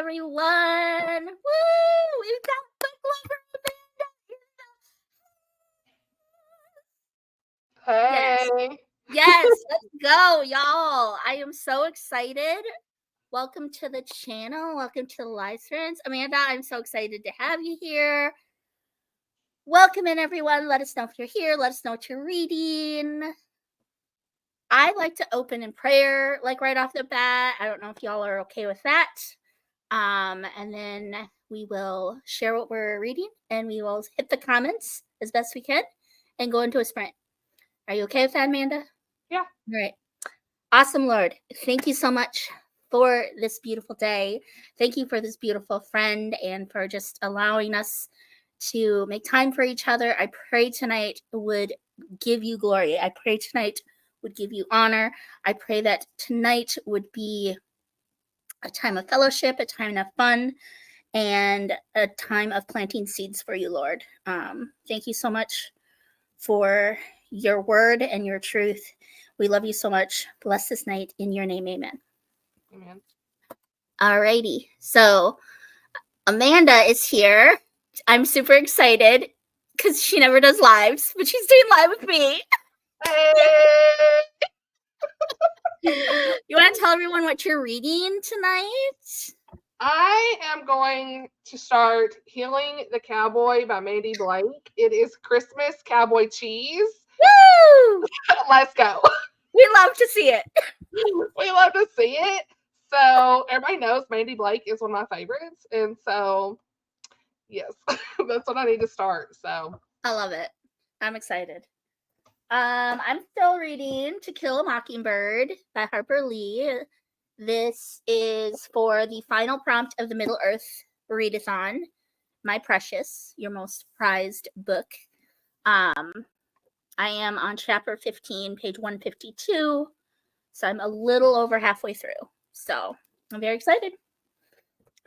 everyone. Woo! We've got book lover Hey. Yes, let's go, y'all. I am so excited. Welcome to the channel. Welcome to the live streams. Amanda, I'm so excited to have you here. Welcome in, everyone. Let us know if you're here. Let us know what you're reading. I like to open in prayer, like right off the bat. I don't know if y'all are okay with that. And then we will share what we're reading, and we will hit the comments as best we can and go into a sprint. Are you okay with that, Amanda? Yeah. All right. Awesome, Lord. Thank you so much for this beautiful day. Thank you for this beautiful friend and for just allowing us to make time for each other. I pray tonight would give you glory. I pray tonight would give you honor. I pray that tonight would be a time of fellowship, a time of fun, and a time of planting seeds for you, Lord. Thank you so much for your word and your truth. We love you so much. Bless this night in your name. Amen. Amen. Alrighty. So Amanda is here. I'm super excited because she never does lives, but she's doing live with me. Hey. You want to tell everyone what you're reading tonight? I am going to start Healing the Cowboy by Mandy Blake. It is Christmas cowboy cheese. Woo! Let's go. We love to see it. We love to see it. So everybody knows Mandy Blake is one of my favorites. And so, yes, that's what I need to start. So I love it. I'm excited. I'm still reading To Kill a Mockingbird by Harper Lee. This is for the final prompt of the Middle Earth readathon, My Precious, your most prized book. I am on chapter 15, page 152, so I'm a little over halfway through. So I'm very excited.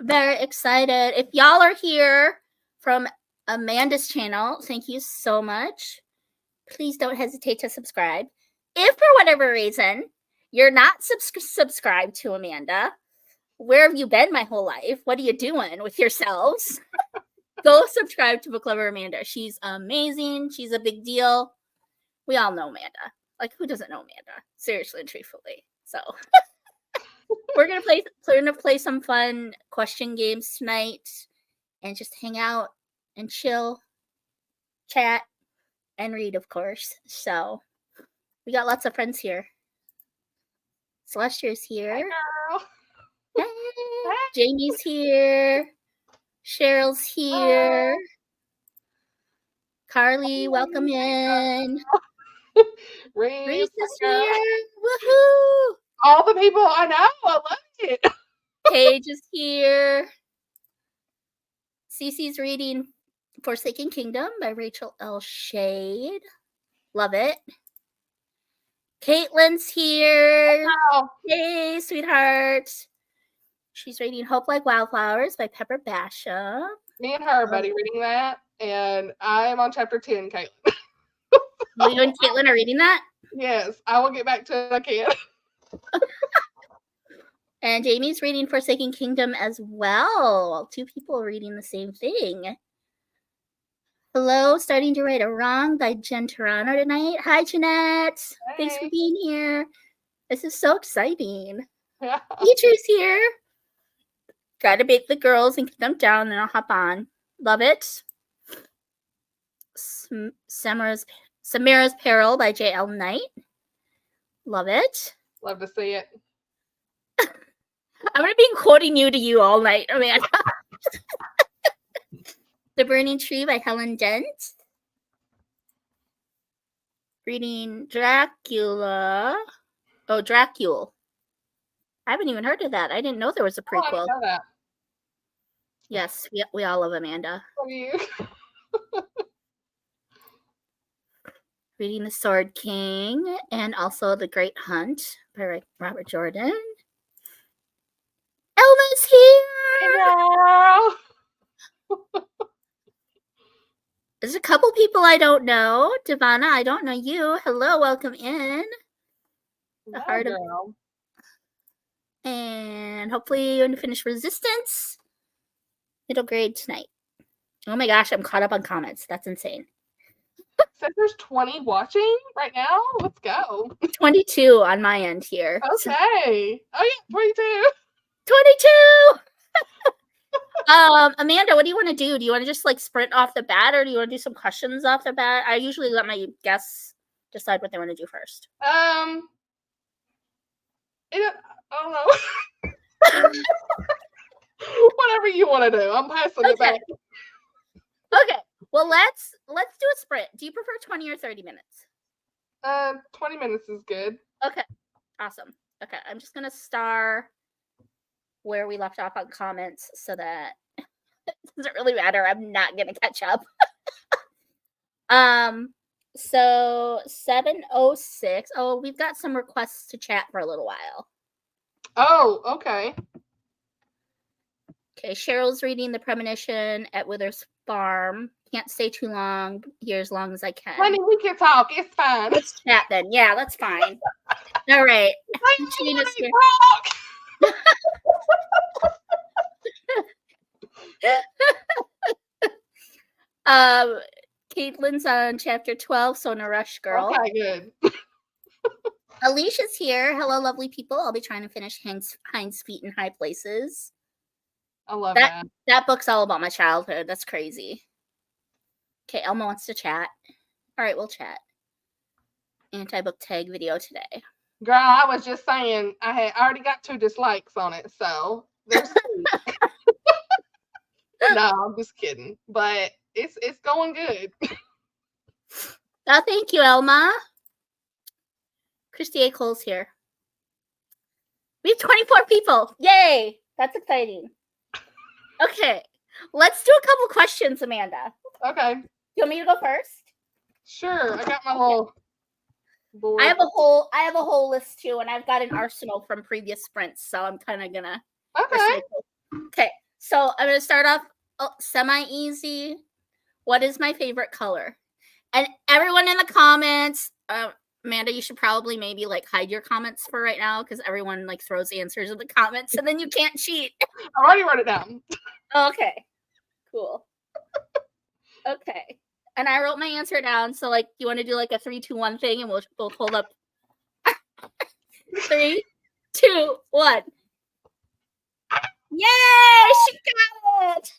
Very excited. If y'all are here from Amanda's channel, thank you so much. Please don't hesitate to subscribe. If for whatever reason you're not subscribed to Amanda, where have you been my whole life? What are you doing with yourselves? Go subscribe to Book Lover Amanda. She's amazing. She's a big deal. We all know Amanda. Like, who doesn't know Amanda? Seriously and truthfully. So we're gonna play some fun question games tonight and just hang out and chill, chat, and read, of course. So we got lots of friends here. Celestia's here. hey, girl. Hey. Jamie's here. Cheryl's here. Carly, welcome in. Reese is here. Woohoo! All the people I know. I love it. Paige is here. Cece's reading Forsaken Kingdom by Rachel L. Shade. Love it. Caitlin's here. Wow. Hey, sweetheart. She's reading Hope Like Wildflowers by Pepper Basham. Me and her, buddy, reading that, and I'm on chapter 10, Caitlin. You and Caitlin are reading that? Yes, I will get back to it. I can. And Jamie's reading Forsaken Kingdom as well. Two people reading the same thing. Hello, Starting to Right or Wrong by Jen Toronto tonight. Hi, Jeanette. Hey. Thanks for being here. This is so exciting. Yeah. Teacher's here. Gotta bake the girls and get them down, and then I'll hop on. Love it. Samara's Peril by J.L. Knight. Love it. Love to see it. I'm going to be quoting you to you all night, Amanda. The Burning Tree by Helen Dent. Reading Dracula. Oh, Dracule. I haven't even heard of that. I didn't know there was a prequel. Oh, I didn't know that. Yes, we all love Amanda. Love you. Reading The Sword King and also The Great Hunt by Robert Jordan. Elma's here! Hey, girl. There's a couple people I don't know. Devana, I don't know you. Hello, welcome in. The heart girl. And and hopefully you finish Resistance. Middle grade tonight. Oh my gosh, I'm caught up on comments. That's insane. Said there's 20 watching right now. Let's go. 22 on my end here. Okay. Oh yeah, 22. 22. Amanda, what do you want to do? Do you want to just like sprint off the bat, or do you want to do some questions off the bat? I usually let my guests decide what they want to do first. I don't know. Whatever you want to do. I'm passing it back. Okay. Well, let's do a sprint. Do you prefer 20 or 30 minutes? 20 minutes is good. Okay. Awesome. Okay. I'm just gonna star where we left off on comments so that it doesn't really matter. I'm not gonna catch up. So 7:06. Oh, we've got some requests to chat for a little while. Oh, okay. Okay, Cheryl's reading The Premonition at Withers Farm. Can't stay too long here as long as I can. Honey, we can talk. It's fine. Let's chat then. Yeah, that's fine. All right. Trina's here. Caitlin's on chapter 12, so no rush, girl. Okay, good. Alicia's here. Hello, lovely people. I'll be trying to finish Hind's Feet in High Places. I love that. That book's all about my childhood. That's crazy. Okay, Elma wants to chat. All right, we'll chat. Anti-book tag video today. Girl, I was just saying I already got 2 dislikes on it, so there's 2. No, I'm just kidding. But it's going good. Oh, thank you, Elma. Christy A. Cole's here. We have 24 people. Yay! That's exciting. Okay, let's do a couple questions, Amanda. Okay. You want me to go first? Sure. I got my little board. I have a whole list too, and I've got an arsenal from previous sprints, so I'm kind of gonna. Okay. Okay, so I'm gonna start off semi-easy. What is my favorite color? And everyone in the comments, Amanda, you should probably maybe like hide your comments for right now because everyone like throws answers in the comments and then you can't cheat. I already wrote it down. Okay, cool. Okay, and I wrote my answer down. So like, you want to do like a 3, 2, 1 thing, and we'll both hold up. 3, 2, 1. Yay! She got it.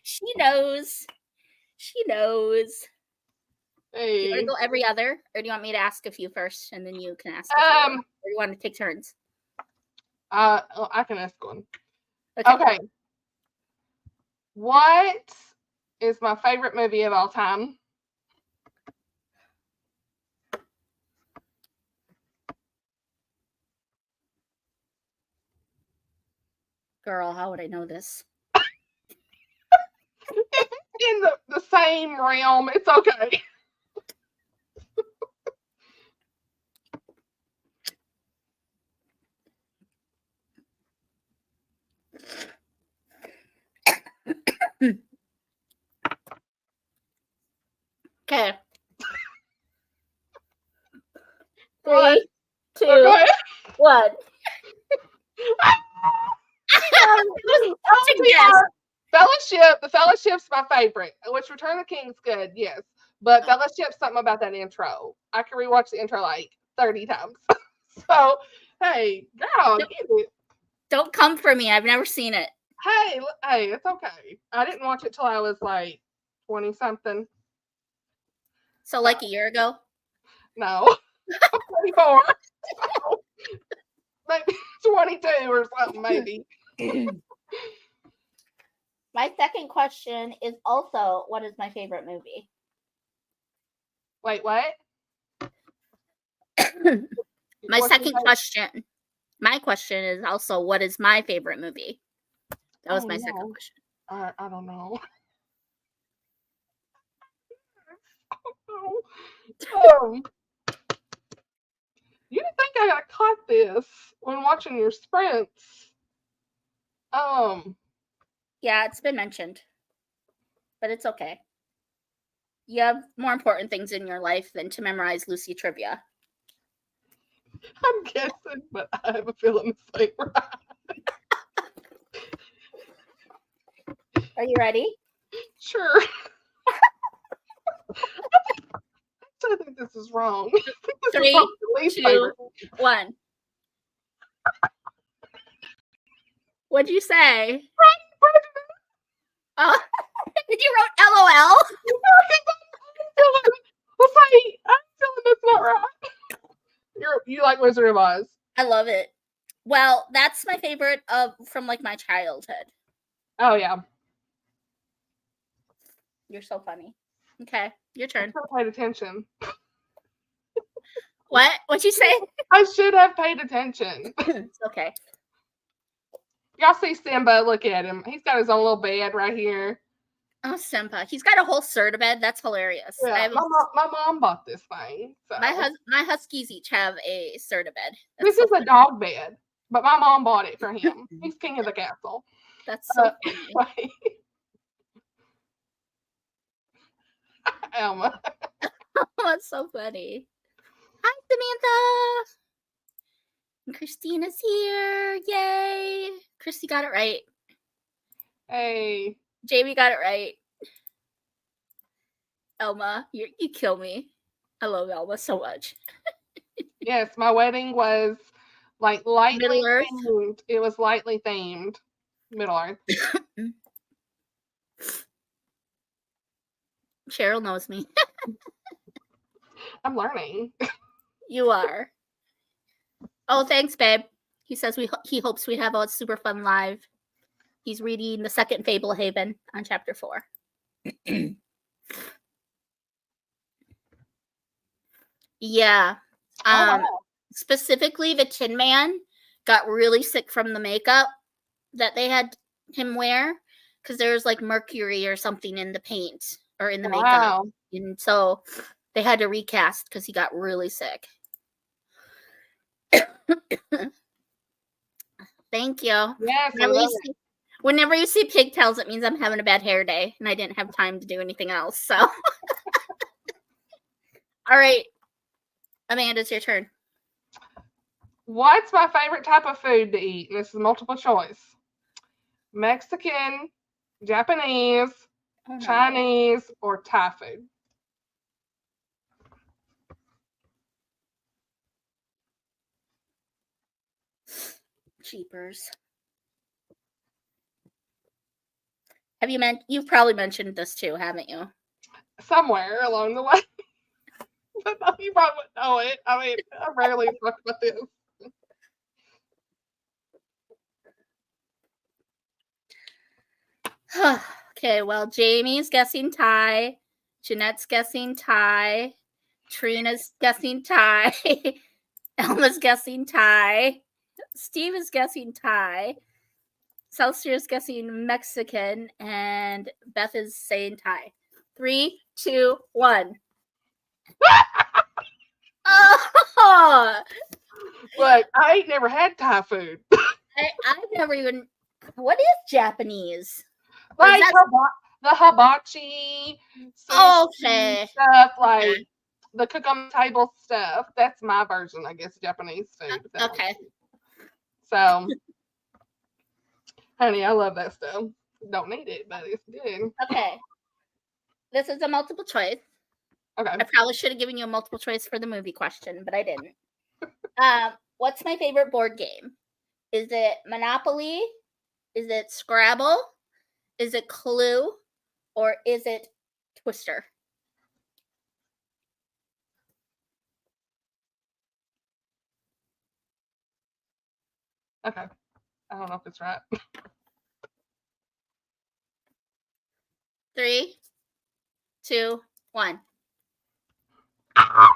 She knows. She knows. Hey. You want to go every other, or do you want me to ask a few first, and then you can ask? Or you want to take turns? I can ask one. Okay. What is my favorite movie of all time? Girl, how would I know this? In the same realm. It's okay. Okay. 3, 2, 1. Fellowship. The Fellowship's my favorite. Which Return of the King's good, yes. But Fellowship's something about that intro. I can rewatch the intro like 30 times. So, hey, girl, get it. Don't come for me. I've never seen it. Hey, it's okay. I didn't watch it till I was like 20 something. So like a year ago? No. 24. So, maybe 22 or something, maybe. My second question is also, what is my favorite movie? Wait, what? My second question. My question is also, what is my favorite movie? That was my second question. I don't know. You didn't think I got caught this when watching your sprints. Yeah, it's been mentioned. But it's okay. You have more important things in your life than to memorize Lucy trivia. I'm guessing, but I have a feeling the same. Are you ready? Sure. I think this is wrong. This is Three, probably the least 2, favorite. 1. What'd you say? Oh, did you wrote LOL? I'm feeling that's not right. You like Wizard of Oz? I love it. Well, that's my favorite from like my childhood. Oh yeah. You're so funny. Okay, your turn. I should have paid attention. What? What'd you say? I should have paid attention. It's okay. Y'all see Simba? Look at him. He's got his own little bed right here. Oh, Simba. He's got a whole Serta bed. That's hilarious. Yeah, my mom bought this thing. So. My huskies each have a Serta bed. This is a dog bed, but my mom bought it for him. He's king of the castle. That's so funny. Elma. That's so funny. Hi, Samantha. And Christina's here. Yay. Christy got it right. Hey. Jamie got it right. Elma, you kill me. I love Elma so much. Yes, my wedding was like lightly Middle Earth. themed. It was lightly themed. Middle Earth. Cheryl knows me. I'm learning. You are. Oh, thanks, babe. He says he hopes we have a super fun live. He's reading the second Fablehaven on chapter 4. Yeah. Wow. Specifically, the Tin Man got really sick from the makeup that they had him wear because there's like mercury or something in the paint or in the makeup. And so they had to recast because he got really sick. Thank you. Yes, whenever you see pigtails, it means I'm having a bad hair day and I didn't have time to do anything else. So, all right, Amanda, it's your turn. What's my favorite type of food to eat? This is multiple choice. Mexican, Japanese, Chinese, or Thai food? Jeepers. You've probably mentioned this too, haven't you? Somewhere along the way. But you probably wouldn't know it. I mean, I rarely talk about this. Okay, well, Jamie's guessing Thai. Jeanette's guessing Thai. Trina's guessing Thai. Elma's guessing Thai. Steve is guessing Thai. Celsius guessing Mexican. And Beth is saying Thai. 3, 2, 1. Oh! Look, I ain't never had Thai food. I've never even. What is Japanese? Like the hibachi, stuff, like the cook on the table stuff. That's my version, I guess, Japanese food. Okay. So, honey, I love that stuff. Don't need it, but it's good. Okay. This is a multiple choice. Okay. I probably should have given you a multiple choice for the movie question, but I didn't. What's my favorite board game? Is it Monopoly? Is it Scrabble? Is it Clue? Or is it Twister? Okay. I don't know if it's right. 3, 2, 1. I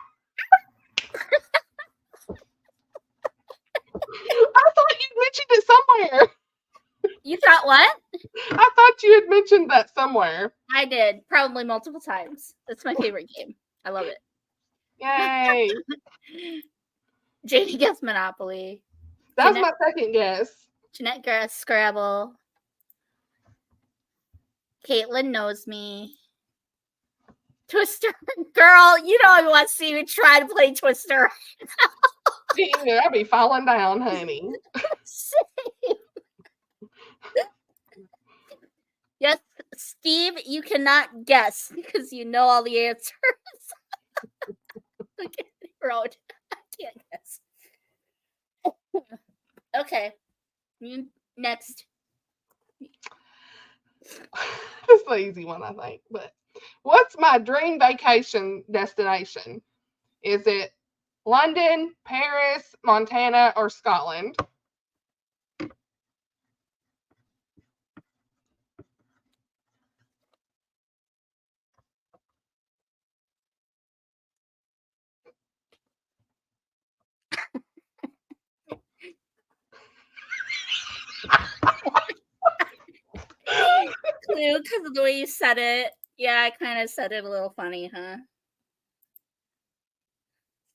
thought you mentioned it somewhere. You thought what? I thought you had mentioned that somewhere. I did, probably multiple times. That's my favorite game. I love it. Yay. Jamie guessed Monopoly. That was my second guess. Jeanette guessed Scrabble. Caitlin knows me. Twister. Girl, you don't even want to see me try to play Twister. I'd be falling down, honey. Same. Yes, Steve, you cannot guess because you know all the answers. Okay, road. I can't guess. Okay, you next. This is the easy one, I think. But what's my dream vacation destination? Is it London, Paris, Montana, or Scotland? Clue because of the way you said it. Yeah, I kind of said it a little funny, huh?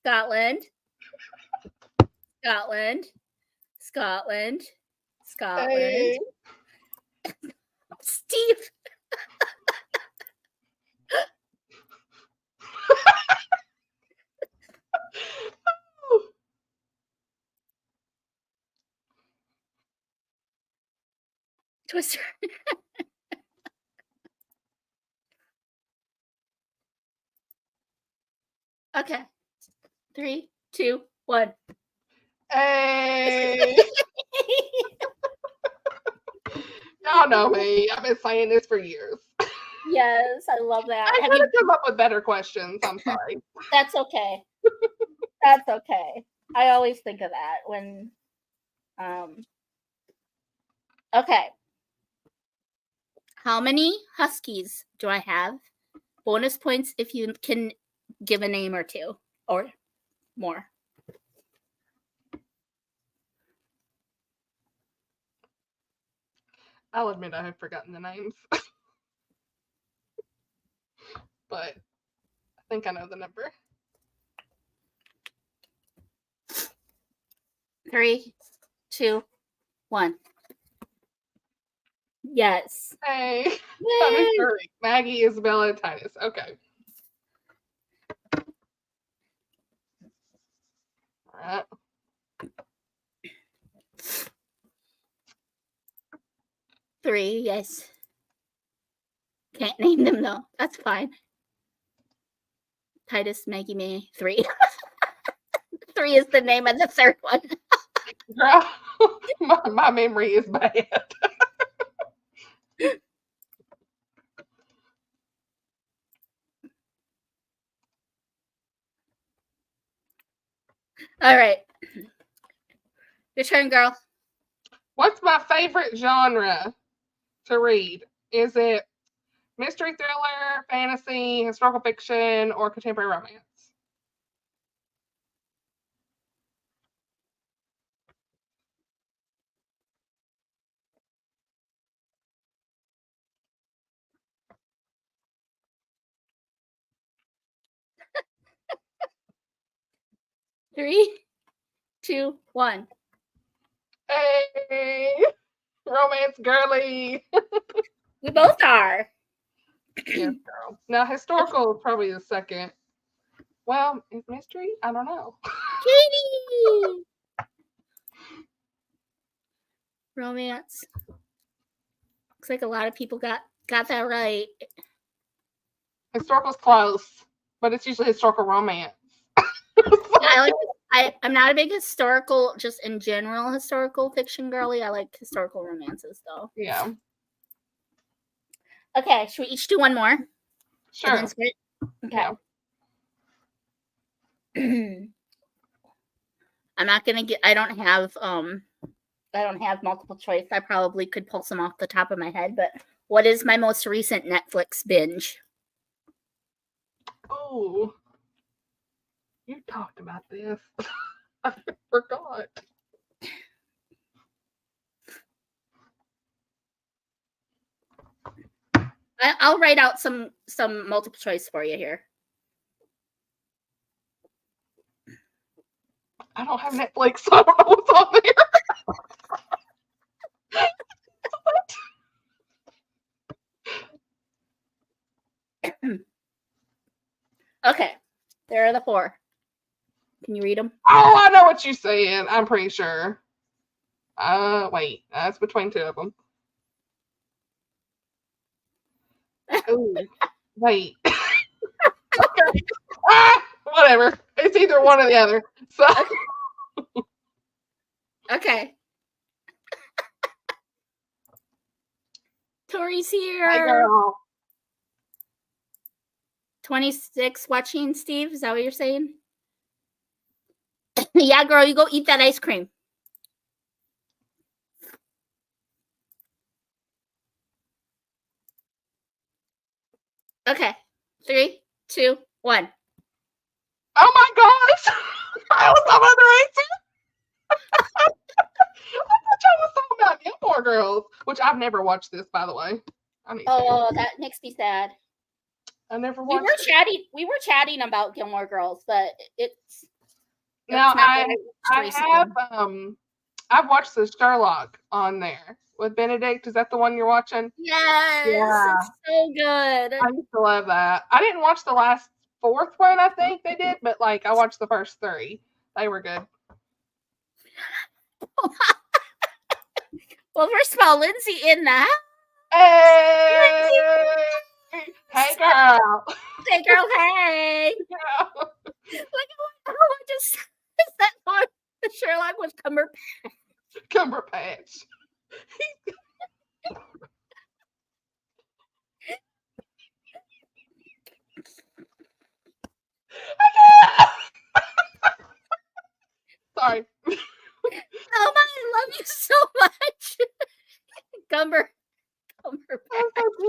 Scotland, Scotland, Scotland, Scotland. Hey. Steve. Twister. Okay. 3, 2, 1. Hey. Y'all know me. I've been saying this for years. Yes, I love that. I Have could you? have come up with better questions. I'm sorry. That's okay. That's okay. I always think of that when. Okay. How many huskies do I have? Bonus points if you can give a name or two or more. I'll admit I have forgotten the names. But I think I know the number. 3, 2, 1. Yes. Hey. I'm Yay! sorry. Maggie, Isabella, Titus. Okay. All right. Three, yes. Can't name them though. That's fine. Titus, Maggie, May, 3. 3 is the name of the third one. Girl, my memory is bad. All right. Your turn, girl. What's my favorite genre to read? Is it mystery thriller, fantasy, historical fiction, or contemporary romance? Three, 2, 1. Hey, romance girly. We both are. Yes, girl. Now, historical is probably the second. Well, is mystery? I don't know. Katie. Romance. Looks like a lot of people got that right. Historical's close, but it's usually historical romance. I'm not a big historical, just in general, historical fiction girly. I like historical romances though. Yeah. Okay, should we each do one more? Sure. And then split? Okay. Yeah. I'm not gonna get. I don't have multiple choice. I probably could pull some off the top of my head. But what is my most recent Netflix binge? Oh, you talked about this. I forgot. I'll write out some multiple choice for you here. I don't have Netflix, so I don't know what's on there. Okay, there are the 4. Can you read them? Oh, I know what you're saying. I'm pretty sure. Wait. That's between two of them. Ooh. Wait. Okay. Whatever. It's either one or the other. So. Okay. Tori's here. Hey, girl. 26 watching, Steve. Is that what you're saying? Yeah, girl, you go eat that ice cream. Okay. 3, 2, 1. Oh my gosh! I was talking about the answer. I thought y'all was talking about Gilmore Girls, which I've never watched this, by the way. Oh, that makes me sad. I never watched. We were chatting about Gilmore Girls, but it's now I've watched the Sherlock on there with Benedict. Is that the one you're watching? Yes, yeah. It's so good. I used to love that. I didn't watch the last 4th one, I think they did, but like I watched the first 3. They were good. Well, first of all, Lindsay in that. Hey, hey, girl. Hey, girl. Hey. Yeah. Look at what I just is that on Sherlock with Cumberpatch. Cumberpatch. Sorry. Oh my, I love you so much. Cumberpatch. I'm so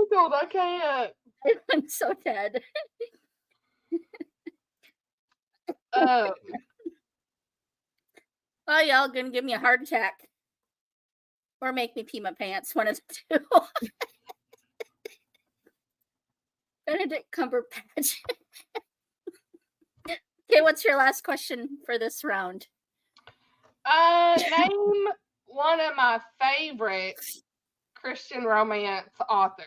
tickled. I can't. I'm so dead. Oh, y'all gonna give me a heart attack. Or make me pee my pants. One of the two. Benedict Cumberpatch. Okay, what's your last question for this round? Name one of my favorite Christian romance authors.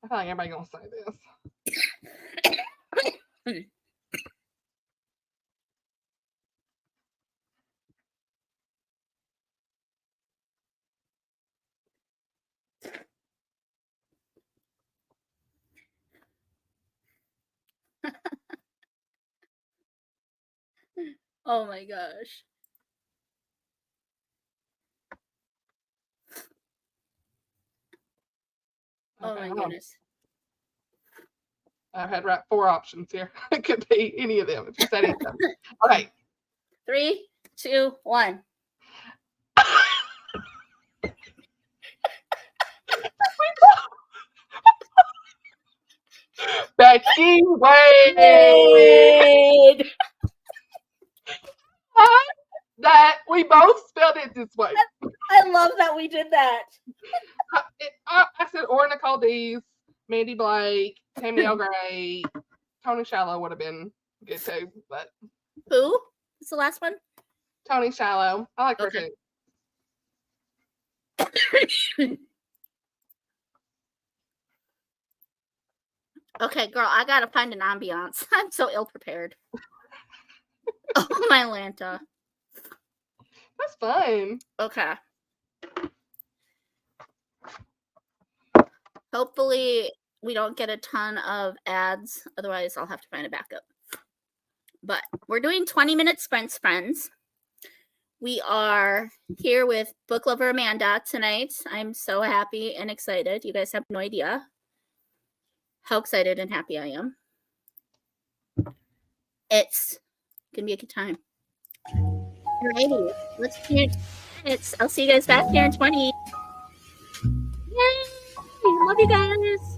I feel like everybody's gonna say this. Oh my gosh. Oh my goodness. I've had 4 options here. It could be any of them if you said any of them. Okay. 3, 2, 1. Becky Wade. That we both spelled it this way. I love that we did that. I said or Nicole Dees, Mandy Blake, Tammy O'Gray, Tony Shallow would have been good too. But who? What's the last one? Tony Shallow. I like her too. Okay, girl, I gotta find an ambiance. I'm so ill prepared. Oh my Lanta. That's fun. Okay. Hopefully we don't get a ton of ads. Otherwise, I'll have to find a backup. But we're doing 20-minute sprints, friends. We are here with book lover Amanda tonight. I'm so happy and excited. You guys have no idea how excited and happy I am. It's gonna be a good time. Alrighty, let's do it. I'll see you guys back here in 20. Yay! Love you guys.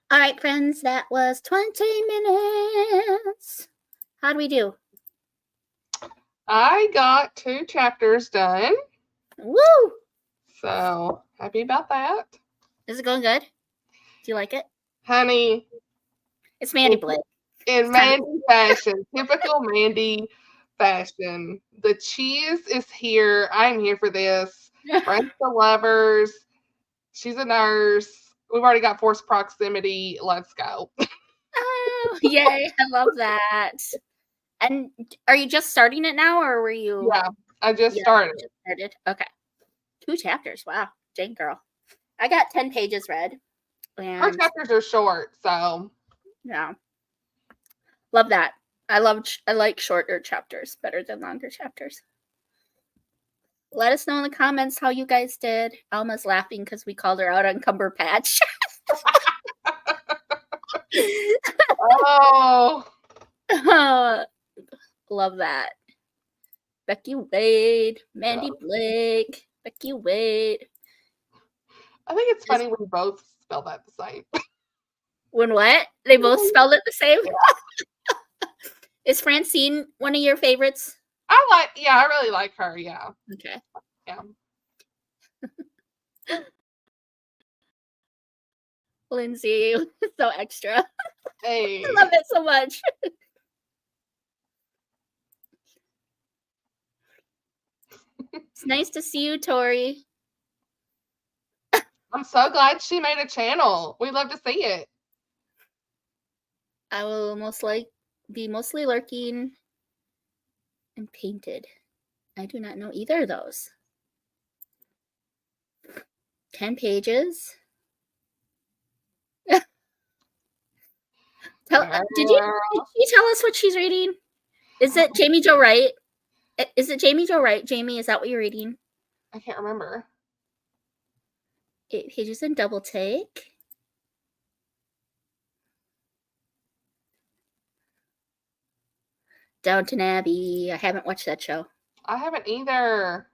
All right, friends, that was 20 minutes. How'd we do? I got 2 chapters done. Woo! So happy about that. Is it going good? Do you like it? Honey, It's Mandy Blake. in Mandy fashion, typical Mandy fashion. The cheese is here. I'm here for this. Friends to lovers. She's a nurse. We've already got forced proximity. Let's go. Oh, yay. I love that. And are you just starting it now, or were you? Yeah, I just started. Just started. Okay. 2 chapters. Wow. Dang, girl. I got 10 pages read. Our And chapters are short, so yeah. Love that. I like shorter chapters better than longer chapters. Let us know in the comments how you guys did. Alma's laughing because we called her out on Cumberpatch. oh, Love that. Becky Wade, Mandy Blake, Becky Wade. I think it's funny when both spell that the same. When what? They both spelled it the same? Is Francine one of your favorites? I really like her. Yeah. Okay. Yeah. Lindsay, so extra. Hey. I love it so much. It's nice to see you, Tori. I'm so glad she made a channel. We'd love to see it. I will be mostly lurking and painted. I do not know either of those. 10 pages. Did she tell us what she's reading? Is it Jamie Jo Wright? Is it Jamie Jo Wright? Jamie, is that what you're reading? I can't remember. 8 pages in double take. Downton Abbey. I haven't watched that show. I haven't either.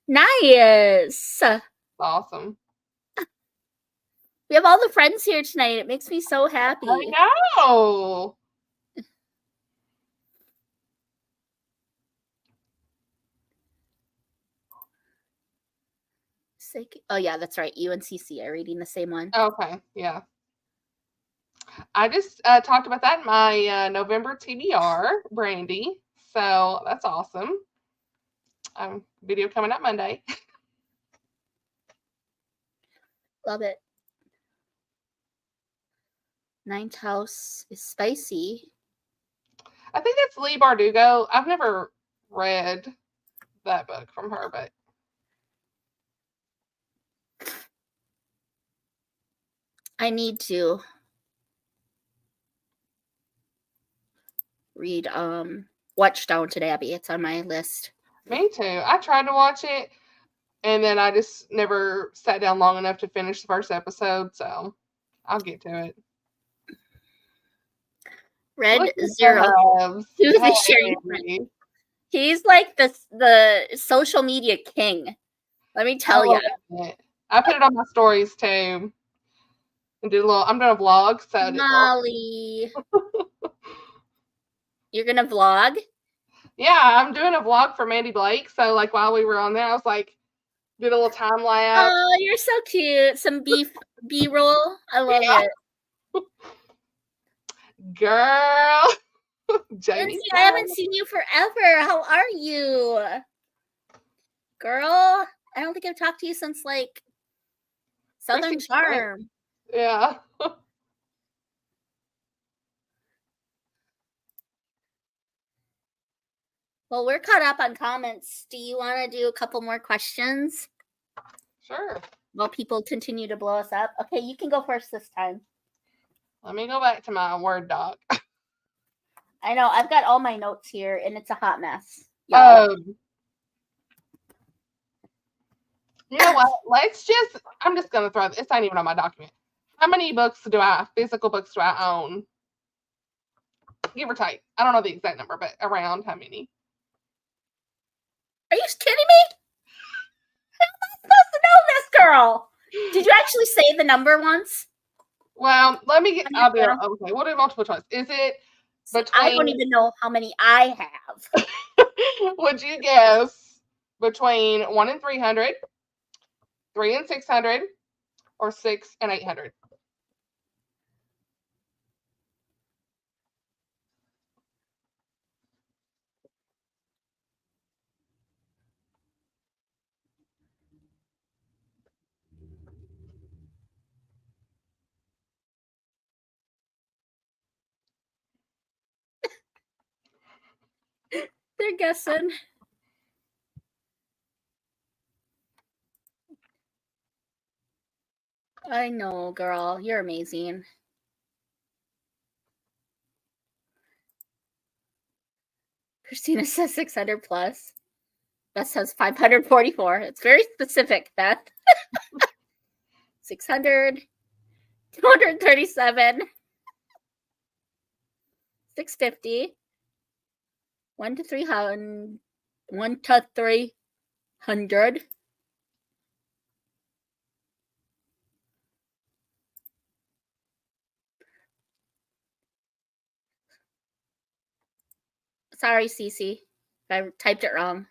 Nice. Awesome. We have all the friends here tonight. It makes me so happy. I know. Oh yeah, that's right. You and Cece are reading the same one. Okay, yeah. I just talked about that in my November TBR, Brandy. So that's awesome. Video coming up Monday. Love it. Ninth House is spicy. I think that's Leigh Bardugo. I've never read that book from her, but I need to read watch Downton Abbey. It's on my list. Me too. I tried to watch it, and then I just never sat down long enough to finish the first episode, so I'll get to it. Red Zero. Who's the sharing friend? He's like the social media king. Let me tell you. I put it on my stories too. And did a little. I'm doing a vlog, so Molly. You're gonna vlog? Yeah, I'm doing a vlog for Mandy Blake. So like while we were on there, I was like, did a little time lapse. Oh, you're so cute. Some B-roll. I love it. Girl. Lindsay, I haven't seen you forever. How are you? Girl, I don't think I've talked to you since like Southern Charm. Yeah. Well, we're caught up on comments. Do you want to do a couple more questions? Sure. While people continue to blow us up. Okay, you can go first this time. Let me go back to my Word doc. I know, I've got all my notes here, and it's a hot mess. You know what? I'm just going to throw this. It's not even on my document. How many physical books do I own? Give or take. I don't know the exact number, but around how many? Are you kidding me? How am I supposed to know this, girl? Did you actually say the number once? Well, I'll be okay. We'll do multiple choice. Is it between? I don't even know how many I have. Would you guess between 1 and 300, 3 and 600, or 6 and 800? They're guessing. I know, girl. You're amazing. Christina says 600 plus. Beth says 544. It's very specific, Beth. 600, 237, 650, 1 to 300, 1 to 300, Sorry, Cece. I typed it wrong.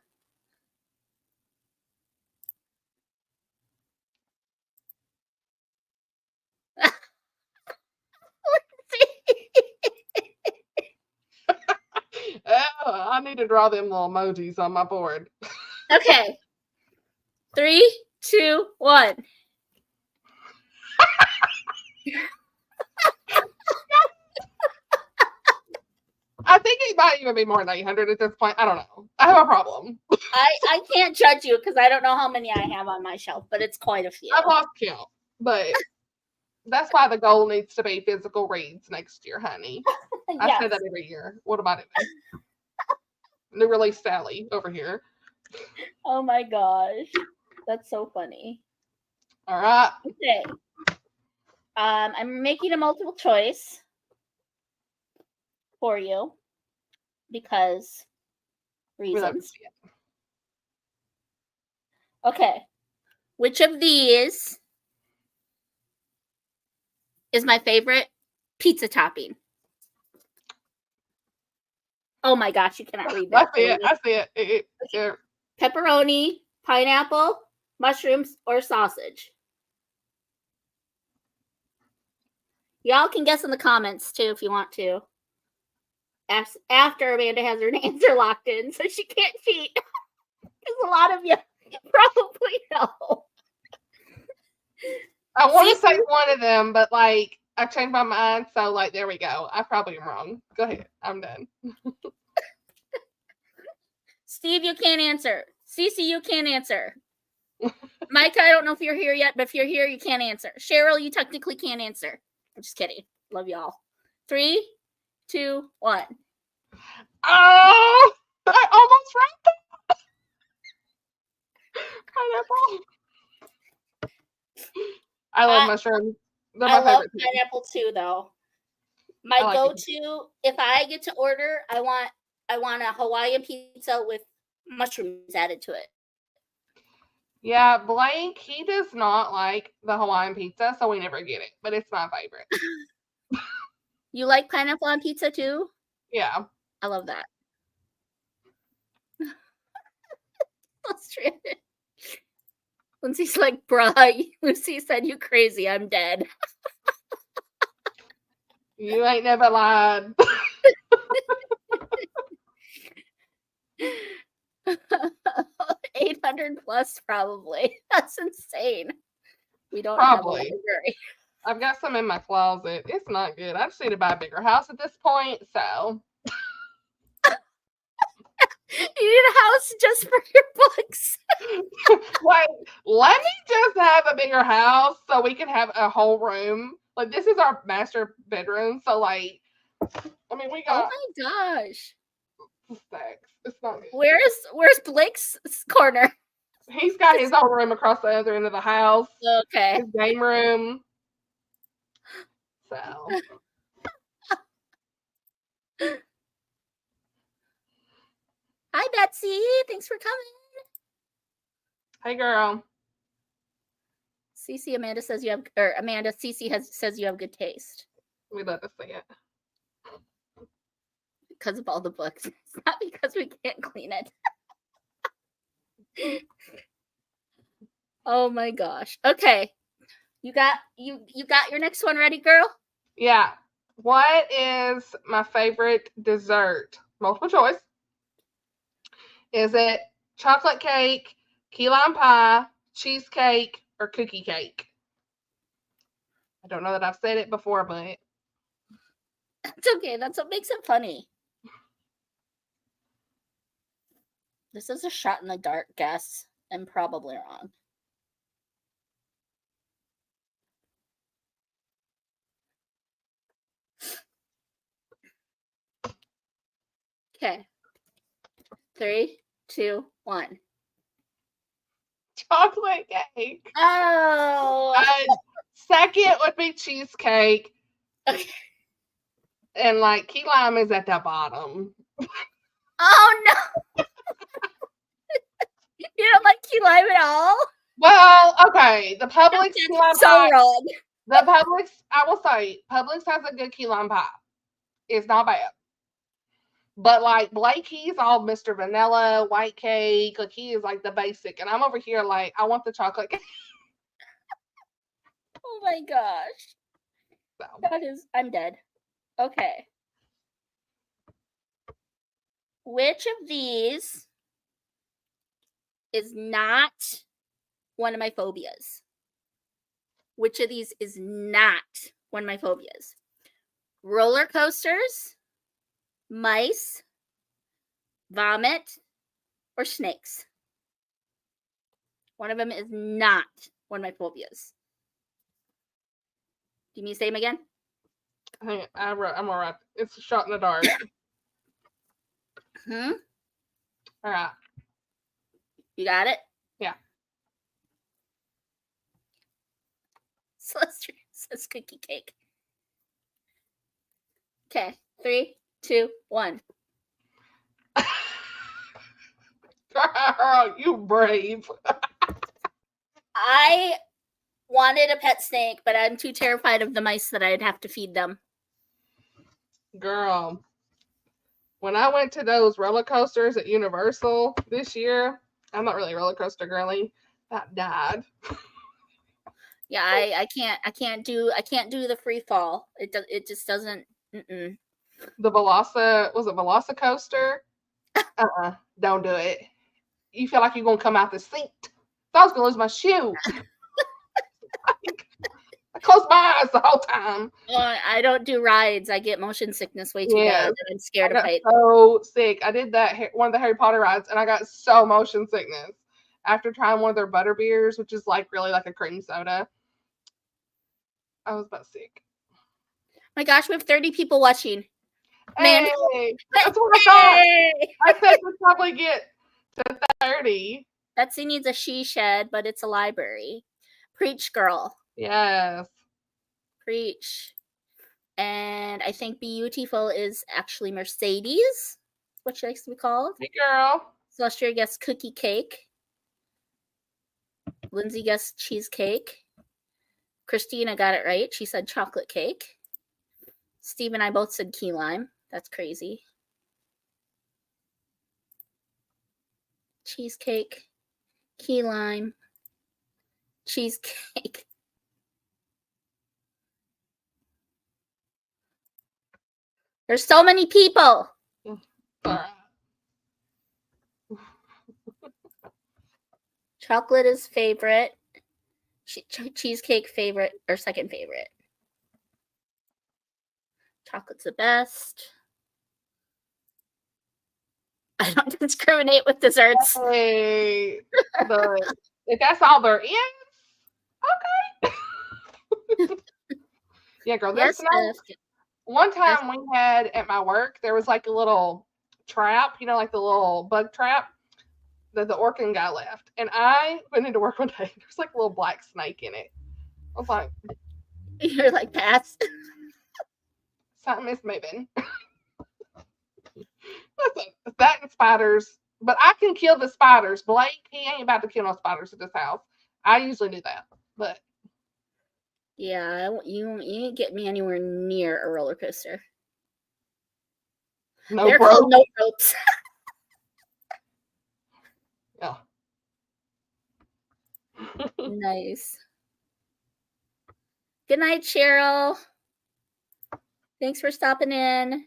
Oh, I need to draw them little emojis on my board. Okay. 3, 2, 1. I think it might even be more than 800 at this point. I don't know. I have a problem. I can't judge you because I don't know how many I have on my shelf, but it's quite a few. I've lost count, but that's why the goal needs to be physical reads next year, honey. I say that every year. What about it? New release Sally over here. Oh my gosh. That's so funny. All right. Okay. I'm making a multiple choice for you because reasons. Okay. Which of these is my favorite pizza topping? Oh my gosh, you cannot read that. I see it. Pepperoni, pineapple, mushrooms, or sausage? Y'all can guess in the comments too if you want to. After Amanda has her answer locked in, so she can't cheat. Because a lot of you probably know. I want to say one of them, but like I changed my mind, so like there we go. I probably am wrong. Go ahead. I'm done. Steve, you can't answer. Cece, you can't answer. Micah, I don't know if you're here yet, but if you're here, you can't answer. Cheryl, you technically can't answer. I'm just kidding. Love y'all. 3, 2, 1. Oh, I almost wrote that. Pineapple. I love mushrooms. They're my favorite. Pineapple too, though. My go-to, if I get to order, I want a Hawaiian pizza with mushrooms added to it. Yeah, Blake, he does not like the Hawaiian pizza, so we never get it. But it's my favorite. You like pineapple on pizza too? Yeah. I love that. Lindsay's like, bruh, Lucy said you crazy. I'm dead. You ain't never lied. 800 plus, probably. That's insane. We don't probably. have a library. I've got some in my closet. It's not good. I just need to buy a bigger house at this point, so. You need a house just for your books. Like, let me just have a bigger house so we can have a whole room. Like, this is our master bedroom, so like, I mean, we got. Oh my gosh. Stacks. It's not good. Where's Blake's corner? He's got his own room across the other end of the house. Okay. His game room. So. Hi, Betsy. Thanks for coming. Hey, girl. Cece, Amanda says you have, or Amanda, Cece says you have good taste. We love to see it. Because of all the books. It's not because we can't clean it. Oh my gosh. Okay. You got your next one ready, girl? Yeah. What is my favorite dessert? Multiple choice. Is it chocolate cake, key lime pie, cheesecake, or cookie cake? I don't know that I've said it before, but it's okay. That's what makes it funny. This is a shot in the dark guess. I'm probably wrong. Okay. 3, 2, 1. Chocolate cake. Oh. Second would be cheesecake. Okay. And like key lime is at the bottom. Oh no. You don't like key lime at all? Well, okay. The Publix key lime so pie. Wrong. The Publix, I will say, Publix has a good key lime pie. It's not bad. But like Blake, he's all Mr. Vanilla, white cake. Like he is like the basic. And I'm over here like, I want the chocolate cake. Oh my gosh. So, I'm dead. Okay. Which of these is not one of my phobias? Which of these is not one of my phobias? Roller coasters, mice, vomit, or snakes? One of them is not one of my phobias. Do you mean to say them again? hang on, I'm gonna write. It's a shot in the dark. Hmm? All right. You got it? Yeah. Celestial says cookie cake. Okay. 3, 2, 1. Girl, you brave. I wanted a pet snake, but I'm too terrified of the mice that I'd have to feed them. Girl, when I went to those roller coasters at Universal this year, I'm not really a roller coaster girly. That died. Yeah, I can't do the free fall. It just doesn't. Mm-mm. The was it Velocicoaster? Don't do it. You feel like you're gonna come out the seat. I was gonna lose my shoe. I closed my eyes the whole time. I don't do rides. I get motion sickness way too bad, and I'm I scared of got heights. so sick. I did one of the Harry Potter rides, and I got so motion sickness after trying one of their butter beers, which is like really like a cream soda. I was about sick. My gosh, we have 30 people watching. Man, Hey, that's what I thought. hey! I said we'd probably get to 30. Betsy needs a she shed, but it's a library. Preach, girl. Yes. Preach. And I think beautiful is actually Mercedes, what she likes to be called. Hey, girl. Celestia guessed cookie cake. Lindsay guessed cheesecake. Christina got it right. She said chocolate cake. Steve and I both said key lime. That's crazy. Cheesecake, key lime, cheesecake. There's so many people. All right. Chocolate is favorite. Cheesecake favorite or second favorite. Chocolate's the best. I don't discriminate with desserts. Hey, but if that's all there is, okay. Yeah, girl. Yes, One time we had at my work, there was like a little trap, like the little bug trap that the Orkin guy left. And I went into work one day, there was like a little black snake in it. I was like, you're like, pass. something is moving. Listen, that and spiders, but I can kill the spiders. Blake, he ain't about to kill no spiders at this house. I usually do that, but yeah, you ain't get me anywhere near a roller coaster. They're called no ropes. Yeah. Nice. Good night, Cheryl. Thanks for stopping in.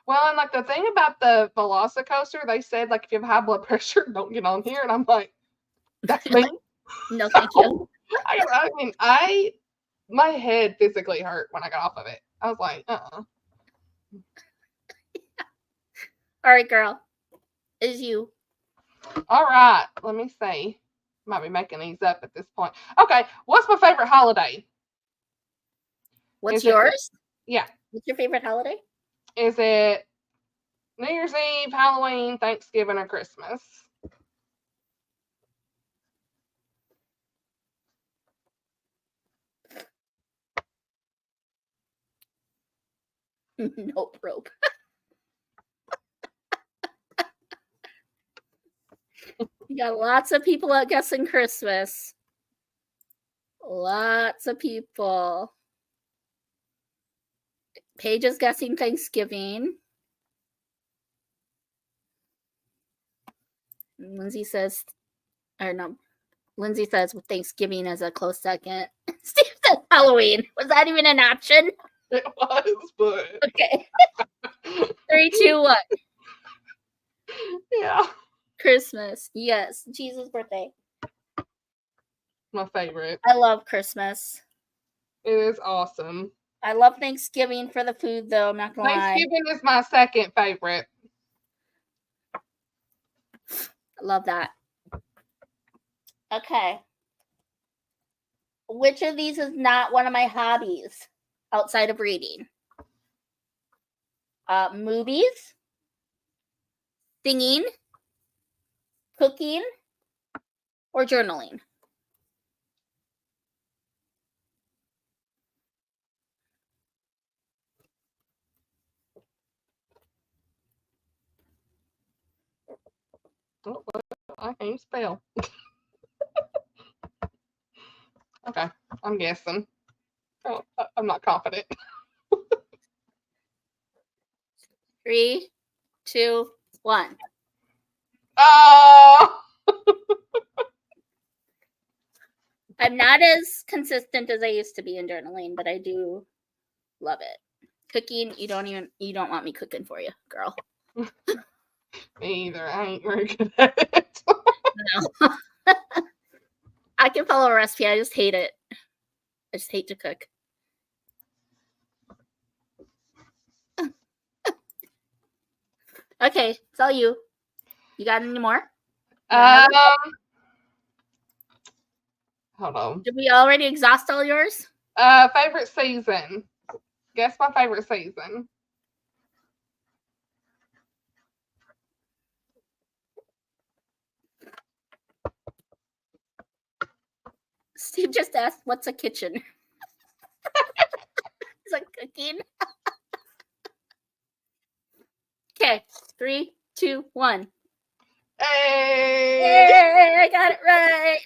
Well, and like the thing about the Velocicoaster, they said like if you have high blood pressure, don't get on here. And I'm like, that's me. No, thank you. I mean, my head physically hurt when I got off of it. I was like, All right, girl. Is you. All right. Let me see. Might be making these up at this point. Okay. What's my favorite holiday? What's yours? Yeah. What's your favorite holiday? Is it New Year's Eve, Halloween, Thanksgiving, or Christmas? Nope, rope. You got lots of people out guessing Christmas. Lots of people. Paige is guessing Thanksgiving. Lindsay says Thanksgiving as a close second. Steve says Halloween. Was that even an option? It was, but Okay. 3, 2, 1. Yeah. Christmas. Yes. Jesus' birthday. My favorite. I love Christmas. It is awesome. I love Thanksgiving for the food, though. I'm not gonna lie. Thanksgiving is my second favorite. I love that. Okay. Which of these is not one of my hobbies outside of reading? Movies, singing, cooking, or journaling? Oh, I can't spell. Okay, I'm guessing. Oh, I'm not confident. 3, 2, 1. Oh! I'm not as consistent as I used to be in journaling, but I do love it. Cooking, you don't want me cooking for you, girl. Me either. I ain't very good at it. No. I can follow a recipe. I just hate it. I just hate to cook. Okay, it's all you. You got any more? Hold on. Did we already exhaust all yours? Favorite season. Guess my favorite season. Steve just asked, what's a kitchen? He's like, cooking. Okay, 3, 2, 1. Hey! Yay, I got it right.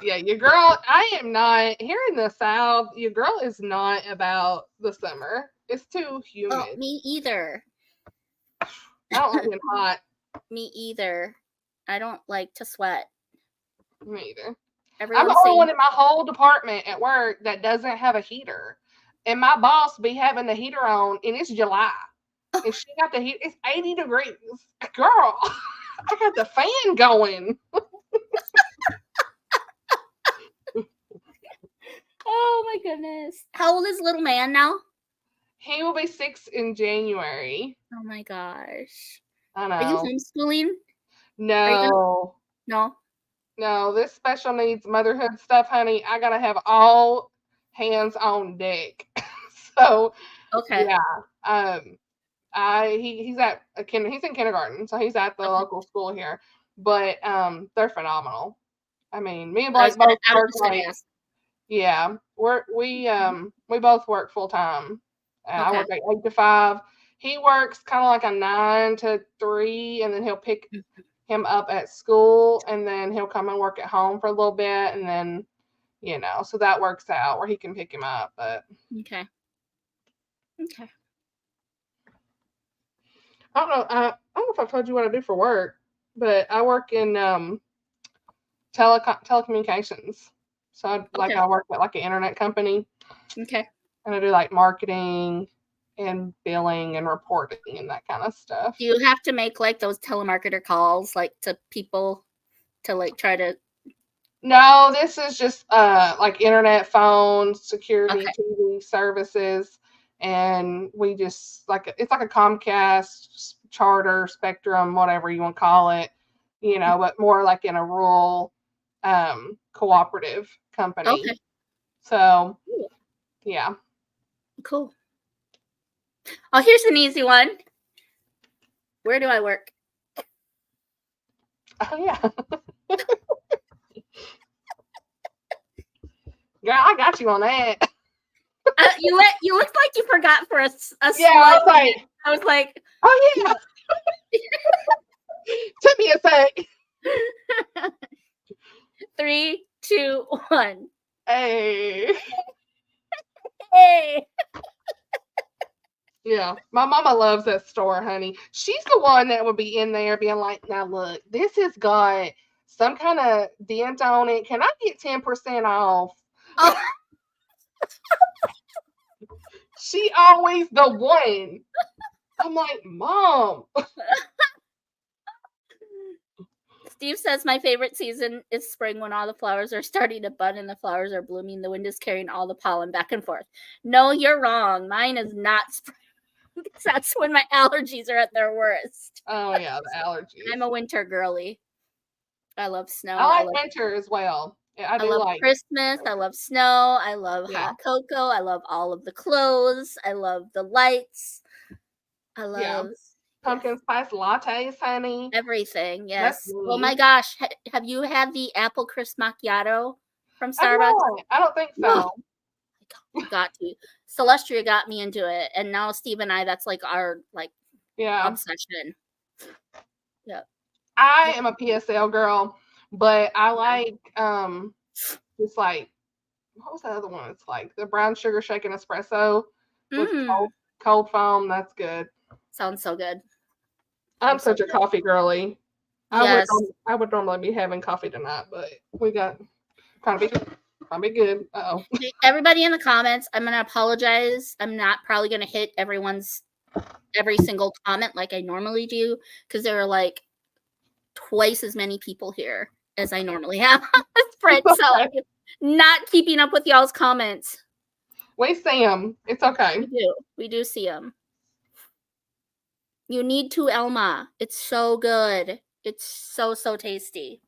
Yeah, your girl, I am not, here in the South, your girl is not about the summer. It's too humid. Oh, me either. I don't like being hot. Me either. I don't like to sweat. Me either. Everyone's I'm the only saying, one in my whole department at work that doesn't have a heater. And my boss be having the heater on, and it's July. And she got the heat. It's 80 degrees. Girl, I got the fan going. oh my goodness. How old is little man now? He will be 6 in January. Oh my gosh. I know. Are you homeschooling? No. No. No, this special needs motherhood stuff, honey, I gotta have all hands on deck. So Okay. yeah. He's at he's in kindergarten, so he's at the local school here. But they're phenomenal. I mean, me and Blake both work like yeah, we both work full time. I work like 8 to 5. He works kind of like a 9 to 3, and then he'll pick him up at school, and then he'll come and work at home for a little bit, and then so that works out where he can pick him up. But okay. I don't know. I don't know if I've told you what I do for work, but I work in telecommunications. So I work at like an internet company. Okay. And I do like marketing and billing and reporting and that kind of stuff. Do you have to make like those telemarketer calls like to people to like try to? No, this is just like internet, phone, security, TV services, and we just it's like a Comcast, Charter, Spectrum, whatever you want to call it, but more like in a rural cooperative company. Okay. So, yeah. Cool. Oh, here's an easy one. Where do I work? Oh, yeah. Girl, I got you on that. You looked like you forgot for a yeah, I was like, oh, yeah. Took me a sec. 3, 2, 1. Hey. Hey. Yeah, my mama loves that store, honey. She's the one that would be in there being like, now look, this has got some kind of dent on it. Can I get 10% off? Oh, She always the one. I'm like, Mom. Steve says my favorite season is spring when all the flowers are starting to bud and the flowers are blooming. The wind is carrying all the pollen back and forth. No, you're wrong. Mine is not spring. That's when my allergies are at their worst. Oh yeah, the allergies. I'm a winter girly. I love snow. I like winter as well. Yeah, I do love like Christmas. I love snow. I love Yeah. hot cocoa. I love all of the clothes. I love the lights. I love pumpkin spice lattes, honey. everything. That's Yes. Oh me. my gosh. Have you had the apple crisp macchiato from I Starbucks? don't. I don't think so. No. You got to. Celestia got me into it, and now Steve and I. That's like our Yeah. obsession. Yep. I am a PSL girl, but I like just like what was the other one? It's like the brown sugar shaken espresso with cold foam. That's good. Sounds so good. I'm such a coffee girly. Yes. I would normally be having coffee tonight, but we got trying to be good. Uh-oh. Everybody in the comments, I'm gonna apologize. I'm not probably gonna hit every single comment like I normally do, because there are like twice as many people here as I normally have on the spread. So I'm not keeping up with y'all's comments. We see them. It's okay. We do see them. You need to, Elma. It's so good. It's so tasty.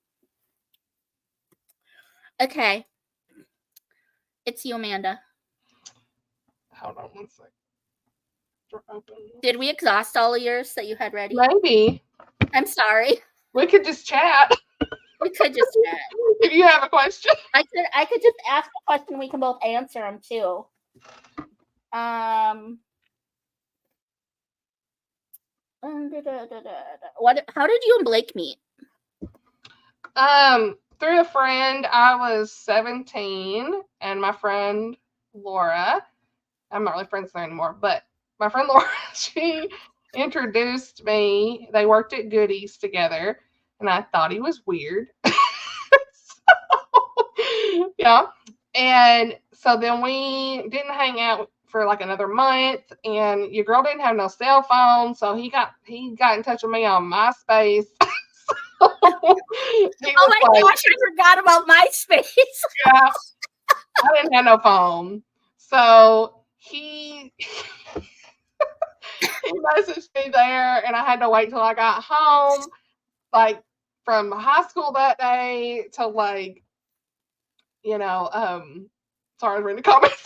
Okay. It's you, Amanda. Hold on one second. Did we exhaust all of yours that you had ready? Maybe. I'm sorry. We could just chat. We could just chat. If you have a question. I could just ask a question. We can both answer them too. How did you and Blake meet? Through a friend. I was 17, and my friend Laura, I'm not really friends with her anymore, but my friend Laura, she introduced me. They worked at Goodies together, and I thought he was weird. Yeah. And so then we didn't hang out for like another month, and your girl didn't have no cell phone, so he got in touch with me on MySpace. Oh my gosh, I forgot about MySpace. Yeah. I didn't have no phone. So he messaged me there, and I had to wait till I got home, like from high school that day to like, sorry, I'm reading the comments.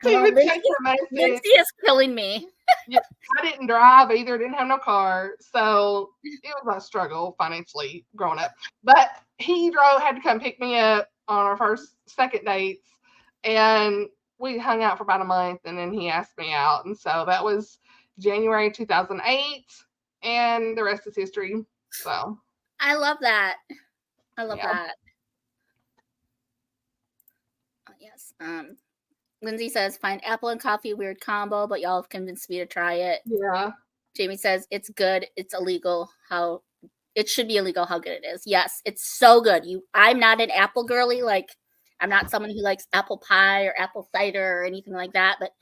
Lindsay is killing me. Yeah, I didn't drive either, didn't have no car, so it was a struggle financially growing up. But he had to come pick me up on our second dates, and we hung out for about a month, and then he asked me out, and so that was January 2008, and the rest is history. So I love that. I love that. Oh, yes. Lindsay says, find apple and coffee weird combo, but y'all have convinced me to try it. Yeah. Jamie says, it's good. It's illegal. It should be illegal how good it is. Yes, it's so good. I'm not an apple girly. Like, I'm not someone who likes apple pie or apple cider or anything like that, but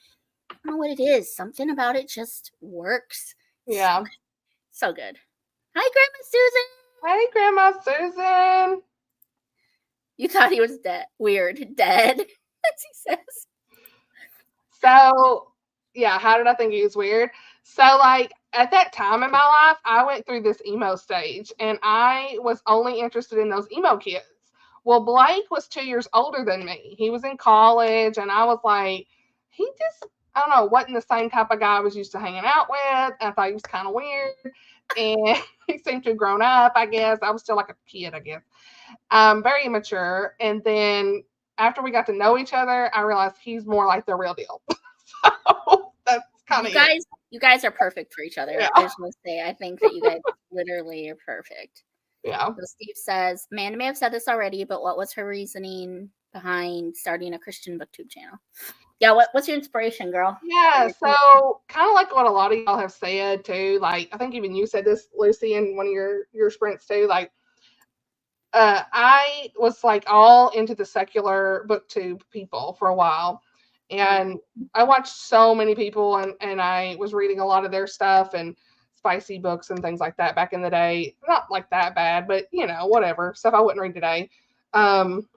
I don't know what it is. Something about it just works. Yeah. So good. Hi, Grandma Susan. Hey, Grandma Susan. You thought he was dead. Weird. Dead, as he says. So, yeah, how did I think he was weird? So, like, at that time in my life, I went through this emo stage, and I was only interested in those emo kids. Well, Blake was 2 years older than me. He was in college, and I was like, he just, I don't know, wasn't the same type of guy I was used to hanging out with. I thought he was kind of weird, and he seemed to have grown up, I guess. I was still like a kid, I guess. Very immature. And then after we got to know each other, I realized he's more like the real deal. So that's kind of you guys are perfect for each other. Yeah. I just want to say, I think that you guys literally are perfect. Yeah. So Steve says, Amanda may have said this already, but what was her reasoning behind starting a Christian booktube channel? Yeah, what's your inspiration, girl? Yeah, so kind of like what a lot of y'all have said too. Like I think even you said this, Lucy, in one of your sprints too. Like I was like all into the secular booktube people for a while, and I watched so many people, and I was reading a lot of their stuff and spicy books and things like that back in the day. Not like that bad, but whatever stuff I wouldn't read today. Um,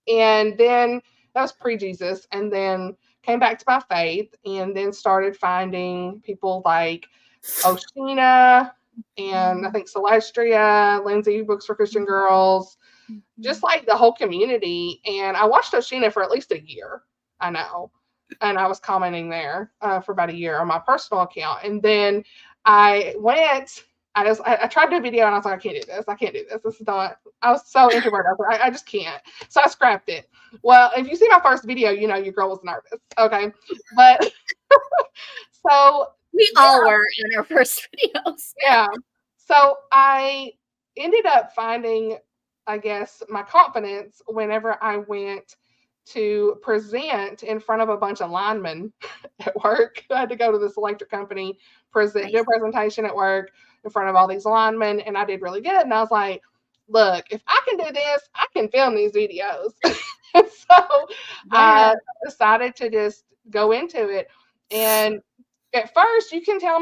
and then that was pre-Jesus, and then came back to my faith, and then started finding people like Oshina and I think Celestria, Lindsay Books for Christian Girls, just like the whole community. And I watched Oshina for at least a year. I know. And I was commenting there for about a year on my personal account. And then I went, I tried to do a video and I was like, I can't do this. I can't do this. This is not, I was so introverted. I was like, I just can't. So I scrapped it. Well, if you see my first video, you know your girl was nervous. Okay. But so we all were in our first videos. Yeah. So I ended up finding, I guess, my confidence whenever I went to present in front of a bunch of linemen at work. I had to go to this electric company, do a presentation at work in front of all these linemen, and I did really good. And I was like, look, if I can do this, I can film these videos. So I decided to just go into it. And at first, you can tell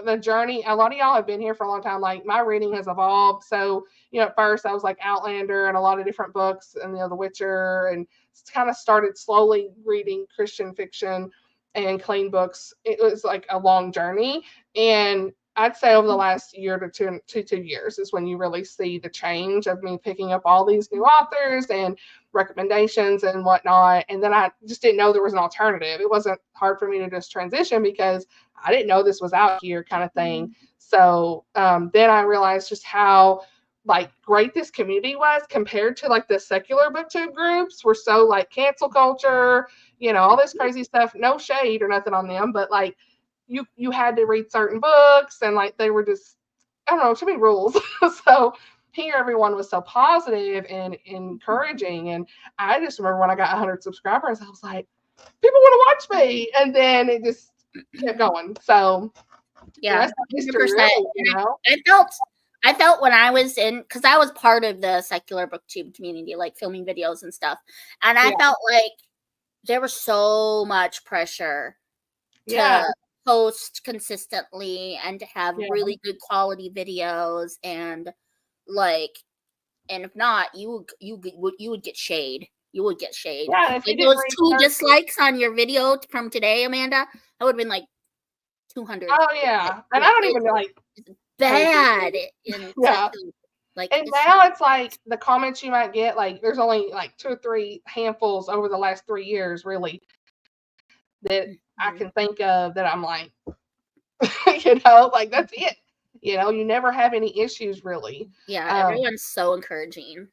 the journey. A lot of y'all have been here for a long time. Like my reading has evolved. So at first I was like Outlander and a lot of different books, and The Witcher, and kind of started slowly reading Christian fiction and clean books. It was like a long journey, and I'd say over the last year to 2 years is when you really see the change of me picking up all these new authors and recommendations and whatnot. And then I just didn't know there was an alternative. It wasn't hard for me to just transition because I didn't know this was out here, kind of thing. So then I realized just how like great this community was compared to like the secular booktube groups were so like cancel culture, all this crazy stuff. No shade or nothing on them, but like you had to read certain books, and like they were just, I don't know, too many rules. So here everyone was so positive and encouraging. And I just remember when I got 100 subscribers, I was like, people want to watch me. And then it just kept going. So yeah, history, really, I felt when I was in, because I was part of the secular booktube community, like filming videos and stuff, and I felt like there was so much pressure to post consistently and to have really good quality videos, and if not, you would get shade. You would get shade. Yeah, if it was 2 dislikes on your video from today, Amanda, I would have been like 200. Oh yeah, and I don't even like bad. Yeah. And now it's like the comments you might get, like there's only like 2 or 3 handfuls over the last 3 years, really, that I can think of that I'm like, like that's it. You never have any issues really. Yeah, everyone's so encouraging.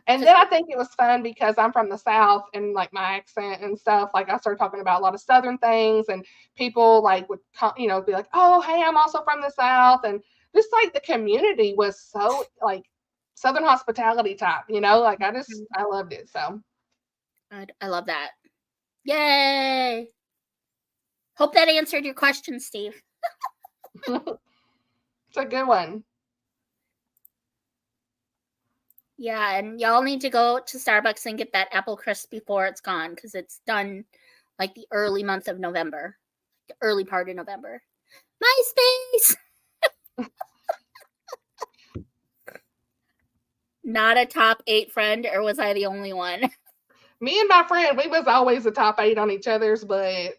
And then I think it was fun because I'm from the South, and like my accent and stuff, like I started talking about a lot of Southern things, and people like would be like, oh, hey, I'm also from the South. And just like the community was so like Southern hospitality type, like I loved it. So I love that. Yay. Hope that answered your question, Steve. It's a good one. Yeah, and y'all need to go to Starbucks and get that apple crisp before it's gone, because it's done like the early month of November, the early part of November. MySpace. Not a top 8 friend, or was I the only one? Me and my friend, we was always a top 8 on each other's, but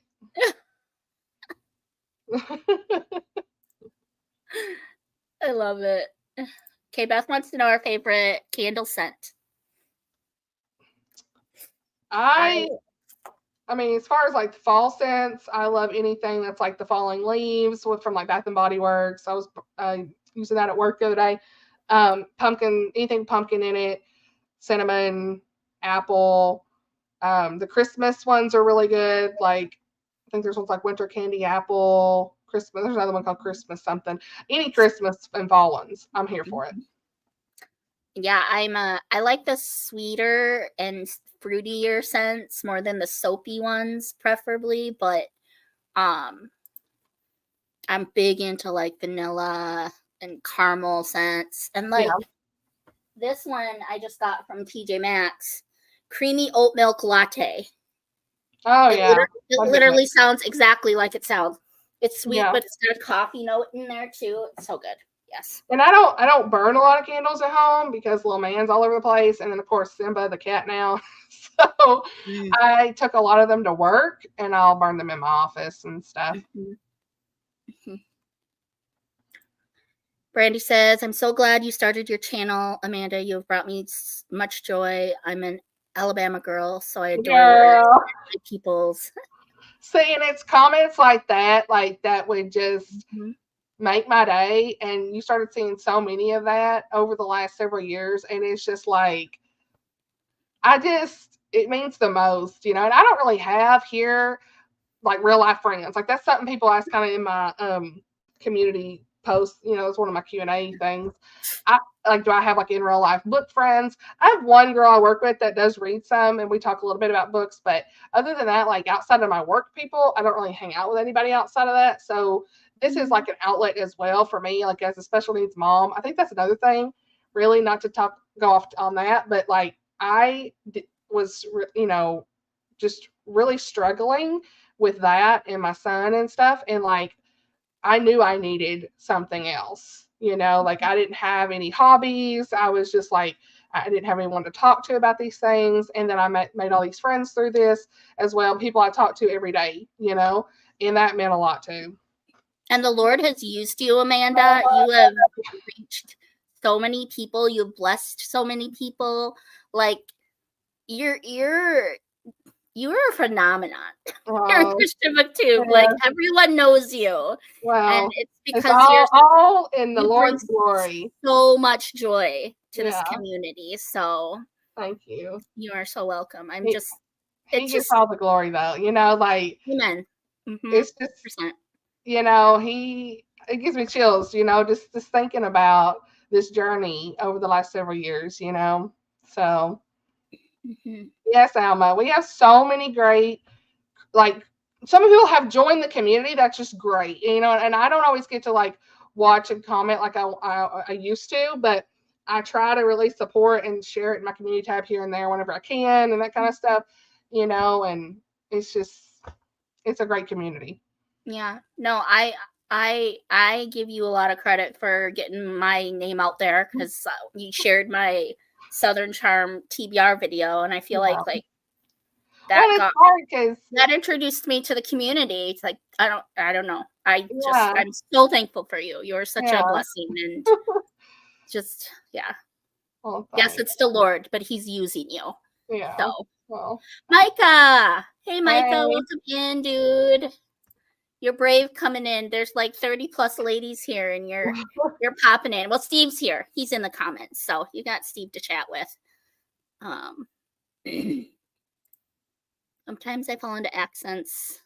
I love it. Okay, Beth wants to know our favorite candle scent. I mean, as far as like fall scents, I love anything that's like the falling leaves from like Bath and Body Works. I was using that at work the other day. Pumpkin, anything pumpkin in it, cinnamon, apple. The Christmas ones are really good. Like I think there's ones like winter candy apple, Christmas. There's another one called Christmas something. Any Christmas and fall ones, I'm here for it. Yeah, I like the sweeter and fruitier scents more than the soapy ones, preferably. But I'm big into like vanilla and caramel scents, and like this one I just got from TJ Maxx, creamy oat milk latte. Oh It yeah. literally sounds exactly like it sounds. It's sweet, Yeah. but it's got a coffee note in there too. It's so good. Yes. And I don't burn a lot of candles at home because little man's all over the place, and then of course Simba the cat now. So I took a lot of them to work, and I'll burn them in my office and stuff. Brandy says, "I'm so glad you started your channel, Amanda. You have brought me much joy. I'm an Alabama girl, so I adore your peoples." See, and it's comments like that would just make my day. And you started seeing so many of that over the last several years, and it's just like, it means the most, and I don't really have here like real life friends. Like that's something people ask kind of in my community posts. It's one of my Q&A things. Do I have like in real life book friends? I have one girl I work with that does read some, and we talk a little bit about books. But other than that, like outside of my work people, I don't really hang out with anybody outside of that. So this is like an outlet as well for me, like as a special needs mom. I think that's another thing, really, not to go off on that, but like I was, just really struggling with that and my son and stuff. And like, I knew I needed something else, like I didn't have any hobbies. I was just like, I didn't have anyone to talk to about these things. And then I made all these friends through this as well. People I talk to every day, and that meant a lot too. And the Lord has used you, Amanda. You have reached so many people. You've blessed so many people. Like you're a phenomenon. You're a Christian booktube. Like everyone knows you. Wow. And it's because you're all in the Lord's glory. So much joy to this community. So thank you. You are so welcome. He gets all the glory though, like amen. It's just it gives me chills, just thinking about this journey over the last several years, so yes, Alma, we have so many great, like some people have joined the community. That's just great, and I don't always get to like watch and comment like I used to, but I try to really support and share it in my community tab here and there whenever I can and that kind of stuff, and it's a great community. Yeah, no, I give you a lot of credit for getting my name out there because you shared my Southern Charm TBR video, and I feel like that that introduced me to the community. It's like I don't know. I'm so thankful for you. You're such a blessing, and just Well, yes, it's the Lord, but He's using you. Yeah. So, well, Micah, hey Micah, welcome in, dude. You're brave coming in. There's like 30 plus ladies here, and you're popping in. Well, Steve's here. He's in the comments, so you got Steve to chat with. Sometimes I fall into accents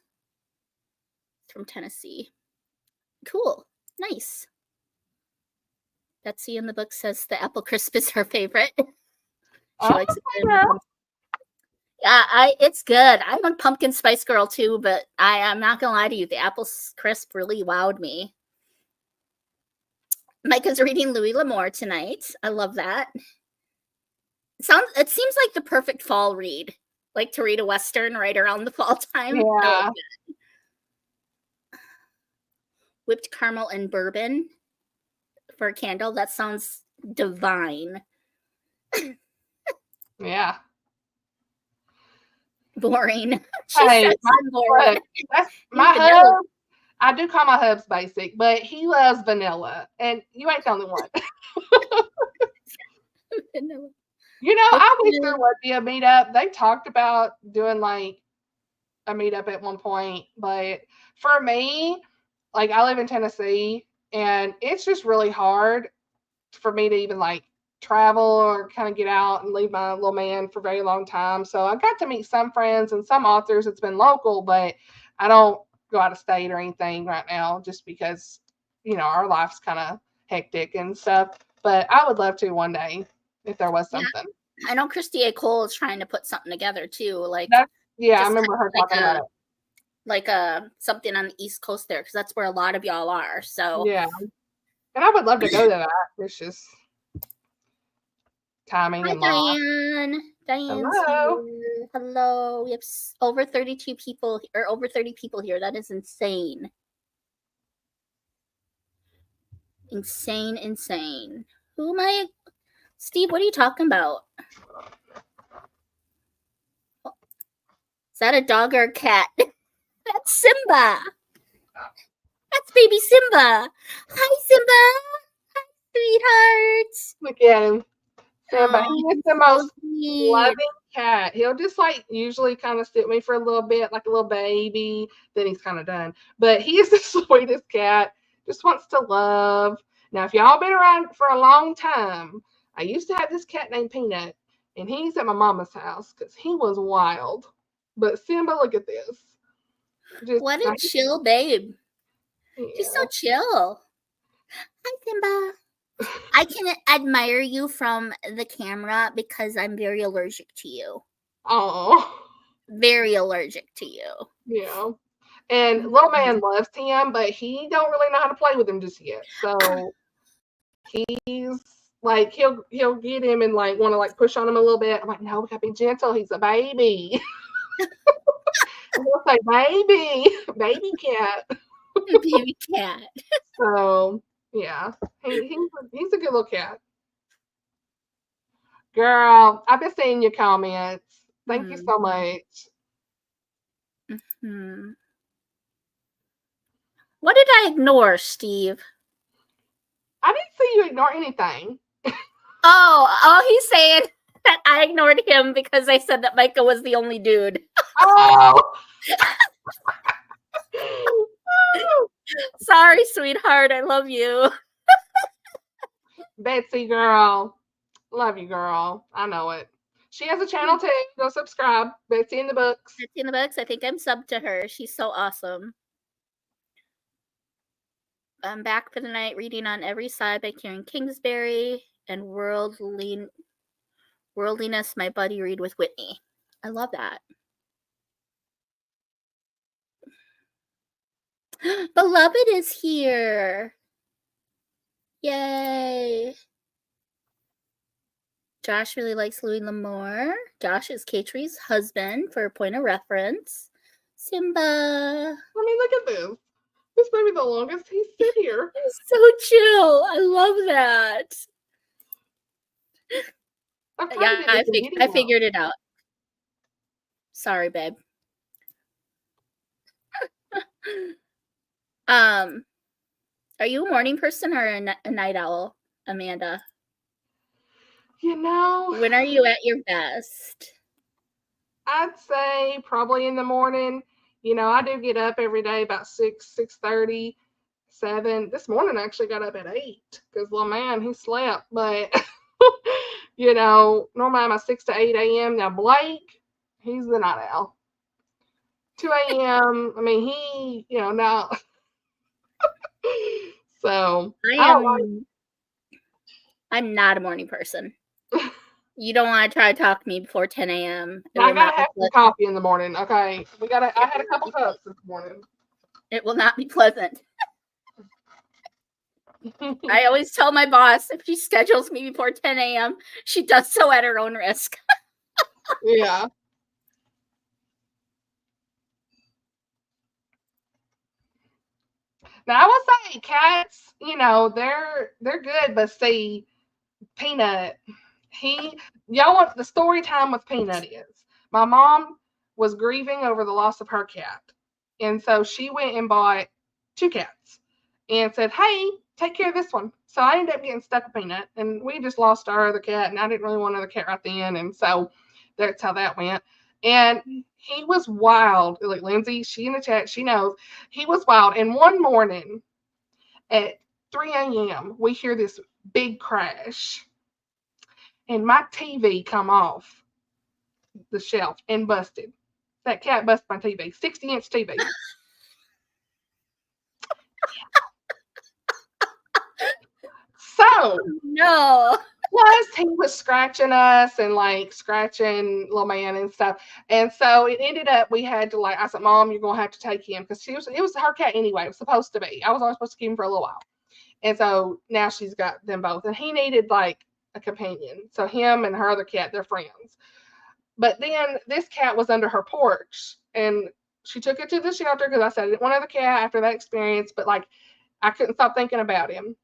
from Tennessee. Cool, nice. Betsy in the book says the apple crisp is her favorite. She likes it. Yeah, it's good. I'm a pumpkin spice girl too, but I'm not gonna lie to you, the apple crisp really wowed me. Micah's reading Louis L'Amour tonight. I love that. It seems like the perfect fall read, like to read a Western right around the fall time. Yeah. Whipped caramel and bourbon for a candle. That sounds divine. Yeah. Boring. Hey, boring. My hub, I do call my hubs basic, but he loves vanilla, and you ain't the only one. Vanilla. I wish there would be a meetup. They talked about doing like a meetup at one point, but for me, like I live in Tennessee, and it's just really hard for me to even like travel or kind of get out and leave my little man for a very long time. So I got to meet some friends and some authors. It's been local, but I don't go out of state or anything right now just because, our life's kind of hectic and stuff. But I would love to one day if there was something. I know Christy A. Cole is trying to put something together too, like I just remember her like talking about it. like something on the East Coast there, because that's where a lot of y'all are. So Yeah, and I would love to go to that. It's just timing hi and law. Diane. Diane's Hello. here. Hello. We have over 32 people, or over 30 people here. That is insane. Insane. Who am I? Steve, what are you talking about? Is that a dog or a cat? That's Simba. That's baby Simba. Hi, Simba. Hi, sweetheart. Look at him. Simba. Oh, He is the so most sweet. loving cat. He'll just like usually kind of sit with me for a little bit, like a little baby. Then he's kind of done. But he is the sweetest cat. Just wants to love. Now, if y'all been around for a long time, I used to have this cat named Peanut, and he's at my mama's house because he was wild. But Simba, look at this. Just What a chill babe. yeah. He's so chill. Hi, Simba. I can admire you from the camera because I'm very allergic to you. Oh. Very allergic to you. Yeah. And little man loves him, but he don't really know how to play with him just yet. So he's like he'll get him and like want to like push on him a little bit. I'm like, no, we gotta be gentle. He's a baby. And he'll say, baby cat. Baby cat. So yeah, he's a good little cat. Girl, I've been seeing your comments. Thank you so much. Mm-hmm. What did I ignore, Steve? I didn't see you ignore anything. Oh, he's saying that I ignored him because I said that Micah was the only dude. Oh. Sorry, sweetheart. I love you. Betsy girl. Love you, girl. I know it. She has a channel too. Go subscribe. Betsy in the Books. Betsy in the Books. I think I'm subbed to her. She's so awesome. I'm back for the night reading On Every Side by Karen Kingsbury and Worldliness, my buddy read with Whitney. I love that. Beloved is here. Yay. Josh really likes Louis L'Amour. Josh is Catrie's husband, for a point of reference. Simba. I mean, look at this. This may be the longest he's sit here. He's so chill. I love that. Yeah, I figured it out. Sorry, babe. Are you a morning person or a night owl, Amanda? You know, when are you at your best? I'd say probably in the morning. You know, I do get up every day about 6:30, 7. This morning I actually got up at 8 because little man, he slept. But you know, normally I'm at 6 to 8 a.m. Now Blake, he's the night owl. 2 a.m. I mean, he, you know, now. So I'm not a morning person. You don't want to try to talk to me before 10 a.m. I gotta have some coffee in the morning. Okay, I had a couple cups this morning. It will not be pleasant. I always tell my boss if she schedules me before 10 a.m., she does so at her own risk. Yeah. Now I will say cats, you know, they're good, but see, Peanut, y'all want the story time with Peanut is my mom was grieving over the loss of her cat. And so she went and bought 2 cats and said, hey, take care of this one. So I ended up getting stuck with Peanut, and we just lost our other cat, and I didn't really want another cat right then. And so that's how that went. And he was wild. Like Lindsay, she in the chat, she knows. He was wild. And one morning at 3 a.m., we hear this big crash. And my TV come off the shelf and busted. That cat busted my TV, 60-inch TV. So no. Plus, he was scratching us and like scratching little man and stuff. And so it ended up we had to like I said, Mom, you're gonna have to take him because it was her cat anyway. It was supposed to be. I was only supposed to keep him for a little while. And so now she's got them both. And he needed like a companion. So him and her other cat, they're friends. But then this cat was under her porch and she took it to the shelter because I said I didn't want another cat after that experience, but like I couldn't stop thinking about him.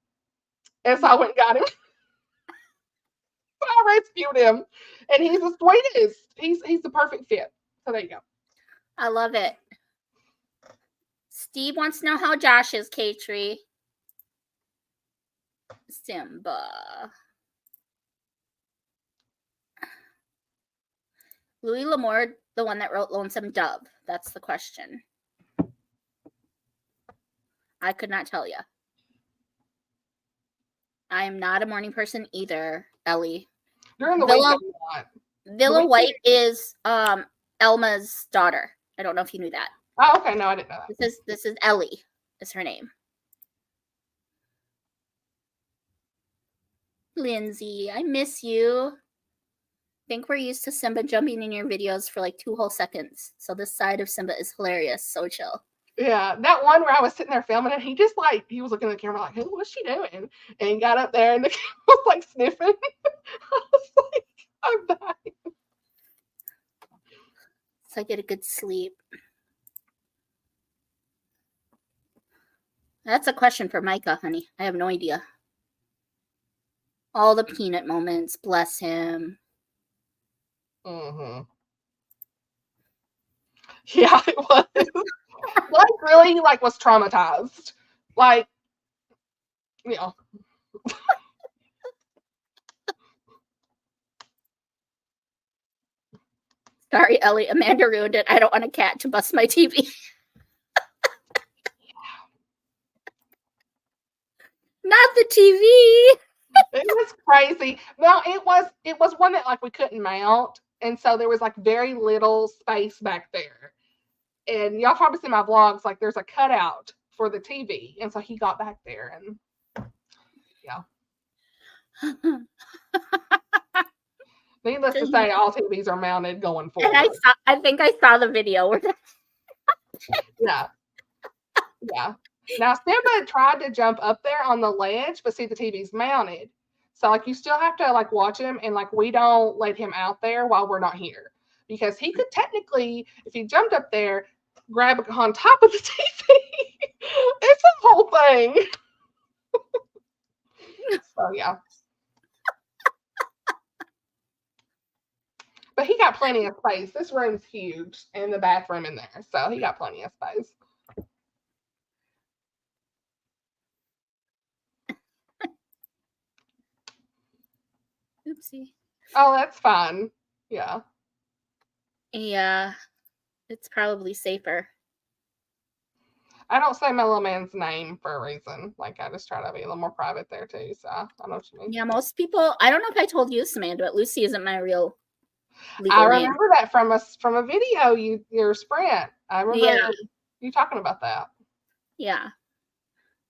And so I went and got him. I rescued him. And he's the sweetest. He's the perfect fit. So there you go. I love it. Steve wants to know how Josh is, K-Tree. Simba. Louis L'Amour, the one that wrote Lonesome Dove. That's the question. I could not tell you. I am not a morning person either, Ellie. During the week, Villa White is Elma's daughter. I don't know if you knew that. Oh, okay. No, I didn't know that. This is Ellie, is her name. Lindsay, I miss you. I think we're used to Simba jumping in your videos for like 2 whole seconds. So this side of Simba is hilarious. So chill. Yeah, that one where I was sitting there filming it, he just like, he was looking at the camera like, what's she doing? And he got up there and the camera was like sniffing. I was like, I'm dying. So I get a good sleep. That's a question for Micah, honey. I have no idea. All the peanut moments, bless him. Mm-hmm. Yeah, it was. Like really like was traumatized. Like, you know. Sorry, Ellie. Amanda ruined it. I don't want a cat to bust my TV. Not the TV. It was crazy. Well, it was one that like we couldn't mount, and so there was like very little space back there. And y'all probably see my vlogs, like there's a cutout for the TV, and so he got back there, and yeah. Needless to say, all TVs are mounted going forward. And I think I saw the video where that. Yeah. Yeah. Now Simba tried to jump up there on the ledge, but see the TV's mounted. So like you still have to like watch him, and like we don't let him out there while we're not here. Because he could technically, if he jumped up there, grab on top of the TV. It's a whole thing. So yeah. But he got plenty of space. This room's huge and the bathroom in there. So he got plenty of space. Oopsie. Oh, that's fine. Yeah. Yeah. It's probably safer. I don't say my little man's name for a reason. Like I just try to be a little more private there too. So I know what you mean. Yeah, most people. I don't know if I told you, Samantha, but Lucy isn't my real legal I remember name. That from a video your Sprint. I remember you talking about that. Yeah.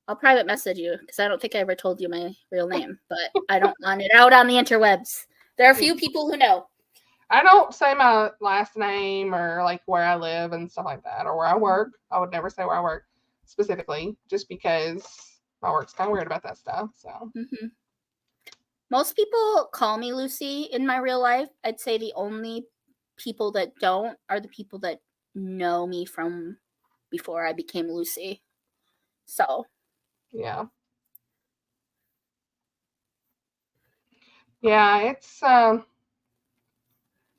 I'll private message you because I don't think I ever told you my real name, but I don't want it out on the interwebs. There are a few people who know. I don't say my last name or like where I live and stuff like that, or where I work. I would never say where I work specifically, just because my work's kind of weird about that stuff. So most people call me Lucy in my real life. I'd say the only people that don't are the people that know me from before I became Lucy. So yeah. Yeah, it's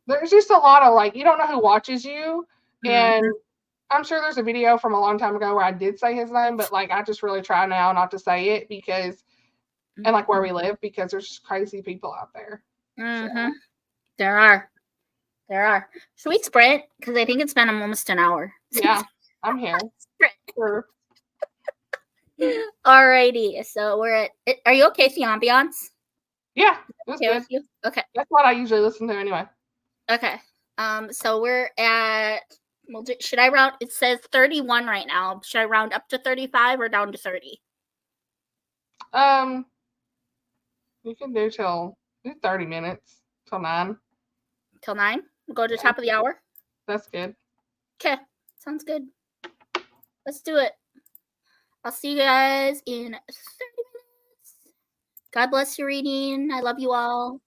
there's just a lot of like you don't know who watches you, and I'm sure there's a video from a long time ago where I did say his name, but like I just really try now not to say it because and like where we live because there's just crazy people out there. So. There are. Should we sprint? Because I think it's been almost an hour. Yeah, I'm here. Sprint. Sure. Alrighty, so we're at. Are you okay with the ambiance? Yeah, that's okay good. With you? Okay. That's what I usually listen to anyway. Okay. So we're at. Well, should I round? It says 31 right now. Should I round up to 35 or down to 30? You can do till Do 30 minutes till 9. Till 9. We'll go to the Yeah. top of the hour. That's good. Okay. Sounds good. Let's do it. I'll see you guys in 30 minutes. God bless your reading. I love you all.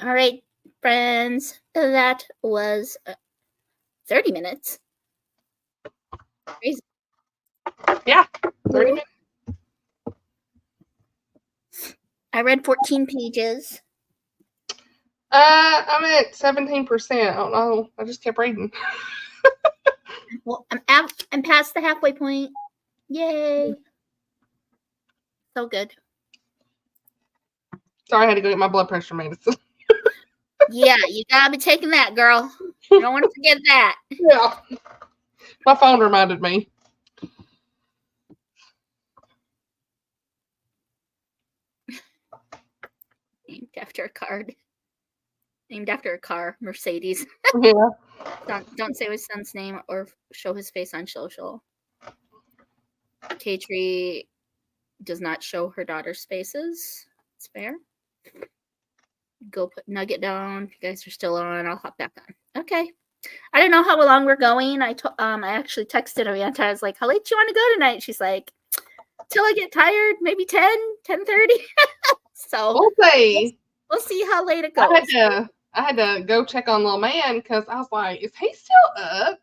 All right, friends, that was 30 minutes. Crazy. Yeah, 30 minutes. I read 14 pages. I'm at 17%. I don't know. I just kept reading. Well, I'm past the halfway point. Yay. So good. Sorry, I had to go get my blood pressure medicine. Yeah, you gotta be taking that, girl. You don't want to forget that. Yeah. My phone reminded me. Named after a card. Named after a car, Mercedes. Yeah. Don't say his son's name or show his face on social. K-Tree does not show her daughter's faces. It's fair. Go put Nugget down. If you guys are still on, I'll hop back on. Okay. I don't know how long we're going. I actually texted Amanda. I was like, how late do you want to go tonight? She's like, till I get tired, maybe 10:30. So We'll see. We'll see how late it goes. I had to go check on little man because I was like, is he still up?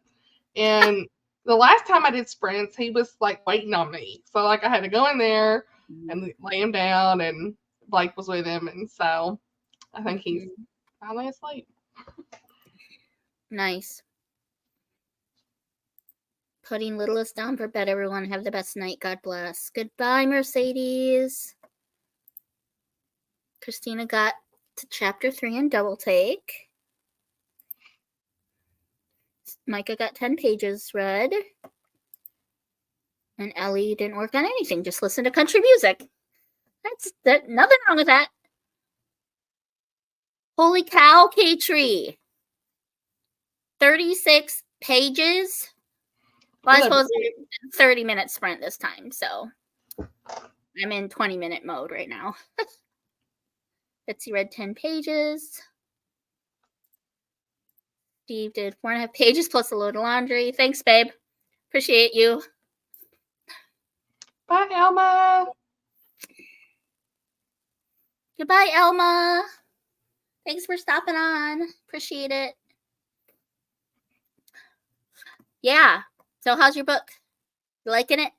And the last time I did sprints, he was like waiting on me. So like I had to go in there and lay him down, and Blake was with him, and so I think he's finally asleep. Nice. Putting littlest down for bed, everyone. Have the best night. God bless. Goodbye, Mercedes. Christina got to chapter 3 in double take. Micah got 10 pages read. And Ellie didn't work on anything, just listen to country music. That's nothing wrong with that. Holy cow, K-Tree. 36 pages. Well, I suppose 30-minute sprint this time, so I'm in 20-minute mode right now. Betsy read 10 pages. Steve did 4.5 pages plus a load of laundry. Thanks, babe. Appreciate you. Bye, Elma. Goodbye, Elma. Thanks for stopping on. Appreciate it. Yeah. So how's your book? You liking it?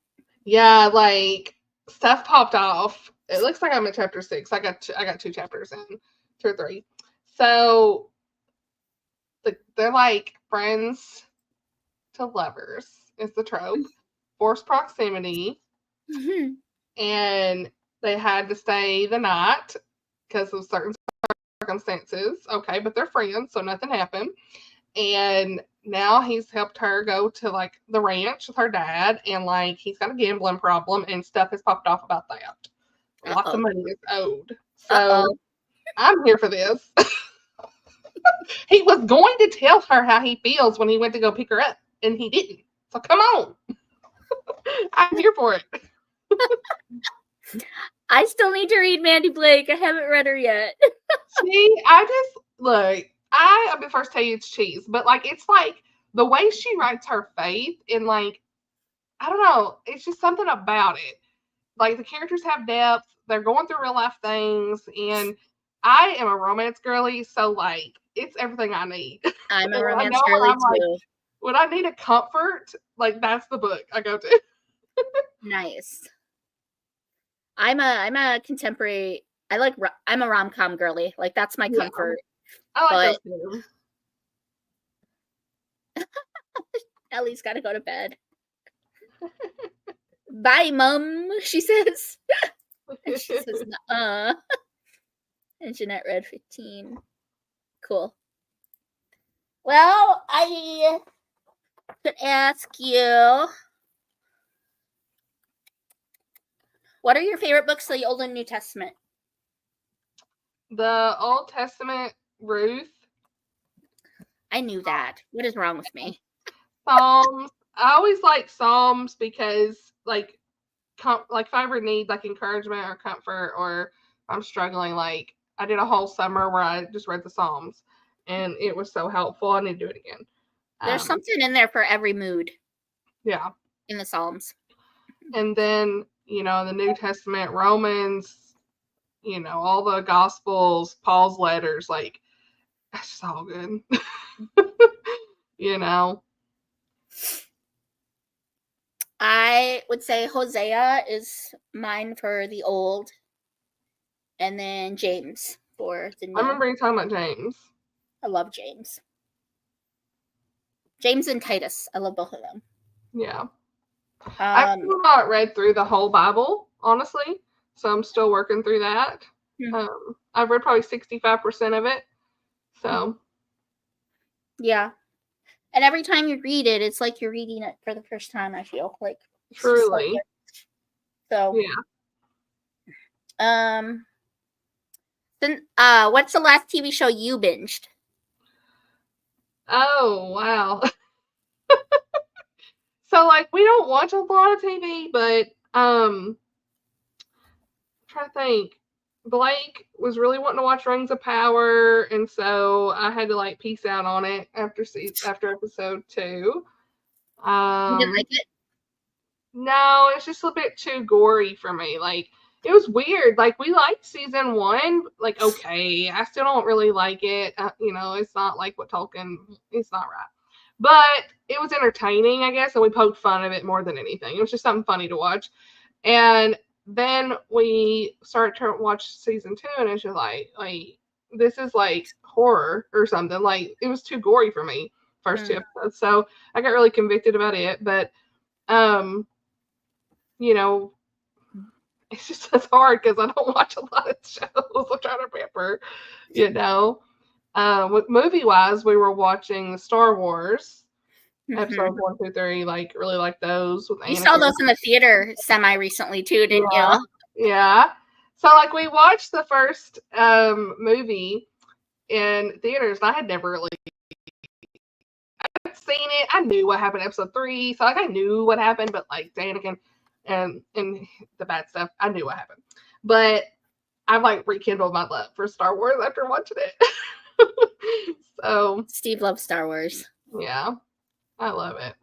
Yeah, like stuff popped off. It looks like I'm in chapter 6. I got 2 chapters in, 2 or 3. So they're like friends to lovers is the trope. Forced proximity. Mm-hmm. And they had to stay the night because of certain circumstances. Okay, but they're friends, so nothing happened. And now he's helped her go to like the ranch with her dad, and like he's got a gambling problem, and stuff has popped off about that. Lots of money is owed. So I'm here for this. He was going to tell her how he feels when he went to go pick her up, and he didn't. So come on. I'm here for it. I still need to read Mandy Blake. I haven't read her yet. See, I just look. I'm the first to tell you it's cheese, but like it's like the way she writes her faith, and like I don't know, it's just something about it. Like the characters have depth. They're going through real life things, and I am a romance girly, so like it's everything I need. I'm a romance girly too. Like, when I need a comfort, like that's the book I go to. Nice. I'm a contemporary. I'm a rom-com girly. Like that's my comfort. I like those too. Ellie's got to go to bed. Bye, Mom. She says. And she says, "And Jeanette read 15. Cool. Well, I could ask you, what are your favorite books of the Old and New Testament? The Old Testament, Ruth. I knew that. What is wrong with me? Psalms. I always like Psalms because, like, if I ever need like encouragement or comfort, or I'm struggling, like I did a whole summer where I just read the Psalms, and it was so helpful. I need to do it again. There's something in there for every mood. Yeah. In the Psalms. And then, the New Testament, Romans, all the Gospels, Paul's letters, like, that's just all good. I would say Hosea is mine for the old, and then James for the new. I remember you talking about James. I love James. James and Titus. I love both of them. Yeah. I've still not read through the whole Bible, honestly, so I'm still working through that. I've read probably 65% of it, so. Yeah. And every time you read it, it's like you're reading it for the first time, I feel like. Truly. So. Yeah. Then, what's the last TV show you binged? Oh, wow. So, like, we don't watch a lot of TV, but, I'm trying to think. Blake was really wanting to watch Rings of Power, and so I had to, like, peace out on it after episode 2. You didn't like it? No, it's just a bit too gory for me. Like, it was weird. Like, we liked season 1. Like, okay, I still don't really like it. It's not like what Tolkien. It's not right. But it was entertaining, I guess, and we poked fun of it more than anything. It was just something funny to watch. And then we started to watch season 2, and it's just like, this is like horror or something. Like, it was too gory for me, first 2 episodes. So I got really convicted about it. But, it's hard because I don't watch a lot of shows. I'm trying to remember, movie-wise, we were watching the Star Wars episodes 1, 2, 3. Like, really like those. You saw those in the theater semi-recently too, didn't you? Yeah. So, like, we watched the first movie in theaters, and I had never really seen it. I knew what happened in episode 3, so, like, I knew what happened, but, like, Anakin and the bad stuff, I knew what happened. But I've, like, rekindled my love for Star Wars after watching it. So Steve loves Star Wars. Yeah, I love it.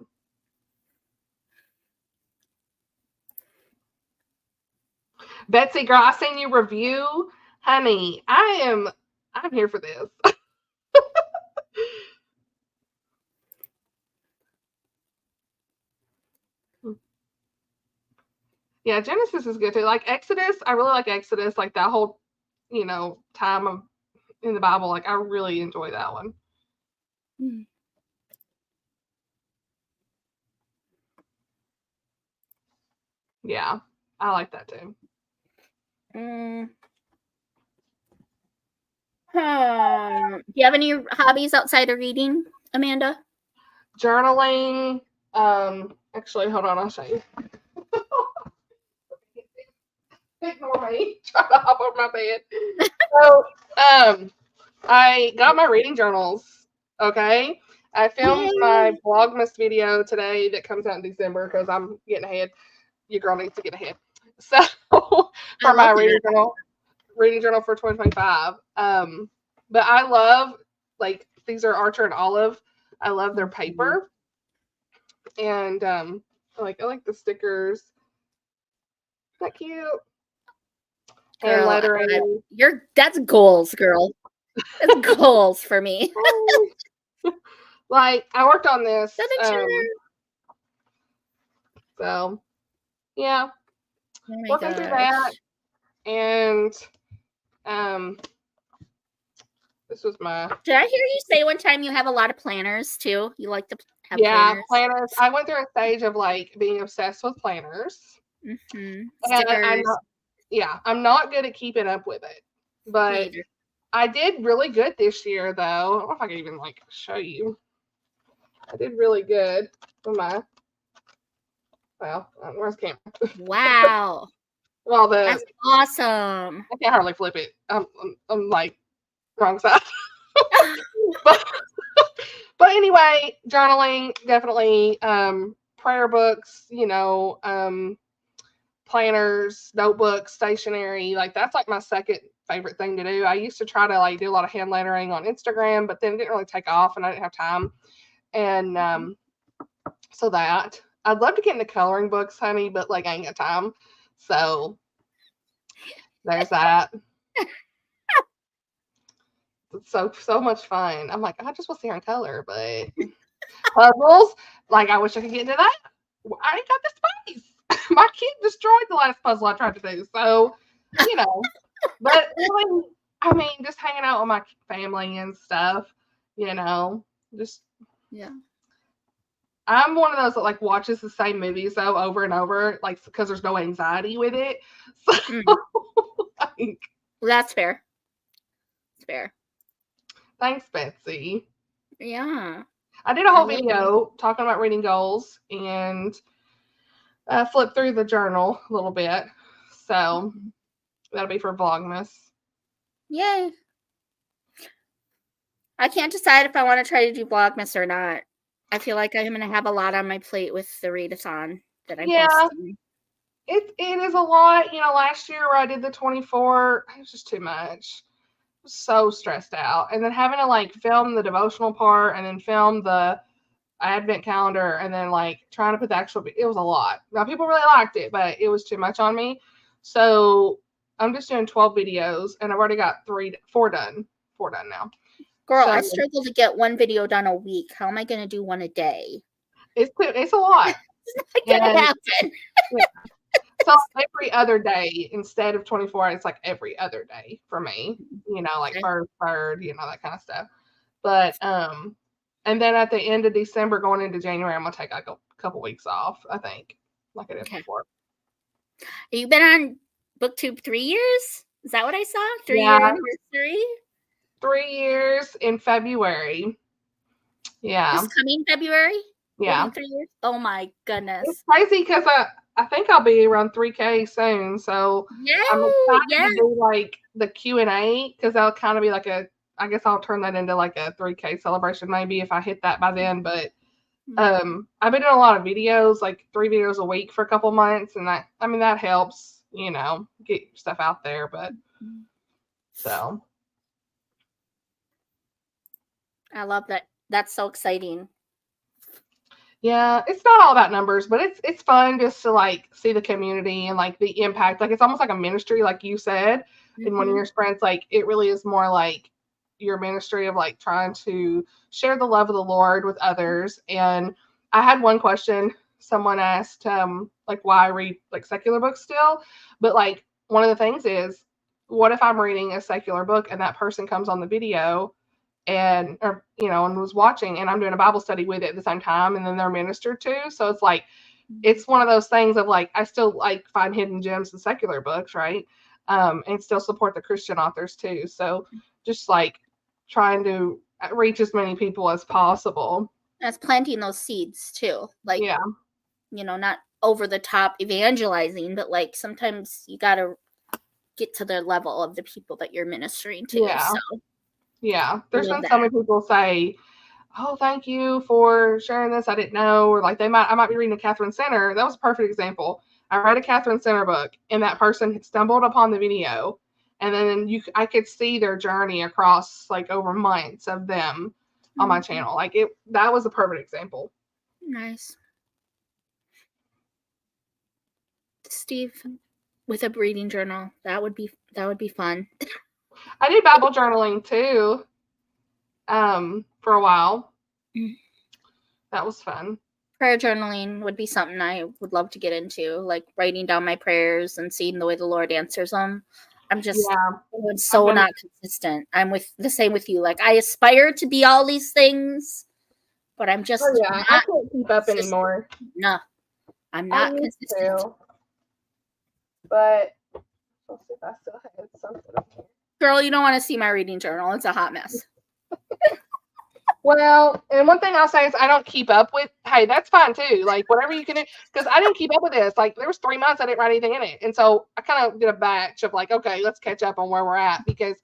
Betsy, girl, I seen you review. Honey, I'm here for this. Yeah, Genesis is good too. Like Exodus, I really like Exodus. Like that whole, time of in the Bible. Like I really enjoy that one. Yeah, I like that too. Do you have any hobbies outside of reading, Amanda? Journaling. Actually, hold on, I'll show you. Ignore me. Try to hop over my bed. So, I got my reading journals. Okay, I filmed my Vlogmas video today that comes out in December because I'm getting ahead. Your girl needs to get ahead. So for my reading journal for 2025. But I love like these are Archer and Olive. I love their paper, and I like the stickers. Isn't that cute? And lettering. That's goals, girl. That's goals for me. Like I worked on this. So yeah. Working through that. And this was my. Did I hear you say one time you have a lot of planners too? You like to have planners. I went through a stage of like being obsessed with planners. Stickers. I'm not good at keeping up with it, but I did really good this year though. I don't know if I can even like show you. I did really good with my. Well, where's the camera? Wow. Well, that's awesome. I can't hardly flip it. I'm like wrong side. but anyway, journaling definitely. Prayer books, planners, notebooks, stationery. Like that's like my second favorite thing to do. I used to try to like do a lot of hand lettering on Instagram, but then it didn't really take off and I didn't have time. And so that I'd love to get into coloring books, honey, but like I ain't got time. So there's that. It's so much fun. I'm like, I just want to see her in color, but puzzles, like I wish I could get into that. I ain't got the space. My kid destroyed the last puzzle I tried to do. So, but really, I mean, just hanging out with my family and stuff, just Yeah. I'm one of those that like watches the same movies though over and over, like because there's no anxiety with it. So, like, That's fair. It's fair. Thanks, Betsy. Yeah. I did a whole video talking about reading goals and flip through the journal a little bit. So that'll be for Vlogmas. Yay. I can't decide if I want to try to do Vlogmas or not. I feel like I'm going to have a lot on my plate with the readathon that I'm posting. It is a lot. Last year where I did the 24, it was just too much. So stressed out. And then having to like film the devotional part and then film the advent calendar and then like trying to put the actual, it was a lot. Now people really liked it, but it was too much on me. So I'm just doing 12 videos and I've already got 4 done. 4 done now. Girl, I struggle to get one video done a week. How am I going to do one a day? It's a lot. It's not going to happen. So every other day instead of 24, it's like every other day for me, like first, third, that kind of stuff. But, and then at the end of December, going into January, I'm going to take like a couple weeks off, I think, like I did before. You've been on BookTube 3 years? Is that what I saw? 3-year anniversary? 3 years in February. Yeah. This coming February? Yeah. 3 years? Oh my goodness. It's crazy because I think I'll be around 3K soon. So I'm excited to do like the Q&A because that'll kind of be like I guess I'll turn that into like a 3K celebration maybe if I hit that by then. But I've been doing a lot of videos, like 3 videos a week for a couple months. And that helps, get stuff out there. But so. I love that. That's so exciting. Yeah, it's not all about numbers, but it's fun just to like see the community and like the impact. Like it's almost like a ministry, like you said in one of your sprints. Like it really is more like your ministry of like trying to share the love of the Lord with others. And I had one question someone asked, like why I read like secular books still, but like one of the things is, what if I'm reading a secular book and that person comes on the video and was watching and I'm doing a Bible study with it at the same time and then they're ministered to. So it's like, it's one of those things of like, I still like find hidden gems in secular books, right? And still support the Christian authors too. So just like trying to reach as many people as possible. That's planting those seeds too. Like, not over the top evangelizing, but like sometimes you got to get to the level of the people that you're ministering to. Yeah. So. Yeah, there's been so many people say, "Oh, thank you for sharing this. I didn't know," or like I might be reading a Catherine Center. That was a perfect example. I read a Catherine Center book, and that person stumbled upon the video, and then I could see their journey across like over months of them on my channel. Like that was a perfect example. Nice, Steve, with a reading journal. That would be fun. I did Bible journaling too, for a while. That was fun. Prayer journaling would be something I would love to get into, like writing down my prayers and seeing the way the Lord answers them. I'm just not consistent. I'm the same with you. Like I aspire to be all these things, but I'm just I can't keep up anymore. No, I'm not consistent. Too. But let's see if I still have something up here. Girl, you don't want to see my reading journal. It's a hot mess. Well, and one thing I'll say is I don't keep up with, hey, that's fine too. Like whatever you can do, because I didn't keep up with this. Like there was 3 months I didn't write anything in it. And so I kind of did a batch of like, okay, let's catch up on where we're at because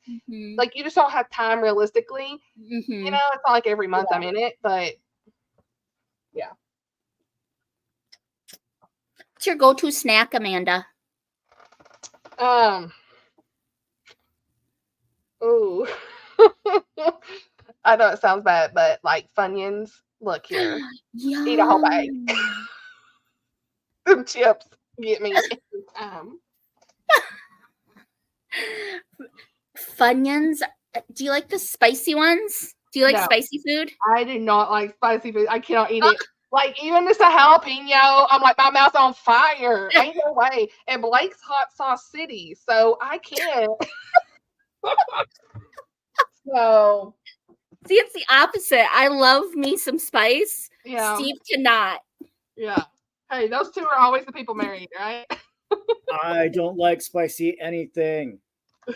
like you just don't have time realistically. It's not like every month I'm in it, but yeah. What's your go-to snack, Amanda? Ooh. I know it sounds bad, but like Funyuns, look here. Eat a whole bag. Yum. Them chips get me every time. Funyuns. Do you like the spicy ones? Do you like No, spicy food? I do not like spicy food. I cannot eat it. Like even just a jalapeno, I'm like my mouth's on fire. Ain't no way. And Blake's hot sauce city, so I can't. So See, it's the opposite. I love me some spice. yeah, Steve cannot. yeah. Hey, those two are always the people married, right? I don't like spicy anything.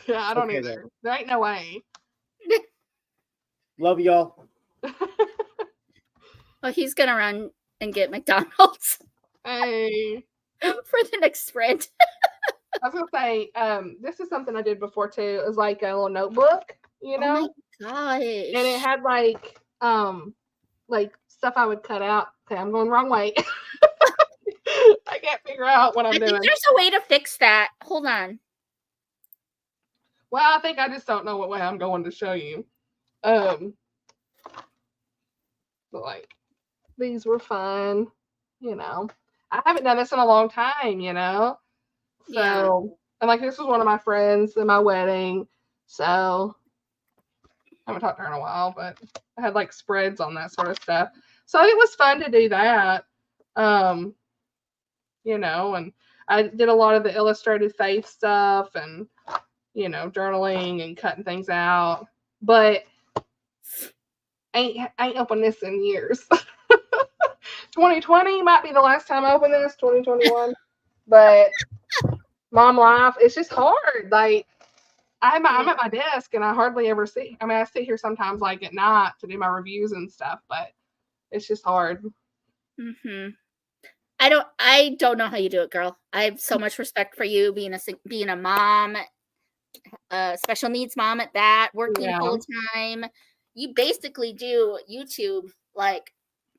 Yeah, I don't Okay, either. There ain't no way. Love y'all. Well, he's gonna run and get McDonald's Hey. for the next sprint. I was gonna say, this is something I did before too. It was like a little notebook, you know, Oh my gosh. and it had like stuff I would cut out. Okay, I'm going the wrong way. I can't figure out what I'm I think doing. there's a way to fix that. Hold on. Well, I think I just don't know what way I'm going to show you. But like these were fun, you know. I haven't done this in a long time, you know. So Yeah. and like this was one of my friends at my wedding. So I haven't talked to her in a while, but I had like spreads on that sort of stuff. So it was fun to do that. You know, and I did a lot of the illustrated faith stuff and, you know, journaling and cutting things out. But ain't opened this in years. 2020 might be the last time I opened this, 2021. But mom life, it's just hard. Like I'm at my desk and I hardly ever see. I mean, I sit here sometimes like at night to do my reviews and stuff, but it's just hard. Mm-hmm. I don't know how you do it, girl. I have so much respect for you being a mom, special needs mom at that, working Yeah. full time. You basically do YouTube like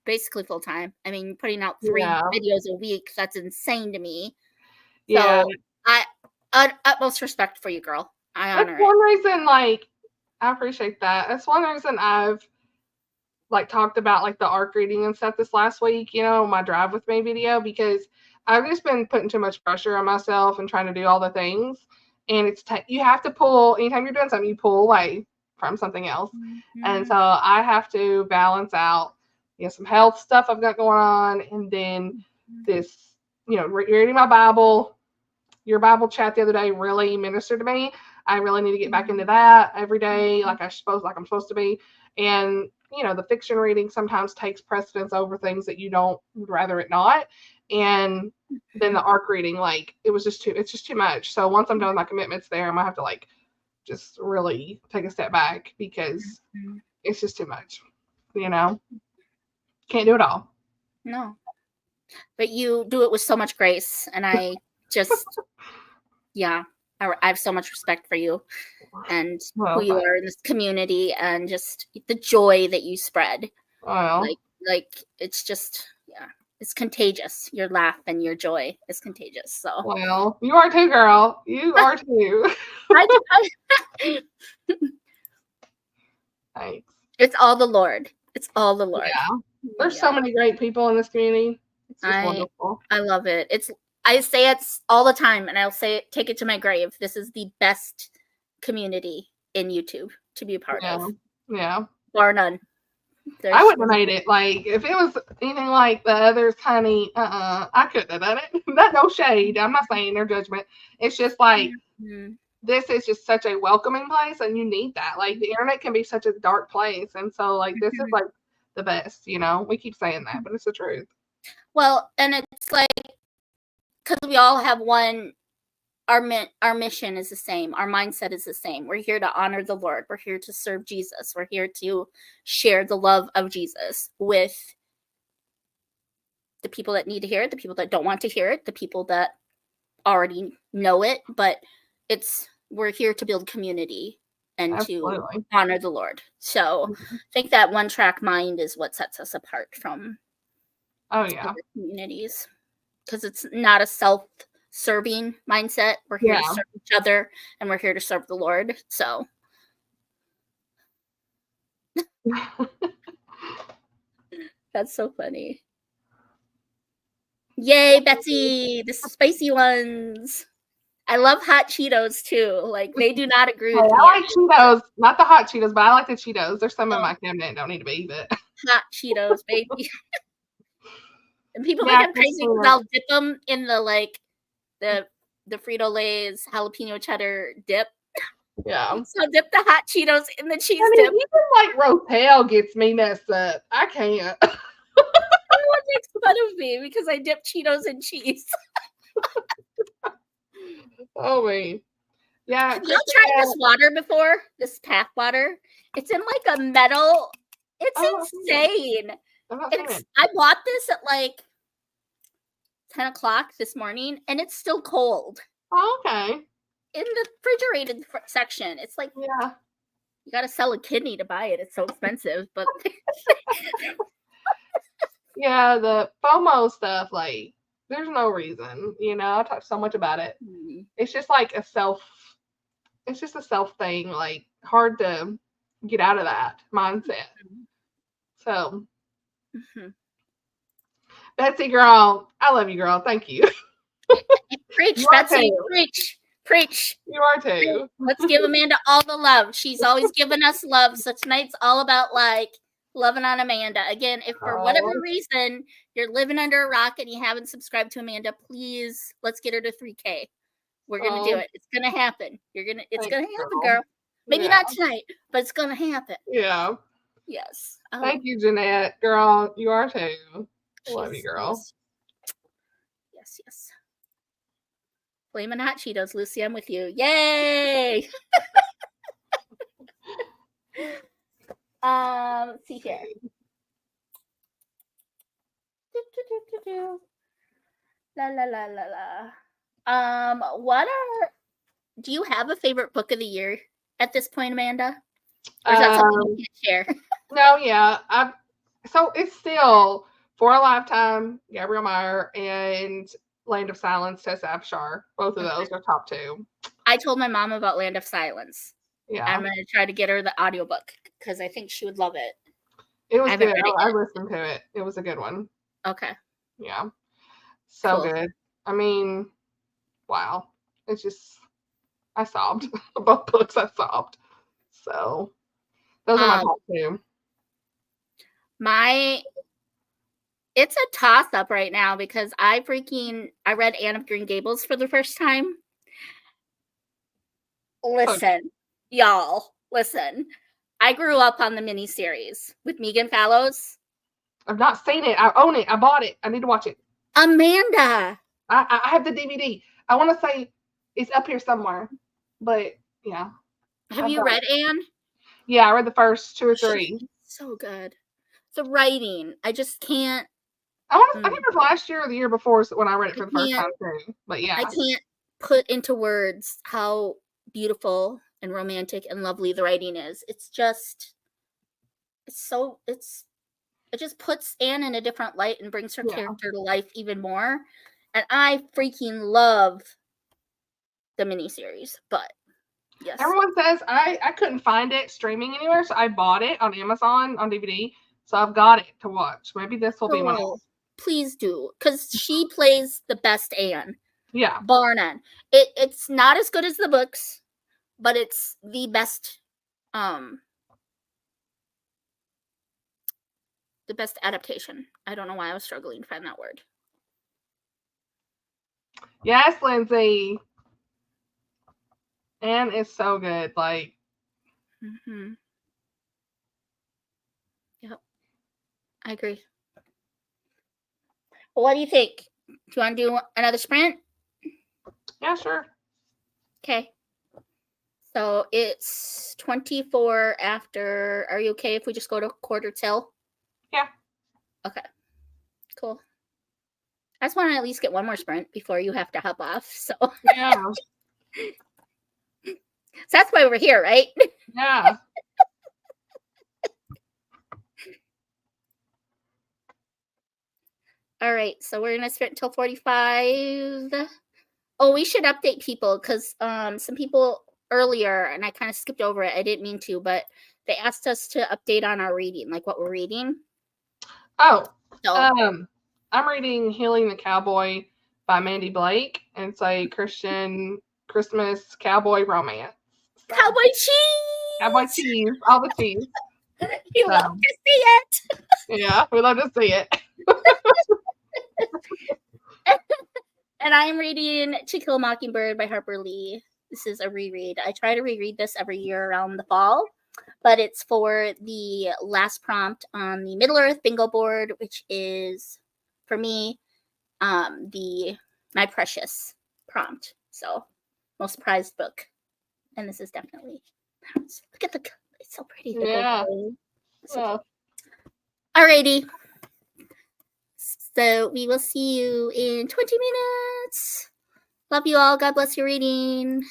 basically full time. I mean, putting out 3 Yeah. videos a week. That's insane to me. Yeah. So I utmost respect for you, girl. I That's honor it. one reason, like, I appreciate that. That's one reason I've like talked about like the ARC reading and stuff this last week, you know, my Drive With Me video, because I've just been putting too much pressure on myself and trying to do all the things. And it's you have to pull anytime you're doing something, you pull away from something else. Mm-hmm. And so I have to balance out, you know, some health stuff I've got going on, and then this, you know, reading my Bible. Your Bible chat the other day really ministered to me. I really need to get back into that every day, like I'm supposed to be. And you know, the fiction reading sometimes takes precedence over things that you would rather it not. And then the ARC reading, like it's just too much. So once I'm done with my commitments there, I might have to like just really take a step back because it's just too much. You know, can't do it all. No, but you do it with so much grace, and I just, yeah, I have so much respect for you and who you are in this community, and just the joy that you spread. Well, like it's just, yeah, it's contagious. Your laugh and your joy is contagious. So well, you are too, girl. You are too. Thanks. It's all the Lord. It's all the Lord. Yeah. There's so many great people in this community. It's just wonderful. I love it. I say it all the time, and I'll take it to my grave. This is the best community in YouTube to be a part of. Yeah. Bar none. I wouldn't have made it. Like, if it was anything like the others, honey, I couldn't have done it. Not no shade. I'm not saying their judgment. It's just like, this is just such a welcoming place, and you need that. Like, the internet can be such a dark place, and so, like, this is, like, the best, you know? We keep saying that, but it's the truth. Well, and it's like, because we all have one, our mission is the same. Our mindset is the same. We're here to honor the Lord. We're here to serve Jesus. We're here to share the love of Jesus with the people that need to hear it, the people that don't want to hear it, the people that already know it. But we're here to build community and to honor the Lord. So I think that one track mind is what sets us apart from other communities, because it's not a serving mindset. We're here to serve each other, and we're here to serve the Lord. So that's so funny. Yay, Betsy, the spicy ones. I love hot Cheetos too. Like, they do not agree with me. I like Cheetos, not the hot Cheetos, but I like the Cheetos. There's some in my cabinet, don't need to be, but hot Cheetos, baby. And people think I'm crazy because I'll dip them in the Frito-Lay's jalapeno cheddar dip. Yeah. So I'll dip the hot Cheetos in the cheese dip. Even like Rotel gets me messed up. I can't. Everyone makes fun of me because I dip Cheetos in cheese. Oh man. Yeah. Have y'all tried this water before? This path water? It's in like a metal. It's insane. I bought this at like 10 o'clock this morning, and it's still cold. Oh, okay. In the refrigerated section. It's like, yeah, you gotta sell a kidney to buy it. It's so expensive, but yeah, the FOMO stuff, like, there's no reason. I talk so much about it. Mm-hmm. It's just like a self thing, like hard to get out of that mindset. So, Betsy, girl, I love you, girl. Thank you. Preach, Betsy, preach. You are too. Let's give Amanda all the love. She's always given us love. So tonight's all about like loving on Amanda. Again, if for whatever reason you're living under a rock and you haven't subscribed to Amanda, please let's get her to 3K. We're gonna do it. It's gonna happen. It's gonna happen, girl. Maybe not tonight, but it's gonna happen. Yeah. Yes. Thank you, Jeanette. Girl, you are too. Love you, girl. Yes. Flamin' hot Cheetos, Lucy. I'm with you. Yay! Let's see here. Do you have a favorite book of the year at this point, Amanda? Or is that something you can share? No, yeah. So it's still For a Lifetime, Gabrielle Meyer, and Land of Silence, Tessa Afshar. Both of those are top 2. I told my mom about Land of Silence. Yeah. I'm going to try to get her the audiobook because I think she would love it. It was good. I listened to it. It was a good one. Okay. Yeah. So good. I mean, wow. It's just, I sobbed. Both books I sobbed. So, those are my top 2. It's a toss-up right now because I read Anne of Green Gables for the first time. Listen, y'all, listen. I grew up on the miniseries with Megan Fallows. I've not seen it. I own it. I bought it. I need to watch it. Amanda. I have the DVD. I want to say it's up here somewhere. But, yeah. Have you read Anne? Yeah, I read the first 2 or 3. So good. The writing. I just can't. I think it was last year or the year before when I read it for the first time too. But yeah. I can't put into words how beautiful and romantic and lovely the writing is. It just puts Anne in a different light and brings her character to life even more. And I freaking love the miniseries. But yes. Everyone says I couldn't find it streaming anywhere, so I bought it on Amazon on DVD. So I've got it to watch. Maybe this will be one else. Please do, because she plays the best Anne. Yeah. Bar none. It's not as good as the books, but it's the best adaptation. I don't know why I was struggling to find that word. Yes, Lindsay. Anne is so good. Like. Yep. I agree. Well, what do you think? Do you want to do another sprint? Yeah, sure. Okay. So it's 24 after. Are you okay if we just go to quarter till? Yeah. Okay. Cool. I just want to at least get one more sprint before you have to hop off. So yeah. So that's why we're here, right? Yeah. All right, so we're gonna sprint until 45. Oh, we should update people because some people earlier, and I kind of skipped over it. I didn't mean to, but they asked us to update on our reading, like what we're reading. Oh, So I'm reading Healing the Cowboy by Mandy Blake, and it's a Christian Christmas cowboy romance. So, cowboy cheese. cowboy cheese, all the cheese. You love to see it. Yeah, we love to see it. And I'm reading To Kill a Mockingbird by Harper Lee. This is a reread. I try to reread this every year around the fall, but it's for the last prompt on the Middle Earth bingo board, which is, for me, my precious prompt. So, most prized book. And this is definitely, look at the, it's so pretty. The Yeah. so alrighty. So we will see you in 20 minutes. Love you all. God bless your reading.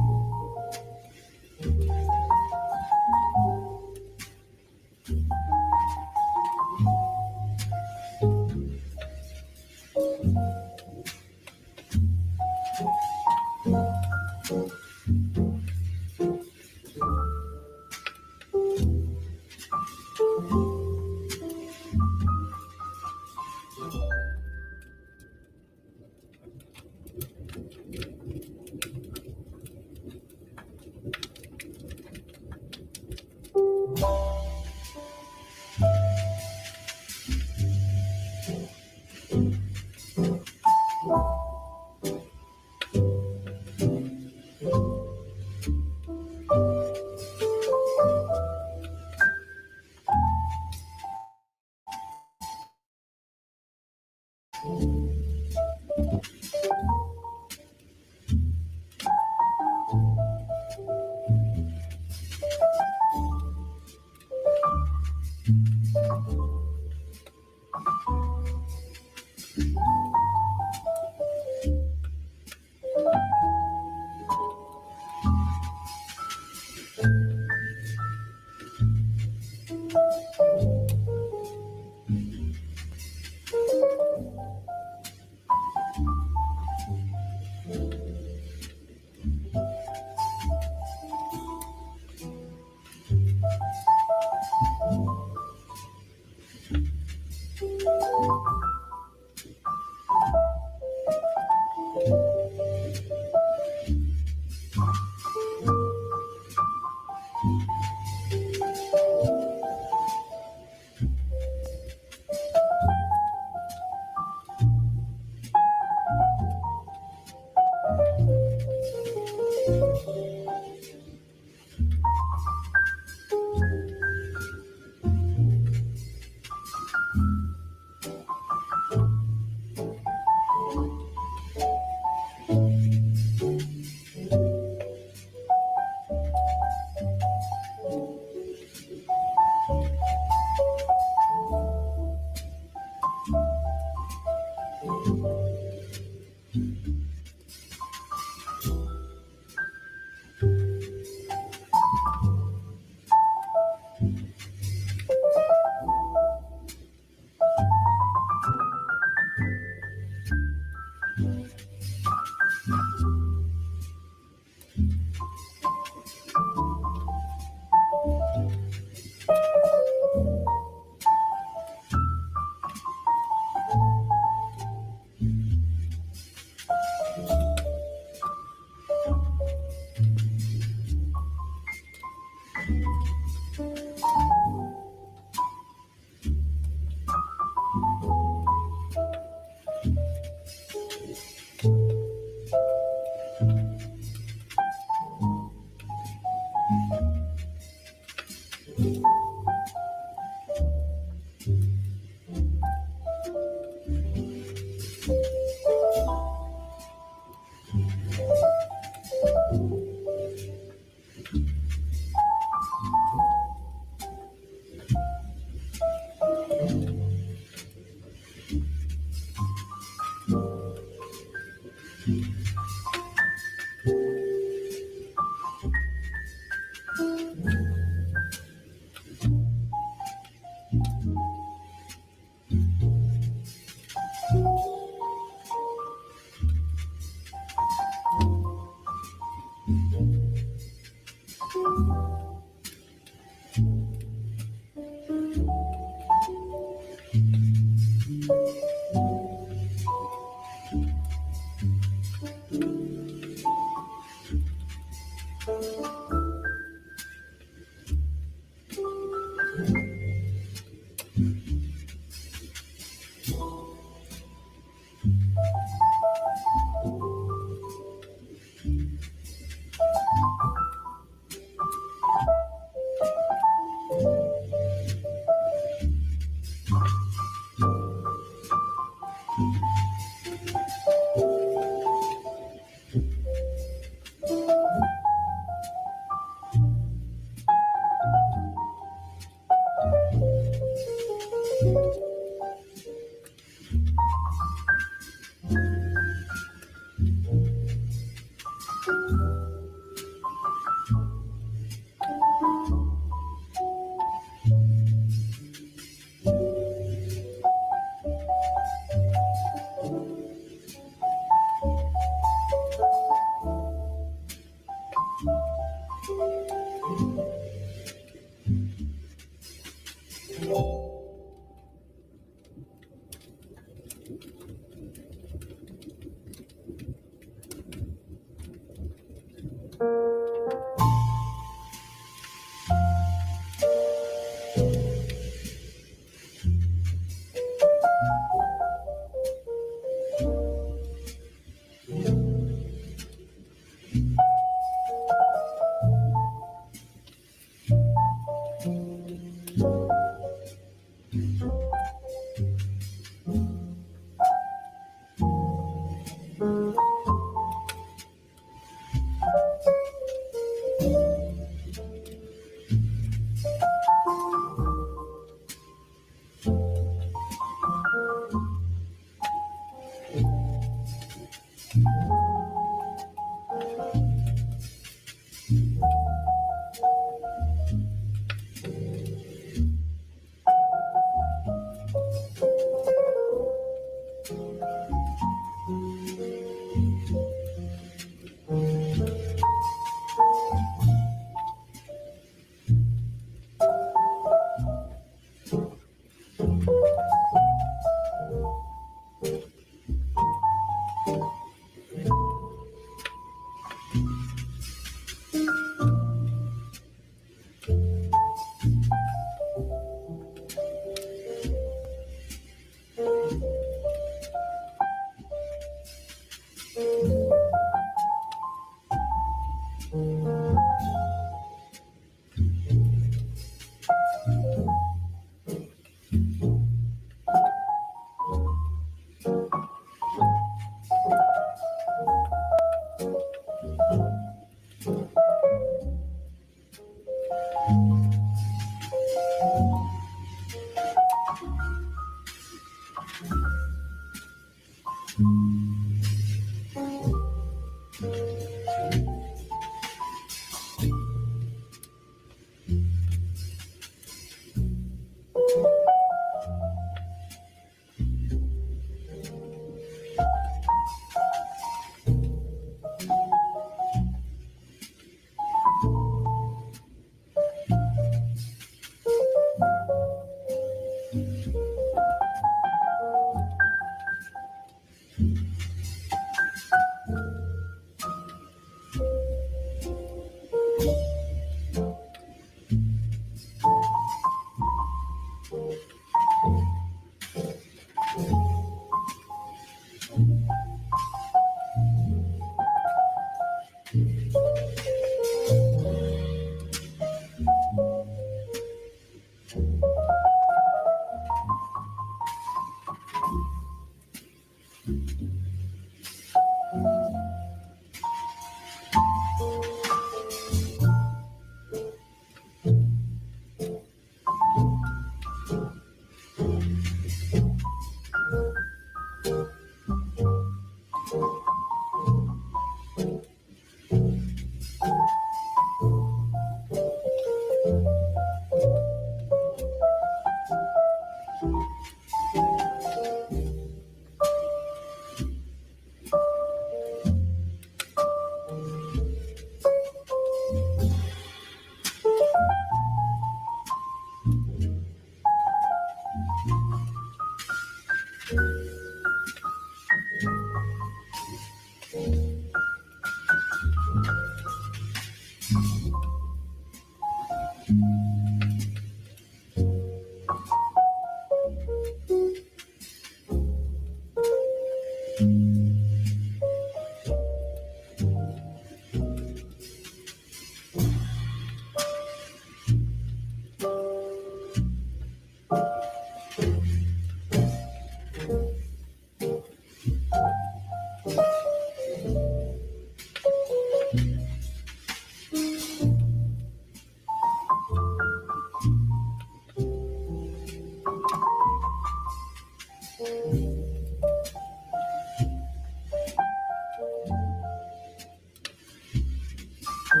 Hey,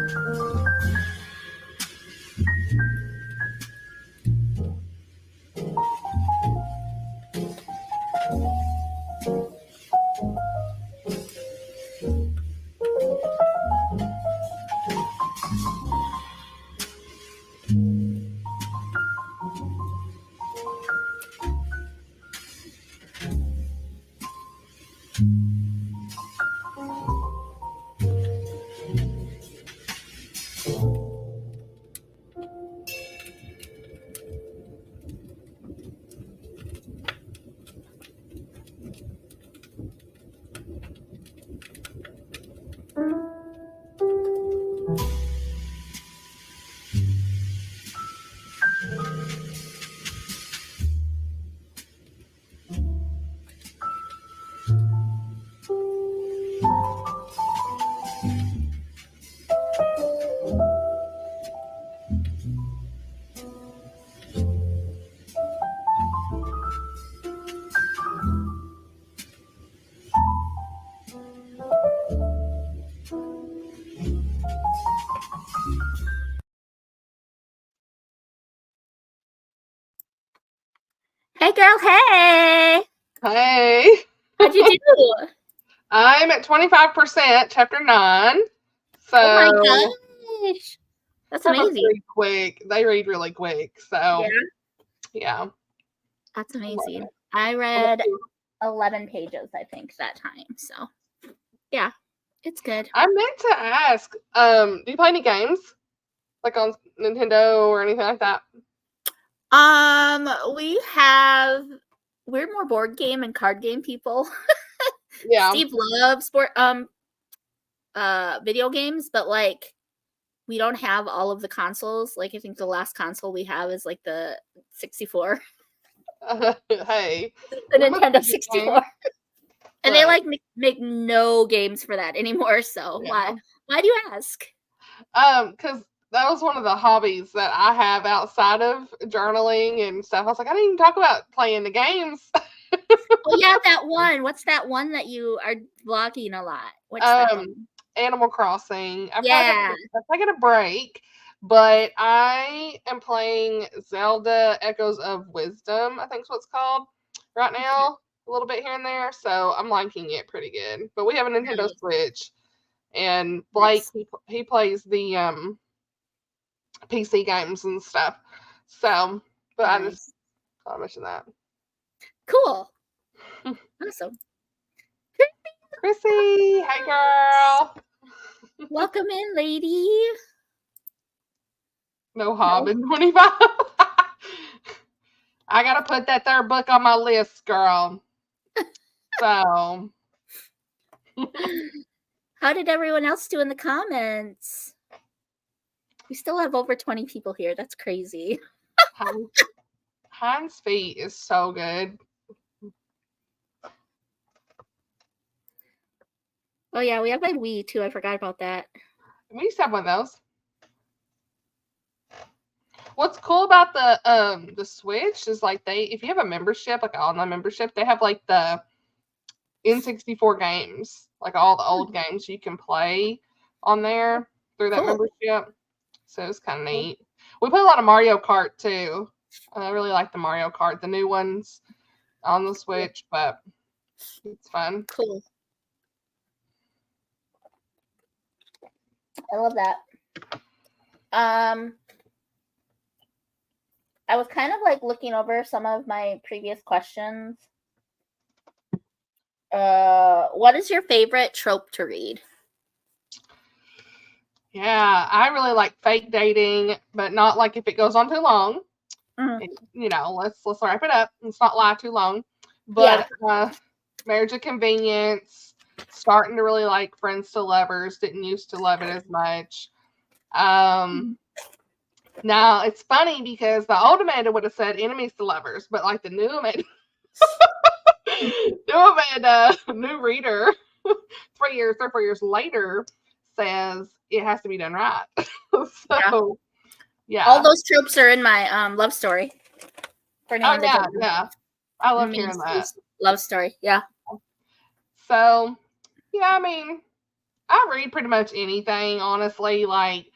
girl. Hey. Hey. How'd you do? I'm at 25%, chapter 9. So Oh my gosh. That's my books amazing. read quick. They read really quick. So yeah. That's amazing. I read 11 pages, I think, that time. So yeah, it's good. I meant to ask, do you play any games? Like on Nintendo or anything like that? We're more board game and card game people. Yeah. Steve loves video games, but like we don't have all of the consoles. Like I think the last console we have is like the 64. Hey. The Nintendo 64. And they like make no games for that anymore. So Yeah. why do you ask? Because that was one of the hobbies that I have outside of journaling and stuff. I was like, I didn't even talk about playing the games. Oh yeah, that one. What's that one that you are vlogging a lot? What's that one? Animal Crossing. I've taken a break, but I am playing Zelda Echoes of Wisdom, I think is what it's called right now, a little bit here and there. So I'm liking it pretty good. But we have a Nintendo Switch, and Blake, he plays the PC games and stuff. So, but I just thought I mentioned that. Cool. Awesome. Chrissy, hey girl. Welcome in, lady. No Hob in 25. I gotta put that third book on my list, girl. So how did everyone else do in the comments? We still have over 20 people here. That's crazy. Heinz feet is so good. Oh yeah, we have my Wii too. I forgot about that. We used to have one of those. What's cool about the Switch is like if you have a membership, like an online membership, they have like the N64 games, like all the old games you can play on there through that membership. So it's kind of neat. We play a lot of Mario Kart too. I really like the Mario Kart, the new ones on the Switch, but it's fun. Cool. I love that. I was kind of like looking over some of my previous questions. What is your favorite trope to read? Yeah, I really like fake dating, but not like if it goes on too long. Mm-hmm. You know, let's wrap it up. Let's not lie too long. But marriage of convenience, starting to really like friends to lovers, didn't used to love it as much. Now it's funny because the old Amanda would have said enemies to lovers, but like the new Amanda, new reader, 3 or 4 years later says it has to be done right. So yeah. All those tropes are in my love story. For yeah. I love hearing that. Love story, yeah. So, yeah, I mean, I read pretty much anything, honestly. Like,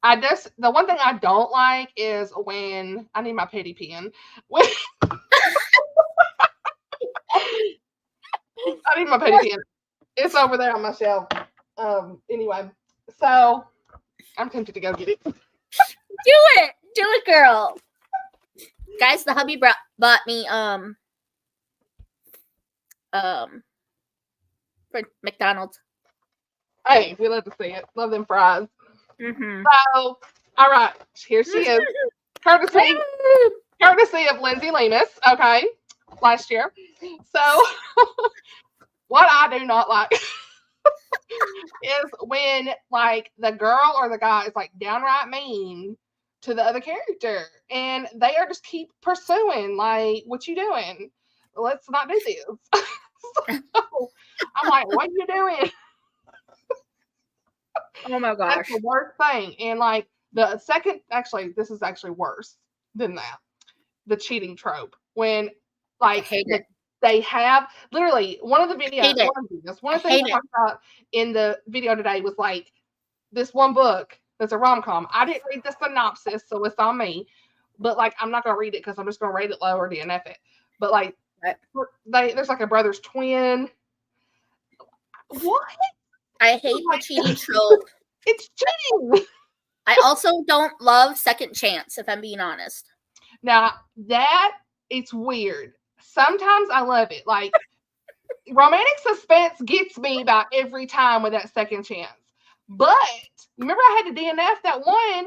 the one thing I don't like is when I need my petty pen. When, I need my petty pen. It's over there on my shelf. Anyway, so I'm tempted to go get it. Do it, girl. Guys, the hubby bought me for McDonald's. Hey, we love to see it. Love them fries. Mm-hmm. So, all right, here she is. Courtesy of Lindsay Lemus, okay, last year. So, what I do not like is when, like, the girl or the guy is, like, downright mean to the other character. And they are just keep pursuing, like, what you doing? Let's not do this. So, I'm like, what are you doing? Oh my gosh. That's the worst thing. And like the second, actually, this is actually worse than that. The cheating trope. When like they have literally one of the videos, one of the things I talked about in the video today was like this one book that's a rom-com. I didn't read the synopsis, so it's on me. But like I'm not gonna read it because I'm just gonna rate it low or DNF it. But like there's like a brother's twin. What? I hate the cheating trope. It's cheating. I also don't love second chance, if I'm being honest. Now, that it's weird. Sometimes I love it. Like, romantic suspense gets me about every time with that second chance. But, remember I had to DNF that one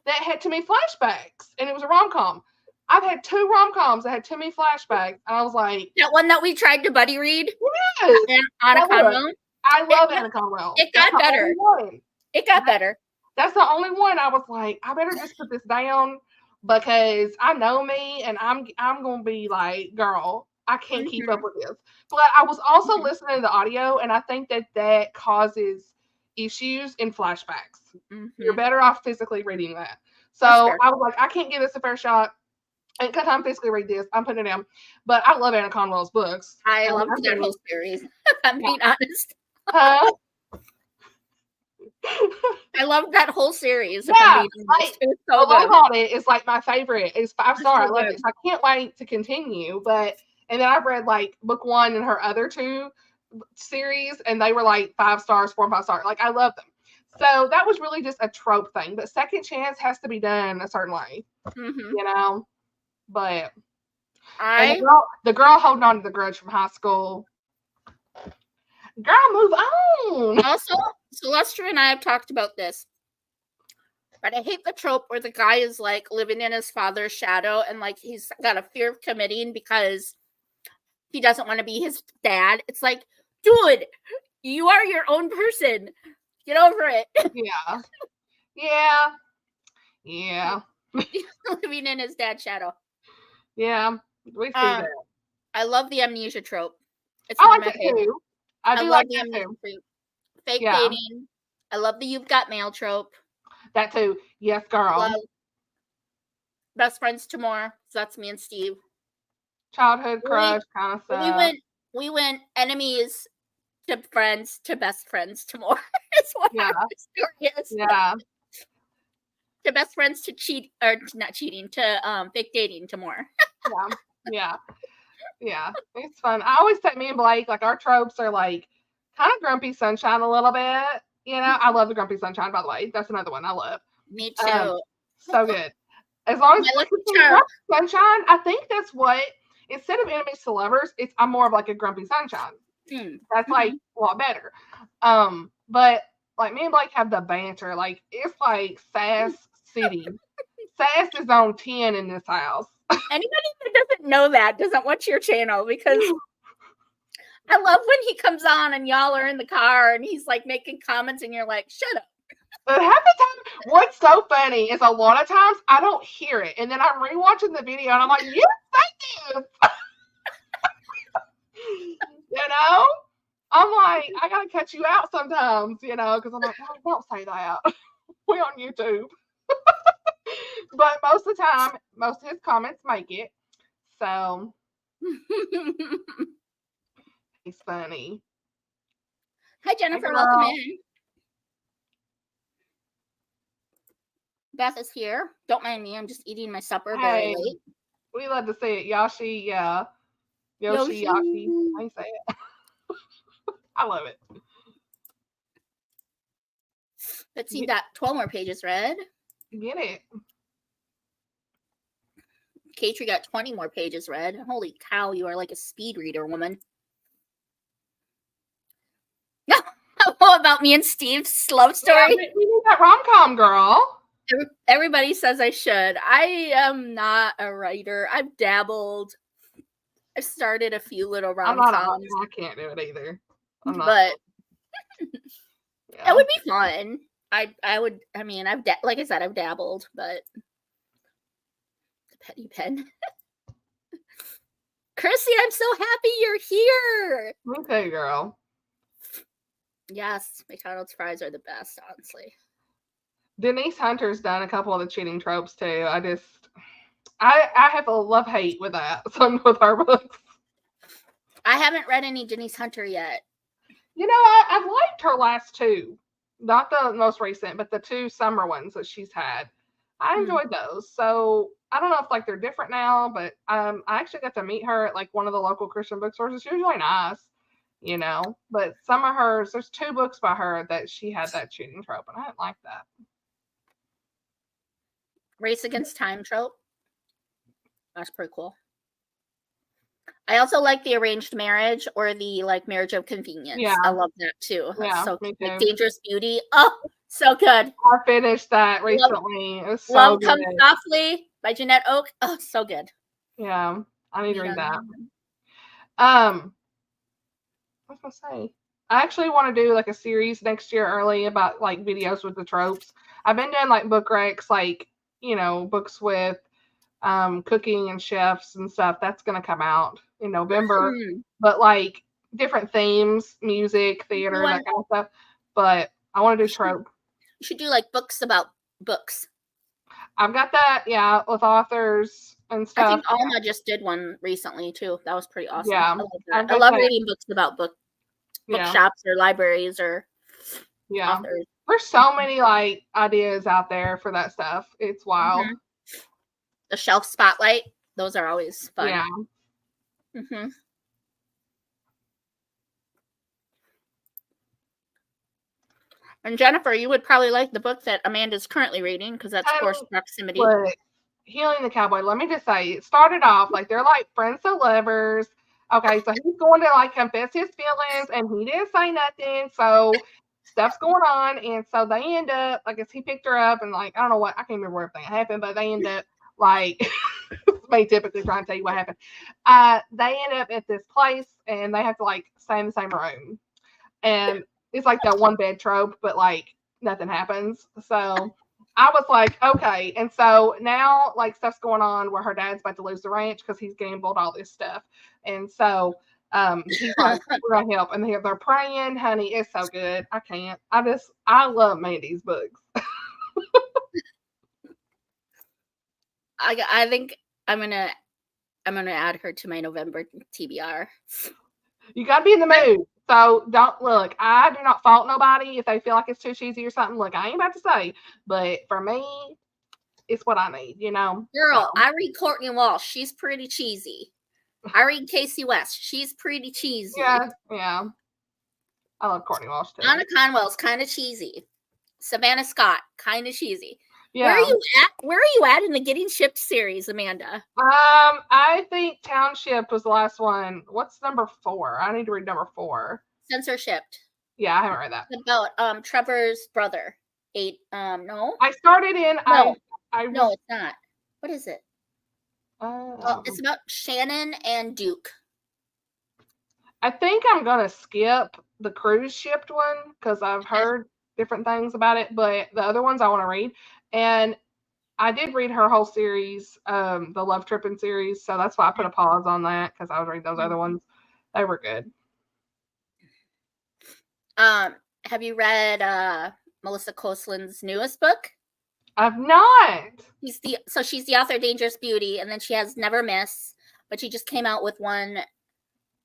that had too many flashbacks, and it was a rom-com. I've had 2 rom-coms that had too many flashbacks, and I was like... That one that we tried to buddy read? Yes! Anna Conwell? I love Anna Conwell. It got better. It got better. That's the only one I was like, I better just put this down because I know me and I'm gonna be like, girl, I can't keep up with this. But I was also listening to the audio, and I think that causes issues in flashbacks. You're better off physically reading that. So I was like, I can't give this a fair shot. And because I'm physically read this, I'm putting it down. But I love Anna Conwell's books. I love that whole series, if I'm being honest. Huh? I love that whole series. Yeah, like, so good. It is like my favorite. It's 5-star. I love it. So I can't wait to continue. And then I've read like book 1 and her other 2 series, and they were like 5 stars, 4 and 5 stars. Like I love them. So that was really just a trope thing. But second chance has to be done a certain way, you know. But the girl holding on to the grudge from high school. Girl, move on. Also, Celestia and I have talked about this, but I hate the trope where the guy is like living in his father's shadow and like he's got a fear of committing because he doesn't want to be his dad. It's like, dude, you are your own person. Get over it. Yeah. Living in his dad's shadow. Yeah, we see that. I love the amnesia trope. I like it too. I do like that too. Fake dating. I love the you've got mail trope. That too. Yes, girl. Best friends to more. So that's me and Steve. Childhood crush kind of stuff. We went enemies to friends to best friends to more. That's what our story is. Yeah. To best friends to cheat or not cheating to fake dating to more. Yeah. It's fun. I always say me and Blake, like our tropes are like kind of Grumpy Sunshine a little bit. You know, I love the Grumpy Sunshine, by the way. That's another one I love. Me too. So good. As long as Grumpy Sunshine, I think that's what, instead of enemies to lovers, I'm more of like a Grumpy Sunshine. That's like a lot better. But like me and Blake have the banter. Like it's like Sass City. Sass is on 10 in this house. Anybody that doesn't know that doesn't watch your channel, because I love when he comes on and y'all are in the car and he's like making comments and you're like, shut up. But half the time, what's so funny is a lot of times I don't hear it. And then I'm rewatching the video and I'm like, you say this. You know? I'm like, I got to cut you out sometimes, you know, because I'm like, oh, don't say that. We're on YouTube. But most of the time, most of his comments make it. So he's funny. Hi, Jennifer. Hey, Welcome girl. in. Beth is here. Don't mind me. I'm just eating my supper very Hey, late. we love to say it. Yashi, yeah. Yoshi, Yashi. How you say it? I love it. Let's see, that 12 more pages read. Get it. Katrie got 20 more pages read. Holy cow, you are like a speed reader, woman. What about me and Steve's love story? Yeah, we need that rom-com, girl. Everybody says I should. I am not a writer. I've dabbled. I've started a few little I'm not rom-coms. I can't do it either. I'm not. But Yeah. it would be fun. I would. I mean, like I said, I've dabbled, but the petty pen. Chrissy, I'm so happy you're here. Me too, girl. Yes, McDonald's fries are the best, honestly. Denise Hunter's done a couple of the cheating tropes too. I have a love-hate with that. Some with her books. I haven't read any Denise Hunter yet. You know, I've liked her last two. Not the most recent, but the two summer ones that she's had. I enjoyed those. So I don't know if like they're different now, but I actually got to meet her at like one of the local Christian bookstores. It's usually nice, you know. But some of hers, there's two books by her that she had that cheating trope, and I didn't like that. Race Against Time trope. That's pretty cool. I also like the arranged marriage or the like marriage of convenience. Yeah. I love that too. That's Yeah, so me like too. Dangerous Beauty. Oh, so good. I finished that recently. It was so Love good. Comes Softly by Jeanette Oak. Oh, so good. Yeah, I need to read that. Yeah. What was I gonna say? I actually want to do like a series next year early about like videos with the tropes. I've been doing like book recs, like, you know, books with cooking and chefs and stuff. That's gonna come out in November. But like different themes, music, theater, that kind of stuff. But I want to do trope. You should do like books about books. I've got that, yeah, with authors and stuff. I think Alma just did one recently too. That was pretty awesome. Yeah, I love that. I love reading books about bookshops or libraries or authors. There's so many like ideas out there for that stuff. It's wild. The shelf spotlight. Those are always fun. Yeah. And Jennifer, you would probably like the book that Amanda's currently reading because that's Forced Proximity. But Healing the Cowboy, let me just say, it started off like they're like friends to lovers. Okay, so he's going to like confess his feelings and he didn't say nothing. So stuff's going on. And so they end up, I guess he picked her up and like, I don't know what, I can't remember everything that happened, but they end up like, may typically try and tell you what happened. They end up at this place and they have to like stay in the same room. And it's like that one bed trope, but like nothing happens. So I was like, okay. And so now like stuff's going on where her dad's about to lose the ranch because he's gambled all this stuff. And so he's like, we're gonna help. And they're praying, honey. It's so good. I can't. I love Mandy's books. I think I'm gonna add her to my November TBR. You gotta be in the mood. So don't look. I do not fault nobody if they feel like it's too cheesy or something. Look, I ain't about to say, but for me, it's what I need, you know. Girl, I read Courtney Walsh. She's pretty cheesy. I read Casey West. She's pretty cheesy. Yeah. I love Courtney Walsh too. Anna Conwell's kind of cheesy. Savannah Scott, kind of cheesy. Yeah. Where are you at in the Getting Shipped series, Amanda? I think Township was the last one. What's number 4? I need to read number 4. Censorshipped. Yeah, I haven't read that. It's about Trevor's brother. No. I started in. No, no, it's not. What is it? It's about Shannon and Duke. I think I'm gonna skip the cruise shipped one because I've heard different things about it, but the other ones I want to read. And I did read her whole series, the Love Tripping series, so that's why I put a pause on that because I was reading those other ones. They were good. Have you read Melissa Koslin's newest book? I've not. She's the author of Dangerous Beauty, and then she has Never Miss, but she just came out with one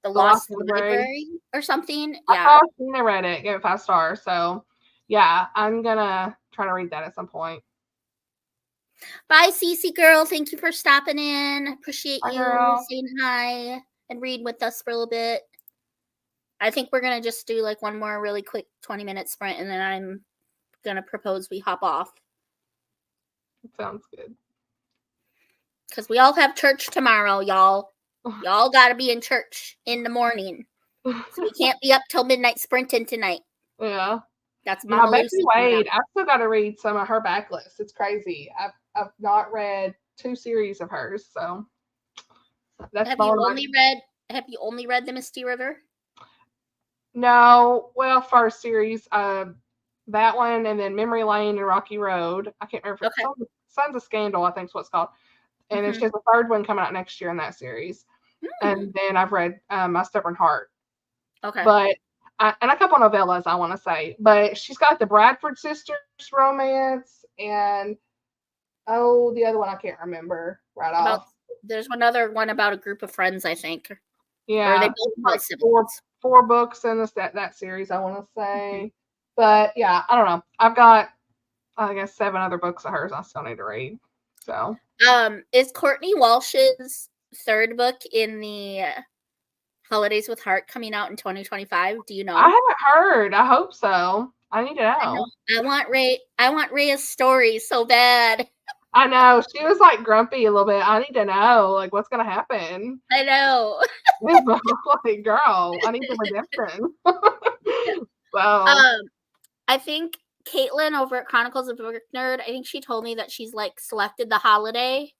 The The Lost Lost Library. Library or something. I Yeah. saw Tina read it, gave it 5 stars. So yeah, I'm gonna try to read that at some point. Bye, Cece girl. Thank you for stopping in. Appreciate Bye, you girl. saying hi and read with us for a little bit. I think we're gonna just do like one more really quick 20-minute sprint, and then I'm gonna propose we hop off Sounds good. because we all have church tomorrow, y'all. Y'all gotta be in church in the morning, so we can't be up till midnight sprinting tonight. Yeah. That's Now, Mama Becky Lucy. Wade, I've still got to read some of her backlist. It's crazy. I've not read 2 series of hers, so that's Have you only read The Misty River? No, well, first series, that one, and then Memory Lane and Rocky Road. I can't remember. Okay. Sons of Scandal, I think is what it's called. And then she has a 3rd one coming out next year in that series. And then I've read My Stubborn Heart. Okay. But and a couple novellas, I want to say. But she's got the Bradford Sisters romance and the other one I can't remember off. There's another one about a group of friends, I think. Yeah, Or are they both like siblings? 4 books in that series, I want to say. But yeah, I don't know. I've got, I guess, 7 other books of hers I still need to read. So is Courtney Walsh's 3rd book in the Holidays with Heart coming out in 2025? Do you know? I haven't heard. I hope so. I need to know. I want Rhea's story so bad. I know. She was like grumpy a little bit. I need to know like what's gonna happen. I know. Like, girl, I need the redemption. So I think Caitlin over at Chronicles of a Book Nerd, I think she told me that she's like selected the holiday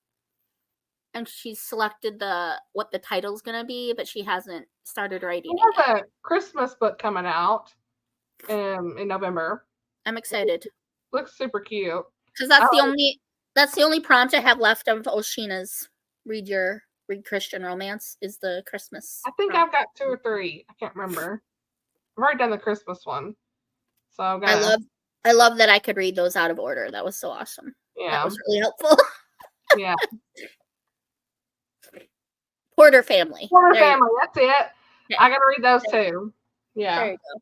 and she's selected what the title's gonna be, but she hasn't started writing it she yet. has a Christmas book coming out in November. I'm excited. Looks super cute. Because that's the only prompt I have left of Oshina's read Christian romance is the Christmas. I think prompt. I've got 2 or 3. I can't remember. I've already done the Christmas one. So I'm I love that I could read those out of order. That was so awesome. Yeah. That was really helpful. Yeah. Porter Family. Porter Family, that's it. Yeah. I gotta read those too. Yeah. There you go.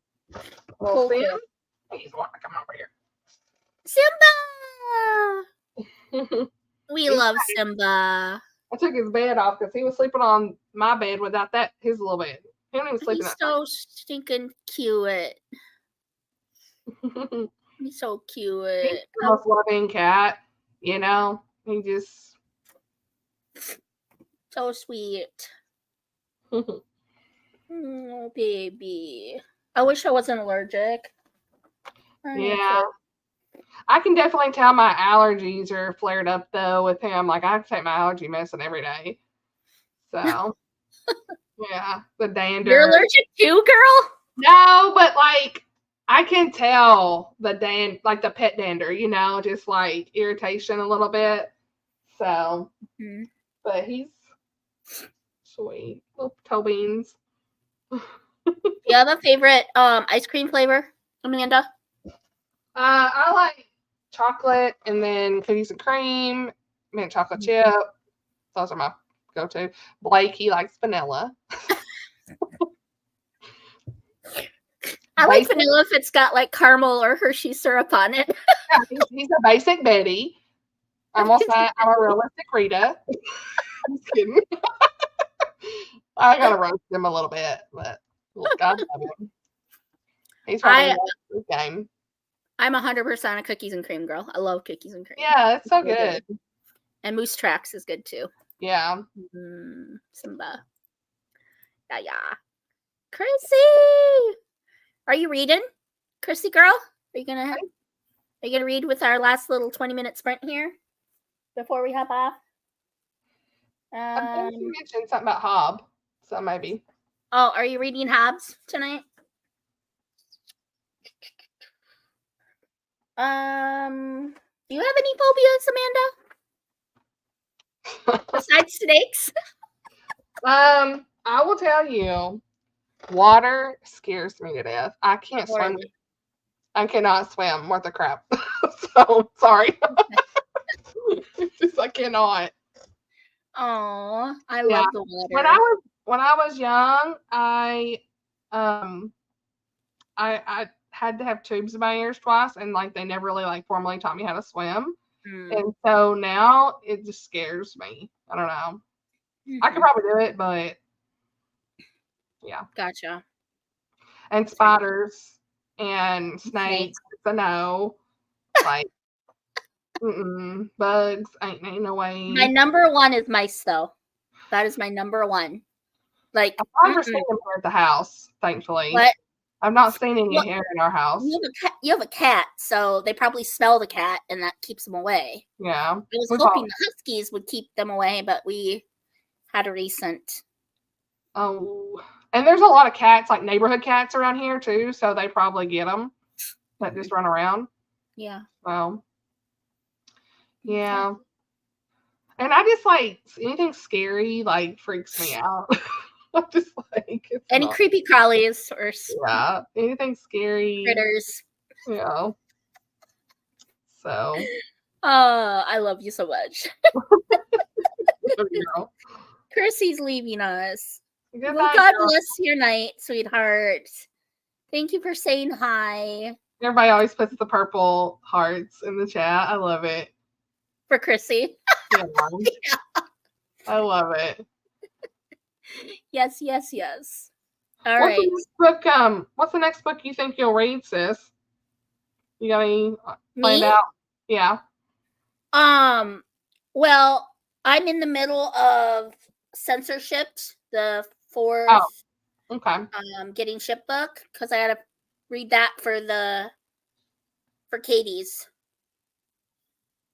Well, Sim, he's wanting to come over here. Simba! We love Simba. I took his bed off because he was sleeping on my bed without his little bed. He don't even sleep in He's that so stinking cute. thing. He's so cute. He's the most loving cat, you know? He just... So sweet. Oh, baby. I wish I wasn't allergic. Yeah. I can definitely tell my allergies are flared up, though, with him. Like, I have to take my allergy medicine every day. So, yeah. The dander. You're allergic too, girl? No, but, like, I can tell the pet dander, you know, just, like, irritation a little bit. So, but he's sweet. Little toe beans. Do you have a favorite ice cream flavor, Amanda? I like chocolate and then cookies and cream, mint chocolate chip. Those are my go-to. Blake, he likes vanilla. I like vanilla if it's got like caramel or Hershey syrup on it. Yeah, he's a basic Betty. I'm a realistic Rita. I'm just kidding. I gotta roast him a little bit, but God love him. He's probably the game. I'm 100% a cookies and cream girl. I love cookies and cream. Yeah, it's so good. And Moose Tracks is good too. Yeah. Simba. Yeah. Chrissy! Are you reading? Chrissy girl? Are you gonna read with our last little 20-minute sprint here before we hop off? I think you mentioned something about Hob, so maybe. Oh, are you reading Hobbs tonight? Do you have any phobias, Amanda? Besides snakes? I will tell you, water scares me to death. I can't swim. I cannot swim worth a crap. So sorry. Just I cannot. Oh, I love the water. When I was when I was young, I had to have tubes in my ears twice, and like they never really like formally taught me how to swim. Mm, And so now it just scares me. I don't know. I could mhm. probably do it, but yeah. Gotcha. And spiders and Snakes. snakes, it's a no. Like, bugs ain't no My way. number one is mice, though. That is my number one. Like, I've never seen them here at the house, thankfully. what? I've not seen any Well, here in our house. You have a cat, so they probably smell the cat, and that keeps them away. Yeah. I was We've hoping all- the huskies would keep them away, but we had a recent. Oh, and there's a lot of cats, like neighborhood cats around here too, so they probably get them that just run around. Yeah. So, yeah. And I just like anything scary, like freaks me out. I'm just like, it's Any not- creepy crawlies or yeah, anything scary. critters. Yeah. So, I love you so much. girl. Kirsty's leaving us. Good Well, night, God girl. bless your night, sweetheart. Thank you for saying hi. Everybody always puts the purple hearts in the chat. I love it. For Chrissy. Yeah. I love it. Yes, yes, yes. All What's right. the next book? What's the next book you think you'll read, sis? You got any planned Me? out? Yeah. Well, I'm in the middle of censorship, the fourth Okay. getting ship book, because I gotta read that for Katie's.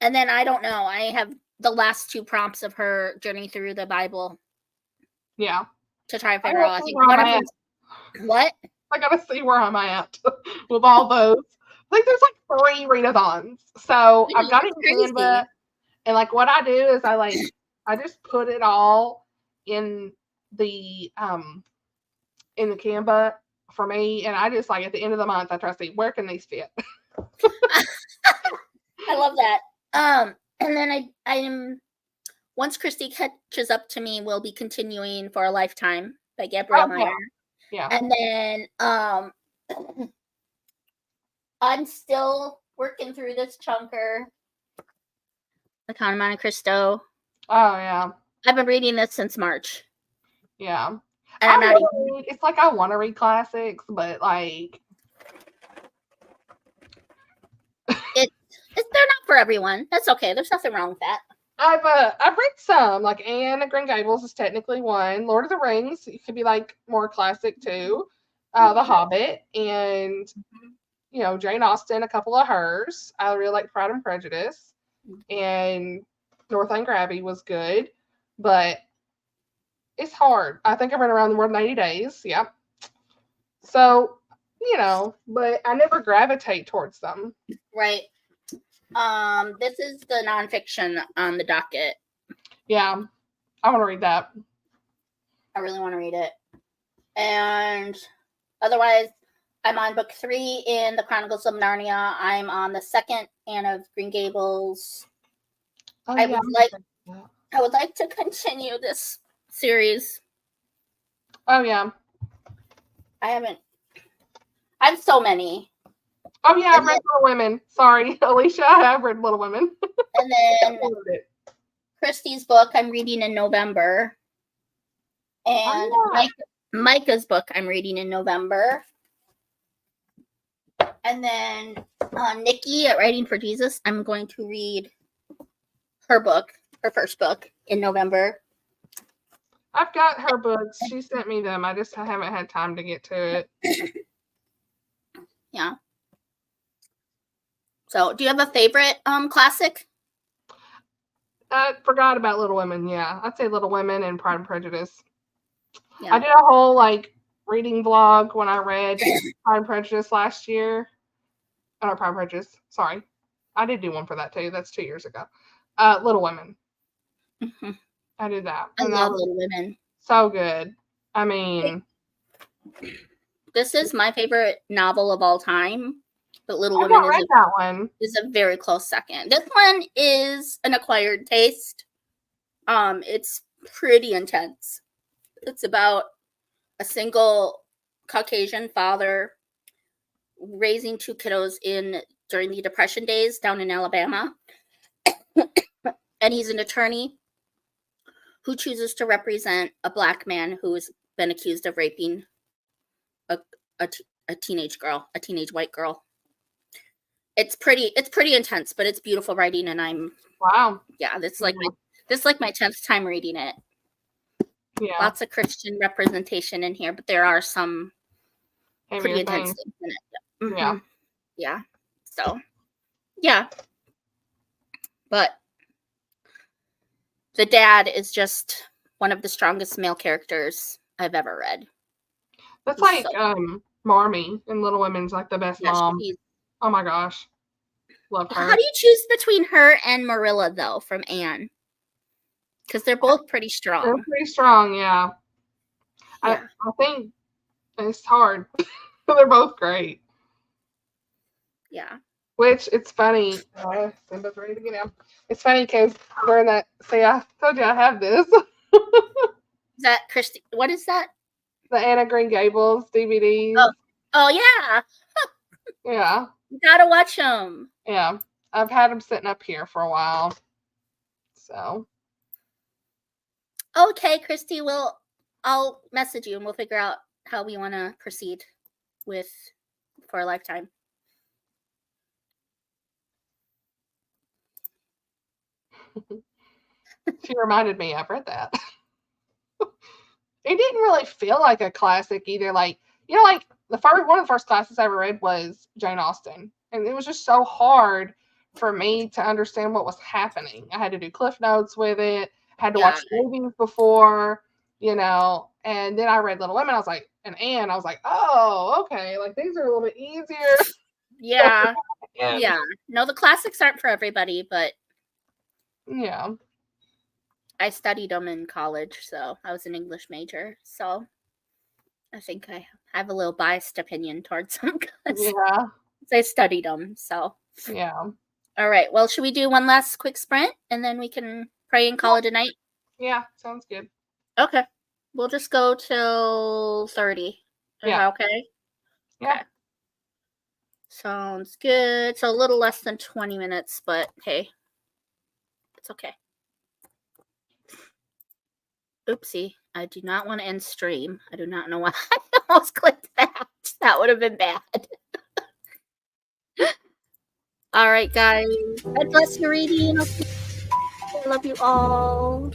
And then I don't know. I have the last two prompts of her journey through the Bible Yeah. to try to I figure gotta out. I see think where one I'm of at. them. What? I gotta see where I'm at with all those. Like there's like 3 readathons. So I I've know, got it it's in crazy. Canva. And like what I do is I just put it all in the Canva for me, and I just like at the end of the month I try to see where can these fit. I love that. And then I am once Christy catches up to me, we'll be continuing For a Lifetime by Gabrielle Oh, yeah. Meyer. Yeah. And then I'm still working through this chunker, The Count of Monte Cristo. Oh yeah. I've been reading this since March. Yeah. And I'm not even, It's like I want to read classics, but like they're not for everyone. That's okay. There's nothing wrong with that. I've read some, like Anne of Green Gables is technically one. Lord of the Rings, it could be like more classic too. The Hobbit, and Jane Austen, a couple of hers. I really like Pride and Prejudice, and Northanger Abbey was good, but it's hard. I think I read Around the World in 80 Days. Yep. So, but I never gravitate towards them. Right. This is the nonfiction on the docket. Yeah. I want to read that. I really want to read it. And otherwise, I'm on book 3 in the Chronicles of Narnia. I'm on the second Anne of Green Gables. Oh, I would like to continue this series. Oh yeah. I have so many. Oh yeah, I've read Little Women. Sorry, Alicia, I have read Little Women. And then Christy's book I'm reading in November. And Micah's book I'm reading in November. And then Nikki at Writing for Jesus, I'm going to read her first book in November. I've got her books. She sent me them. I just haven't had time to get to it. Yeah. So, do you have a favorite classic? I forgot about Little Women. Yeah, I'd say Little Women and Pride and Prejudice. Yeah. I did a whole reading vlog when I read Pride and Prejudice last year. Pride and Prejudice. Sorry, I did do one for that too. That's 2 years ago. Little Women. Mm-hmm. I did that. I love Little Women. So good. I mean, this is my favorite novel of all time, but Little I've Women not read that one. is a very close second. This one is an acquired taste. It's pretty intense. It's about a single Caucasian father raising two kiddos during the Depression days down in Alabama. And he's an attorney who chooses to represent a black man who has been accused of raping a teenage white girl. It's pretty intense, but it's beautiful writing, and Wow. yeah, this is like my 10th time reading it. Yeah. Lots of Christian representation in here, but there are some pretty intense things in it. Mm-hmm. Yeah. Yeah. So, yeah. But the dad is just one of the strongest male characters I've ever read. That's like Marmee in Little Women's like the best mom. Oh my gosh. Love her. How do you choose between her and Marilla, though, from Anne? Because they're both pretty strong. They're pretty strong, yeah. Yeah. I think it's hard. They're both great. Yeah. Which, it's funny. Simba's ready to get out. It's funny because during that, see, I told you I have this. Is that Christy? What is that? The Anna Green Gables DVDs. Oh yeah. Yeah. You gotta watch them. Yeah. I've had them sitting up here for a while. So. Okay, Christy. Well, I'll message you and we'll figure out how we want to proceed for a lifetime. She reminded me. I've read that. It didn't really feel like a classic either. Like, like one of the first classes I ever read was Jane Austen, and it was just so hard for me to understand what was happening. I had to do cliff notes with it. Had to watch movies before, and then I read Little Women. I was like, and Anne, I was like, oh, okay, like these are a little bit easier. Yeah. Yeah. No, the classics aren't for everybody, but yeah. I studied them in college, so I was an English major. So I think I have a little biased opinion towards them because I studied them. So yeah. All right. Well, should we do one last quick sprint and then we can pray and call it a night? Yeah, sounds good. Okay. We'll just go till 30. Is that okay? Yeah. Okay. Sounds good. So a little less than 20 minutes, but hey, it's okay. Oopsie. I do not want to end stream. I do not know why I almost clicked that. That would have been bad. All right, guys. God bless your reading. I love you all.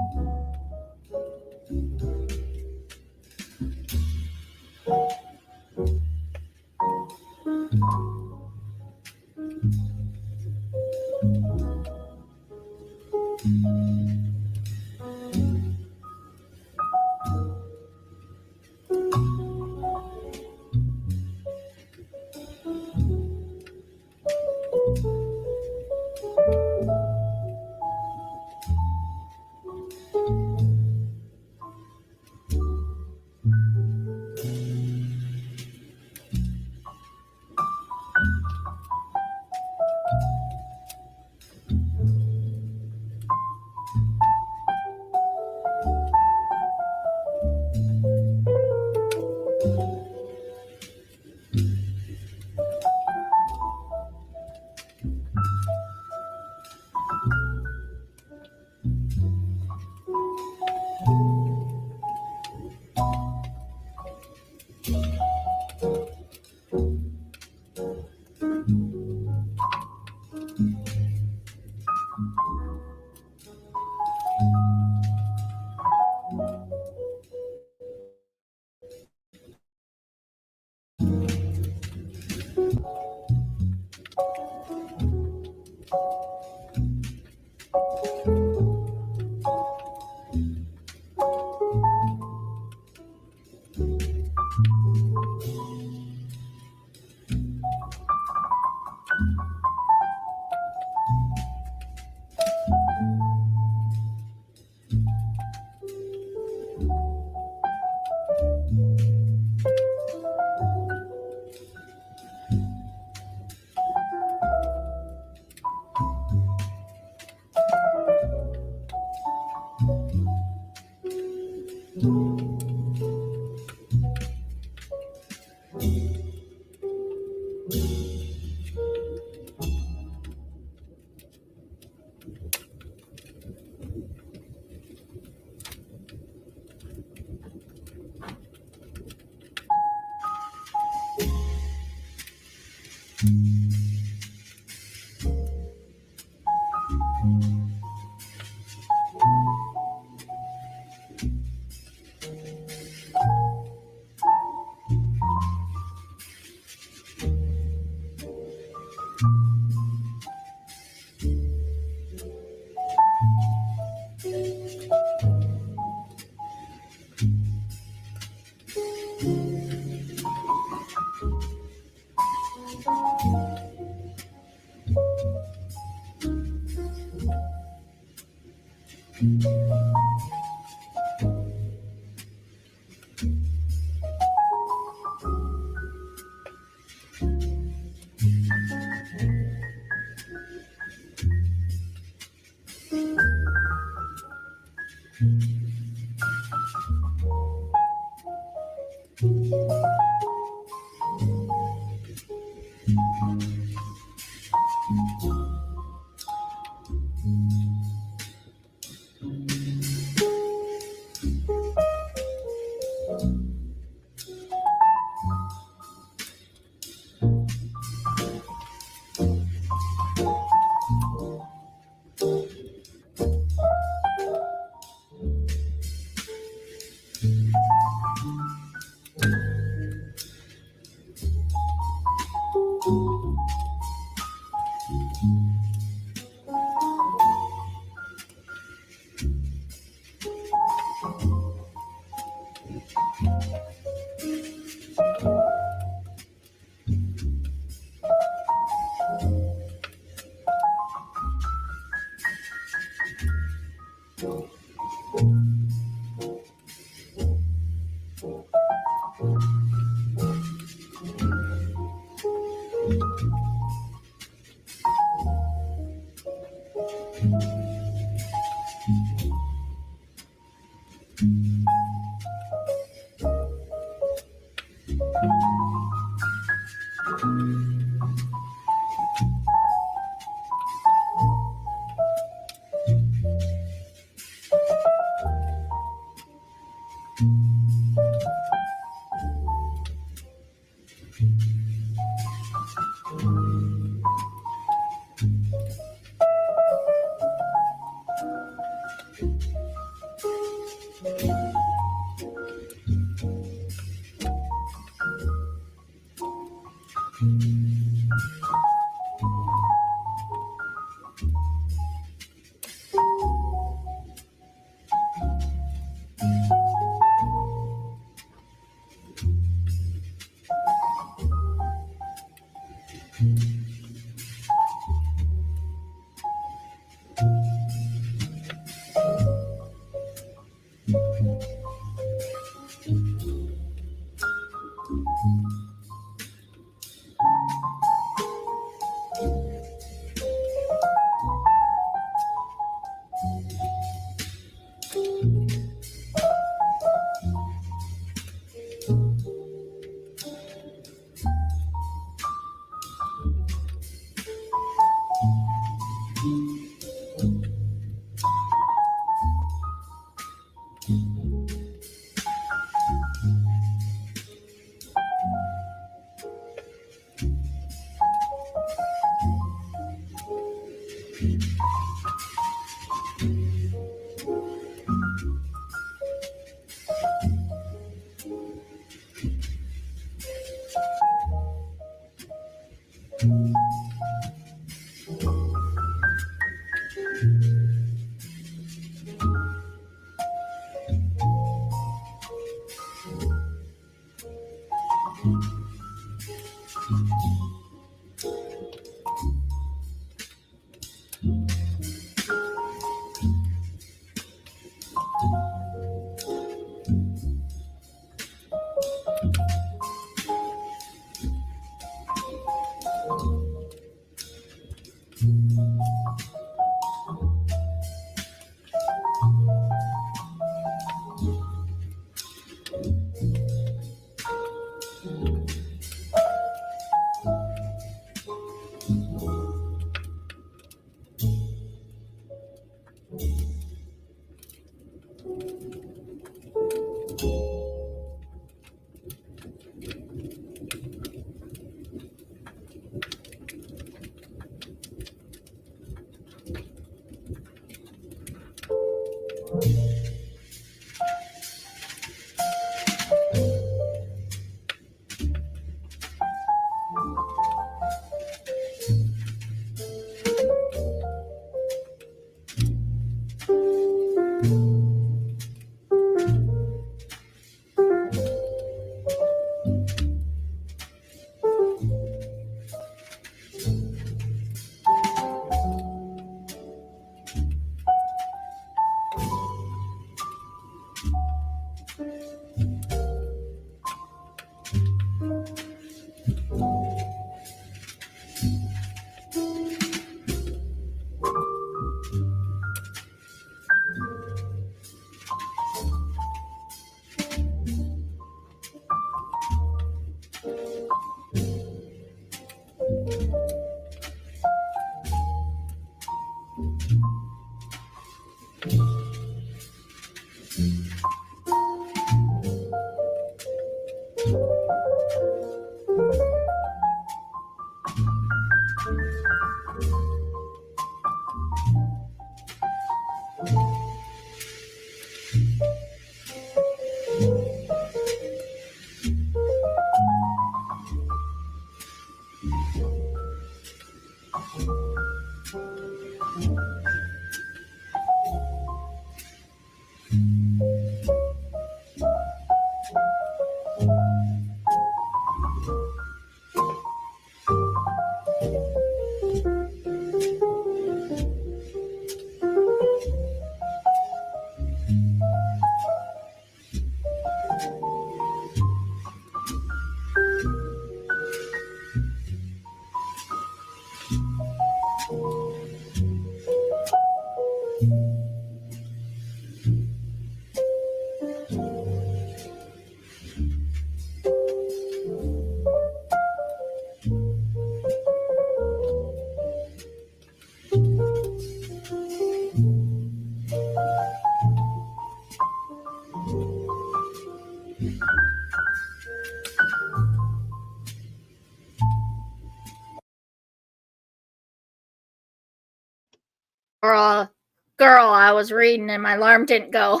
Girl, I was reading and my alarm didn't go.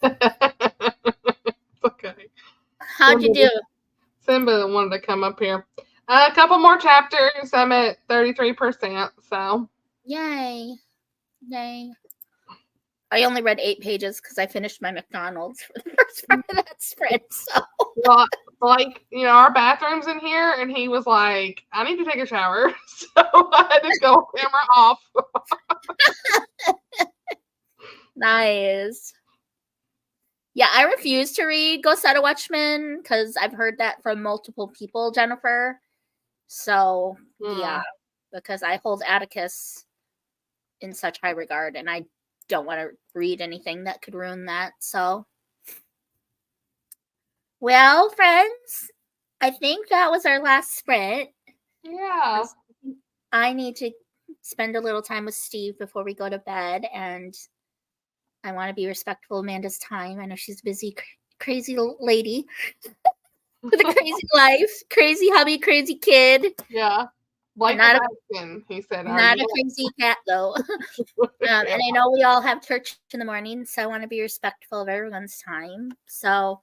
Okay. How'd you do? Simba wanted to come up here. A couple more chapters. I'm at 33%. So. Yay. Yay. I only read 8 pages because I finished my McDonald's for the first part of that spread. So. Well, like, our bathroom's in here, and he was like, I need to take a shower. So I had to go camera off. Nice. Yeah, I refuse to read Go Set a Watchman because I've heard that from multiple people, Jennifer. So, yeah, because I hold Atticus in such high regard, and I don't want to read anything that could ruin that. So, well, friends, I think that was our last sprint. Yeah. I need to spend a little time with Steve before we go to bed, and I want to be respectful of Amanda's time. I know she's a busy, crazy lady with a crazy life, crazy hubby, crazy kid. Yeah. Like not he said. Not a crazy cat, though. And I know we all have church in the morning, so I want to be respectful of everyone's time. So,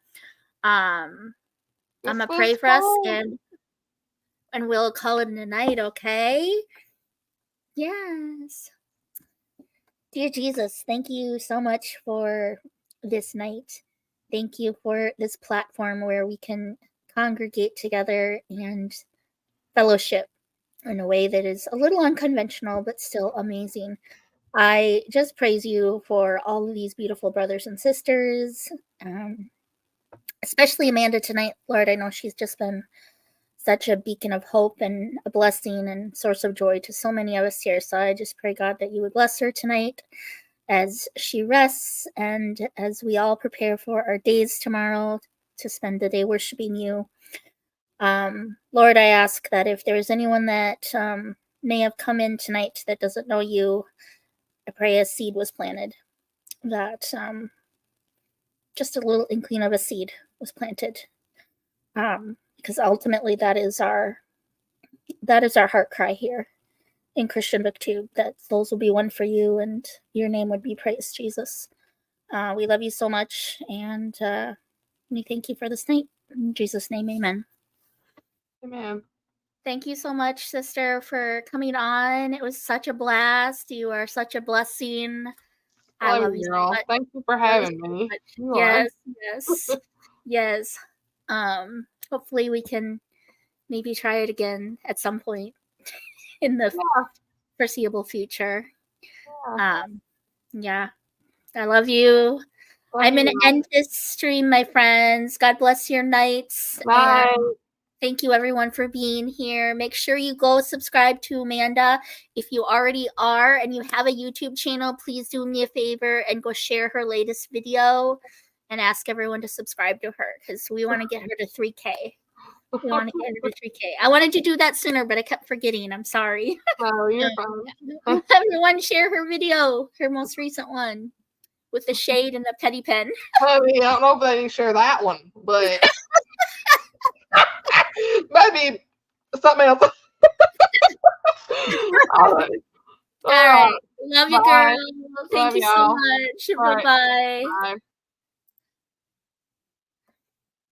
I'm going to pray for us. And and we'll call it a night, okay? Yes. Dear Jesus, thank you so much for this night. Thank you for this platform where we can congregate together and fellowship in a way that is a little unconventional but still amazing. I just praise you for all of these beautiful brothers and sisters, especially Amanda tonight. Lord, I know she's just been such a beacon of hope and a blessing and source of joy to so many of us here. So I just pray, God, that you would bless her tonight as she rests and as we all prepare for our days tomorrow to spend the day worshiping you. Lord, I ask that if there's anyone that may have come in tonight that doesn't know you, I pray a seed was planted, that just a little inkling of a seed was planted, because ultimately that is our heart cry here in Christian BookTube, that souls will be one for you and your name would be praised, Jesus. We love you so much, and we thank you for this night. In Jesus' name, amen. Amen. Thank you so much, sister, for coming on. It was such a blast. You are such a blessing. I love you so girl. much. Thank you for having me. You Yes, yes, yes. Hopefully we can maybe try it again at some point in the foreseeable future. Yeah. I love you. I'm going to end this stream, my friends. God bless your nights. Bye. And thank you, everyone, for being here. Make sure you go subscribe to Amanda. If you already are and you have a YouTube channel, please do me a favor and go share her latest video and ask everyone to subscribe to her because we want to get her to 3K. We want to get her to 3K. I wanted to do that sooner, but I kept forgetting. I'm sorry. No, you're fine. Everyone share her video, her most recent one with the shade and the petty pen. I mean, I don't know if they share that one, but maybe something else. All right. All right. Love you, girl. Thank Love you so y'all. much. All right. Bye-bye. Bye.